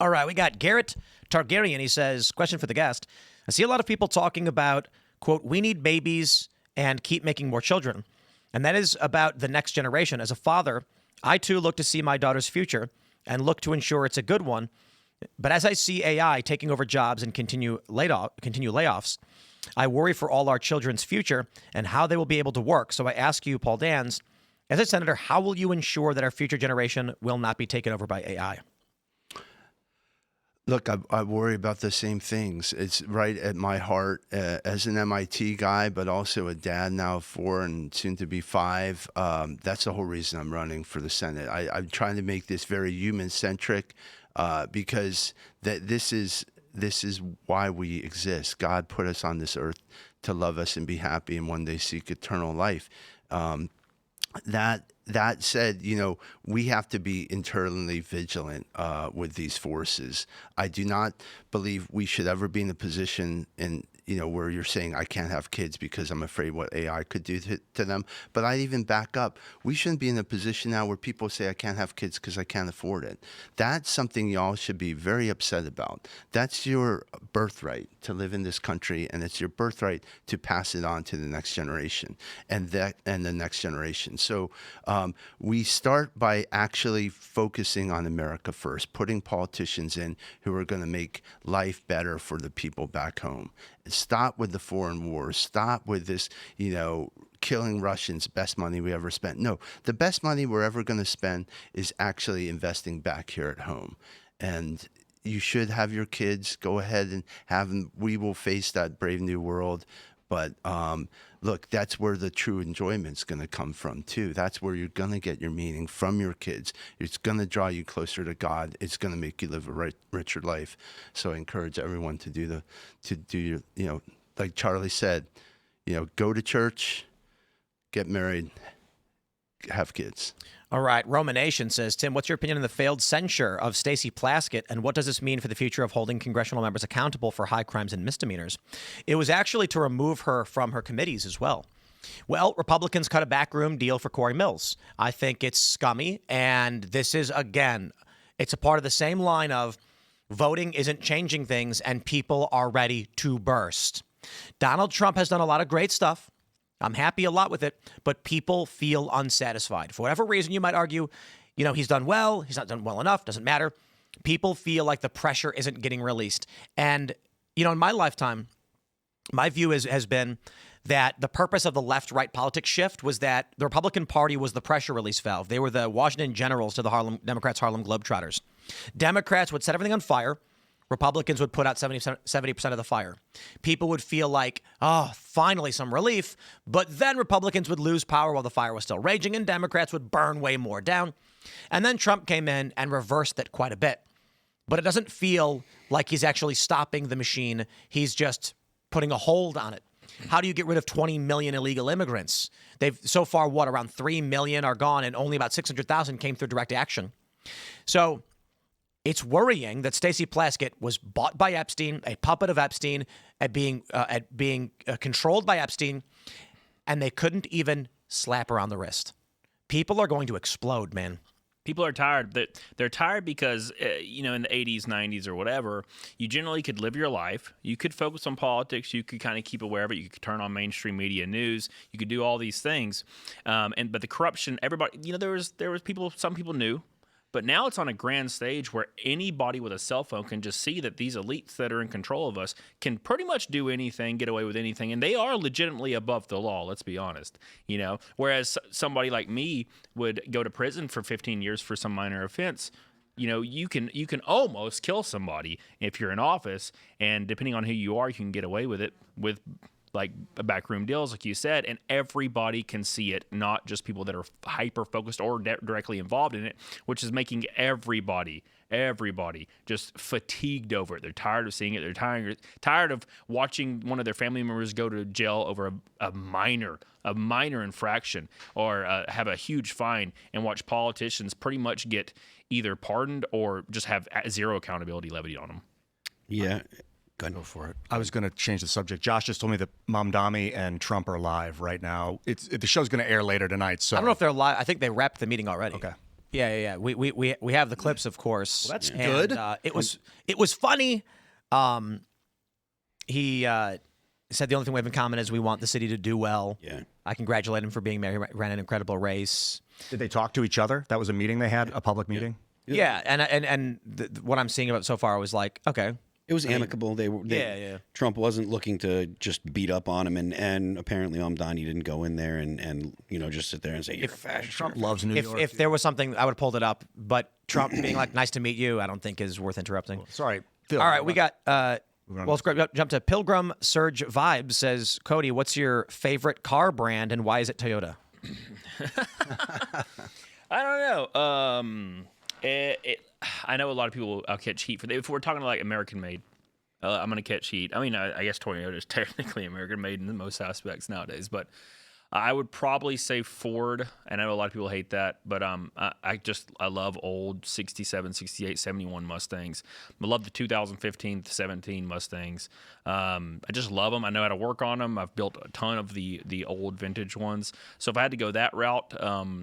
All right, we got Garrett Targaryen. He says, question for the guest. I see a lot of people talking about, quote, we need babies and keep making more children. And that is about the next generation. As a father, I too look to see my daughter's future and look to ensure it's a good one. But as I see AI taking over jobs and continue layoffs, I worry for all our children's future and how they will be able to work. So I ask you, Paul Dans, as a senator, how will you ensure that our future generation will not be taken over by AI? Look, I worry about the same things. It's right at my heart as an MIT guy, but also a dad now of 4 and soon to be 5. That's the whole reason I'm running for the Senate. I'm trying to make this very human-centric because this is why we exist. God put us on this earth to love us and be happy and one day seek eternal life. That said, we have to be internally vigilant with these forces. I do not believe we should ever be in a position where you're saying I can't have kids because I'm afraid what AI could do to them. But I'd even back up. We shouldn't be in a position now where people say I can't have kids because I can't afford it. That's something y'all should be very upset about. That's your birthright to live in this country, and it's your birthright to pass it on to the next generation and the next generation. So we start by actually focusing on America first, putting politicians in who are going to make life better for the people back home. Stop with the foreign wars. Stop with this, killing Russians, best money we ever spent. No, the best money we're ever going to spend is actually investing back here at home. And you should have your kids. Go ahead and have them. We will face that brave new world. But look, that's where the true enjoyment's going to come from, too. That's where you're going to get your meaning from your kids. It's going to draw you closer to God. It's going to make you live a richer life. So I encourage everyone to do your, like Charlie said, go to church, get married, have kids. All right. Roman Nation says, Tim, what's your opinion on the failed censure of Stacey Plaskett, and what does this mean for the future of holding congressional members accountable for high crimes and misdemeanors? It was actually to remove her from her committees as well. Well, Republicans cut a backroom deal for Corey Mills. I think it's scummy, and this is, again, it's a part of the same line of voting isn't changing things, and people are ready to burst. Donald Trump has done a lot of great stuff. I'm happy a lot with it, but people feel unsatisfied. For whatever reason, you might argue, he's done well, he's not done well enough, doesn't matter. People feel like the pressure isn't getting released. And, in my lifetime, my view has been that the purpose of the left-right politics shift was that the Republican Party was the pressure release valve. They were the Washington Generals to the Democrats' Harlem Globetrotters. Democrats would set everything on fire. Republicans would put out 70% of the fire. People would feel like, finally some relief. But then Republicans would lose power while the fire was still raging, and Democrats would burn way more down. And then Trump came in and reversed that quite a bit. But it doesn't feel like he's actually stopping the machine. He's just putting a hold on it. How do you get rid of 20 million illegal immigrants? They've so far, around 3 million are gone, and only about 600,000 came through direct action. So it's worrying that Stacey Plaskett was bought by Epstein, a puppet of Epstein, at being controlled by Epstein, and they couldn't even slap her on the wrist. People are going to explode, man. People are tired. They're tired because, in the 80s, 90s, or whatever, you generally could live your life. You could focus on politics. You could kind of keep aware of it. You could turn on mainstream media news. You could do all these things. But the corruption, everybody, there was people, some people knew. But now it's on a grand stage where anybody with a cell phone can just see that these elites that are in control of us can pretty much do anything, get away with anything, and they are legitimately above the law, let's be honest. Whereas somebody like me would go to prison for 15 years for some minor offense. You can almost kill somebody if you're in office, and depending on who you are, you can get away with it with like backroom deals, like you said, and everybody can see it, not just people that are hyper-focused or directly involved in it, which is making everybody just fatigued over it. They're tired of seeing it. They're tired of watching one of their family members go to jail over a minor infraction or have a huge fine, and watch politicians pretty much get either pardoned or just have zero accountability levied on them. Yeah. Go for it. I was going to change the subject. Josh just told me that Mamdani and Trump are live right now. The show's going to air later tonight. So I don't know if they're live. I think they wrapped the meeting already. Okay. Yeah. We have the clips, of course. Well, that's and, good. It was funny. He said the only thing we have in common is we want the city to do well. Yeah. I congratulate him for being mayor. He ran an incredible race. Did they talk to each other? That was a meeting they had, a public meeting? Yeah. And what I'm seeing about so far was like, okay. It was amicable. Trump wasn't looking to just beat up on him, and apparently Mamdani didn't go in there and just sit there and say, you're a fascist. Trump loves New York. If there was something, I would have pulled it up. But Trump being like, nice to meet you, I don't think is worth interrupting. Cool. Sorry, Phil. All right, we got, let's jump to Pilgrim Serge Vibes says, Cody, what's your favorite car brand and why is it Toyota? I don't know. I know a lot of people will catch heat for that. If we're talking like American made, I'm going to catch heat. I mean, I guess Toyota is technically American made in most aspects nowadays, but I would probably say Ford. And I know a lot of people hate that, but I love old 67, 68, 71 Mustangs. I love the 2015, 17 Mustangs. I just love them. I know how to work on them. I've built a ton of the old vintage ones. So if I had to go that route,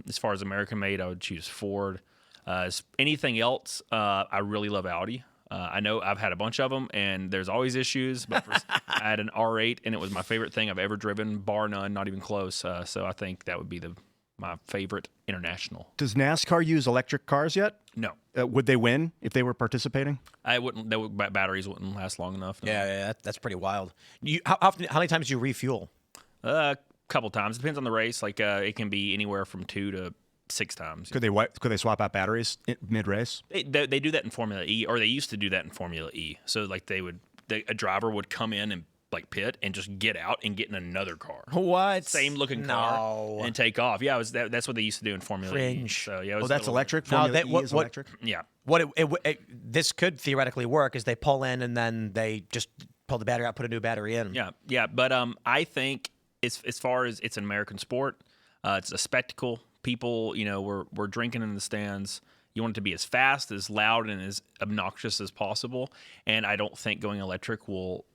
as far as American made, I would choose Ford. Anything else, I really love Audi. I know I've had a bunch of them, and there's always issues, but I had an R8, and it was my favorite thing I've ever driven, bar none, not even close. So I think that would be my favorite international. Does NASCAR use electric cars yet? No. Would they win if they were participating? I wouldn't. Batteries wouldn't last long enough. No. Yeah, that's pretty wild. How many times do you refuel? A couple times. Depends on the race. Like it can be anywhere from 2 to 6 times. Could they swap out batteries mid-race? They do that in Formula E, or they used to do that in Formula E. So like a driver would come in and like pit and just get out and get in another car. What? Same looking car and take off. Yeah, that's what they used to do in Formula E. So yeah, that's electric. Formula E is electric. Yeah. This could theoretically work is they pull in and then they just pull the battery out, put a new battery in. Yeah. But I think as far as it's an American sport, it's a spectacle. People, we're drinking in the stands. You want it to be as fast, as loud, and as obnoxious as possible. And I don't think going electric will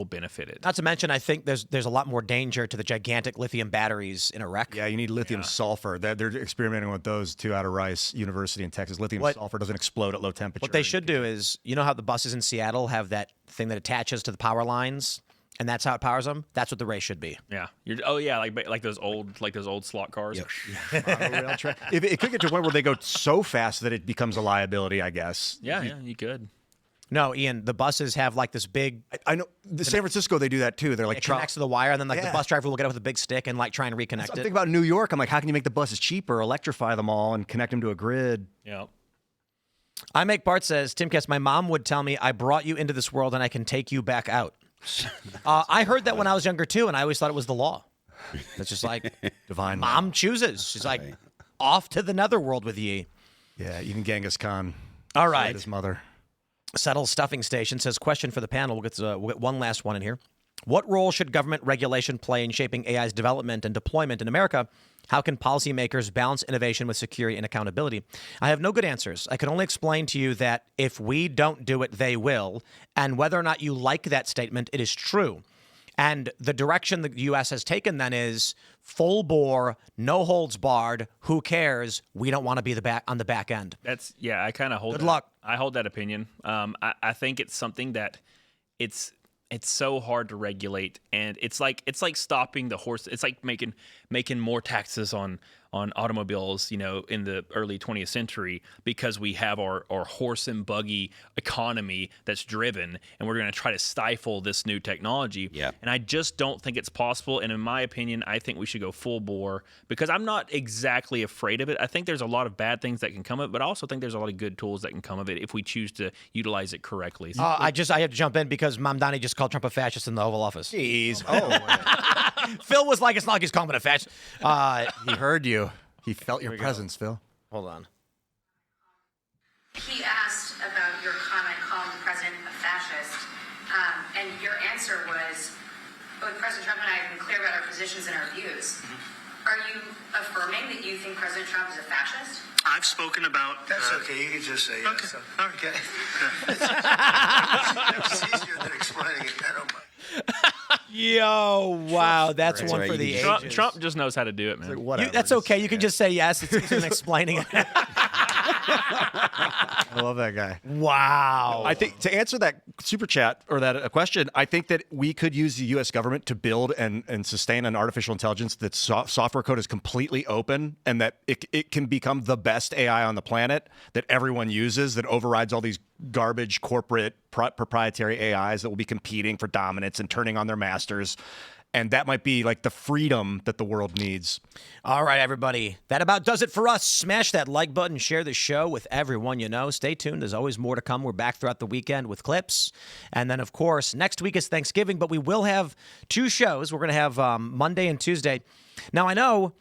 benefit it. Not to mention, I think there's a lot more danger to the gigantic lithium batteries in a wreck. Yeah, you need lithium sulfur. They're experimenting with those too out of Rice University in Texas. Lithium sulfur doesn't explode at low temperature. What they should do is, how the buses in Seattle have that thing that attaches to the power lines, and that's how it powers them. That's what the race should be. Yeah. Like those old slot cars. Yep. It could get to a point where they go so fast that it becomes a liability, I guess. Yeah, you could. No, Ian, the buses have like this big. I know. San Francisco, they do that too. They're like it connects to the wire, and then the bus driver will get up with a big stick and like try and reconnect it. I'm thinking about New York. I'm like, how can you make the buses cheaper, electrify them all, and connect them to a grid? Yeah. I Make Bart says, Timcast, my mom would tell me, I brought you into this world and I can take you back out. I heard that when I was younger too, and I always thought it was the law. It's just like divine. Mom chooses. She's like, off to the netherworld with ye. Yeah, even Genghis Khan. All right. His mother. Settle Stuffing Station says, question for the panel. We'll get one last one in here. What role should government regulation play in shaping AI's development and deployment in America? How can policymakers balance innovation with security and accountability? I have no good answers. I can only explain to you that if we don't do it, they will. And whether or not you like that statement, it is true. And the direction the U.S. has taken then is full bore, no holds barred. Who cares? We don't want to be on the back end. That's I kind of hold. Good luck. I hold that opinion. I think it's something that it's so hard to regulate, and it's like stopping the horse. It's like making more taxes on automobiles, in the early 20th century, because we have our horse and buggy economy that's driven, and we're going to try to stifle this new technology. Yeah. And I just don't think it's possible. And in my opinion, I think we should go full bore, because I'm not exactly afraid of it. I think there's a lot of bad things that can come of it, but I also think there's a lot of good tools that can come of it if we choose to utilize it correctly. I have to jump in because Mom Donnie just called Trump a fascist in the Oval Office. Jeez. Oh. Phil was like, it's not like he's calling him a fascist. He heard you. He felt your presence, Phil. Hold on. He asked about your comment calling the president a fascist, and your answer was, both President Trump and I have been clear about our positions and our views. Are you affirming that you think President Trump is a fascist? I've spoken about... That's okay. You can just say yes. Okay. All right. It's easier than explaining it. I don't mind. Yo, wow, that's one right. for the ages. Trump just knows how to do it, man. Like, whatever. That's okay. You can just say yes. It's easier than explaining it. I love that guy. Wow. I think to answer that super chat or that question, I think that we could use the U.S. government to build and sustain an artificial intelligence that software code is completely open, and that it can become the best AI on the planet that everyone uses, that overrides all these garbage corporate proprietary AIs that will be competing for dominance and turning on their masters. And that might be like the freedom that the world needs. All right, everybody. That about does it for us. Smash that like button. Share the show with everyone you know. Stay tuned. There's always more to come. We're back throughout the weekend with clips. And then, of course, next week is Thanksgiving, but we will have 2 shows. We're going to have Monday and Tuesday. Now, I know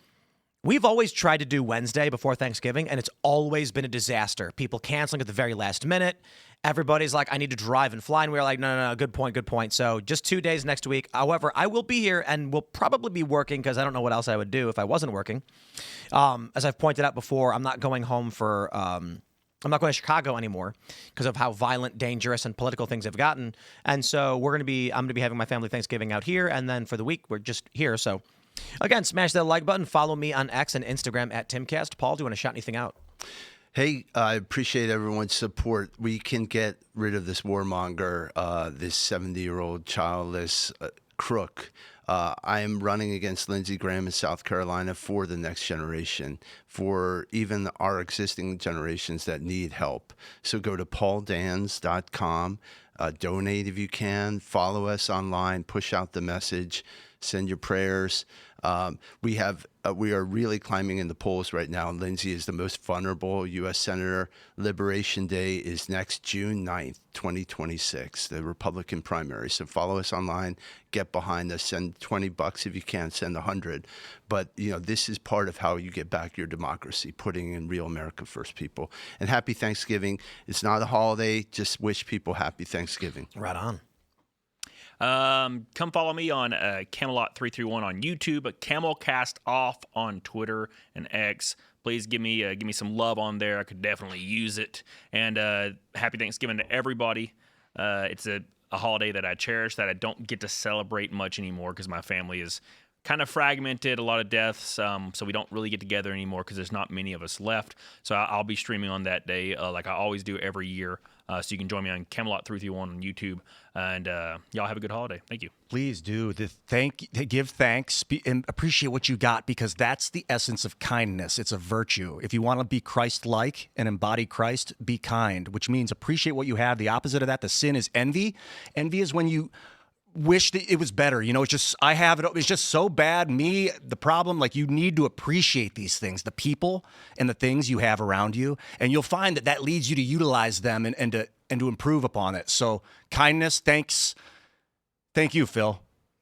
we've always tried to do Wednesday before Thanksgiving, and it's always been a disaster. People canceling at the very last minute. Everybody's like, I need to drive and fly. And we're like, no, good point. So just 2 days next week. However, I will be here and will probably be working because I don't know what else I would do if I wasn't working. As I've pointed out before, I'm not going home for, I'm not going to Chicago anymore because of how violent, dangerous, and political things have gotten. And so I'm going to be having my family Thanksgiving out here. And then for the week, we're just here. So again, smash that like button. Follow me on X and Instagram at Timcast. Paul, do you want to shout anything out? Hey, I appreciate everyone's support. We can get rid of this warmonger, this 70-year-old childless crook. I am running against Lindsey Graham in South Carolina for the next generation, for even our existing generations that need help. So go to pauldans.com, donate if you can, follow us online, push out the message, send your prayers. We are really climbing in the polls right now. Lindsey is the most vulnerable U.S. Senator. Liberation Day is next June 9th, 2026, the Republican primary. So follow us online, get behind us, send $20 if you can, send 100. But, this is part of how you get back your democracy, putting in real America first, people. And happy Thanksgiving. It's not a holiday. Just wish people happy Thanksgiving. Right on. Come follow me on Camelot 331 on YouTube, Camelcast Off on Twitter and X. Please give me some love on there. I could definitely use it. And happy Thanksgiving to everybody. It's a holiday that I cherish, that I don't get to celebrate much anymore because my family is kind of fragmented, a lot of deaths, so we don't really get together anymore because there's not many of us left. So I'll be streaming on that day like I always do every year. So you can join me on Camelot 331 on YouTube. And y'all have a good holiday. Thank you. Please do. Give thanks and appreciate what you got, because that's the essence of kindness. It's a virtue. If you want to be Christ-like and embody Christ, be kind, which means appreciate what you have. The opposite of that, the sin, is envy. Envy is when you wish that it was better. It's just, I have it. It's just so bad. Me, the problem, you need to appreciate these things, the people and the things you have around you. And you'll find that leads you to utilize them and to improve upon it. So kindness, thanks. Thank you, Phil.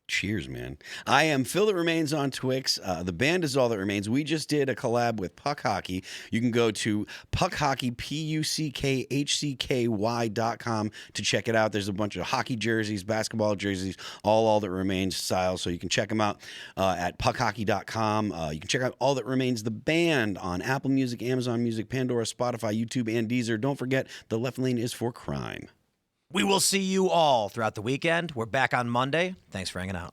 Cheers, man. I am Phil That Remains on Twix. The band is All That Remains. We just did a collab with Puck Hockey. You can go to puckhockey, puckhcky.com to check it out. There's a bunch of hockey jerseys, basketball jerseys, all That Remains styles. So you can check them out at puckhockey.com. You can check out All That Remains, the band, on Apple Music, Amazon Music, Pandora, Spotify, YouTube, and Deezer. Don't forget, The Left Lane is for Crime. We will see you all throughout the weekend. We're back on Monday. Thanks for hanging out.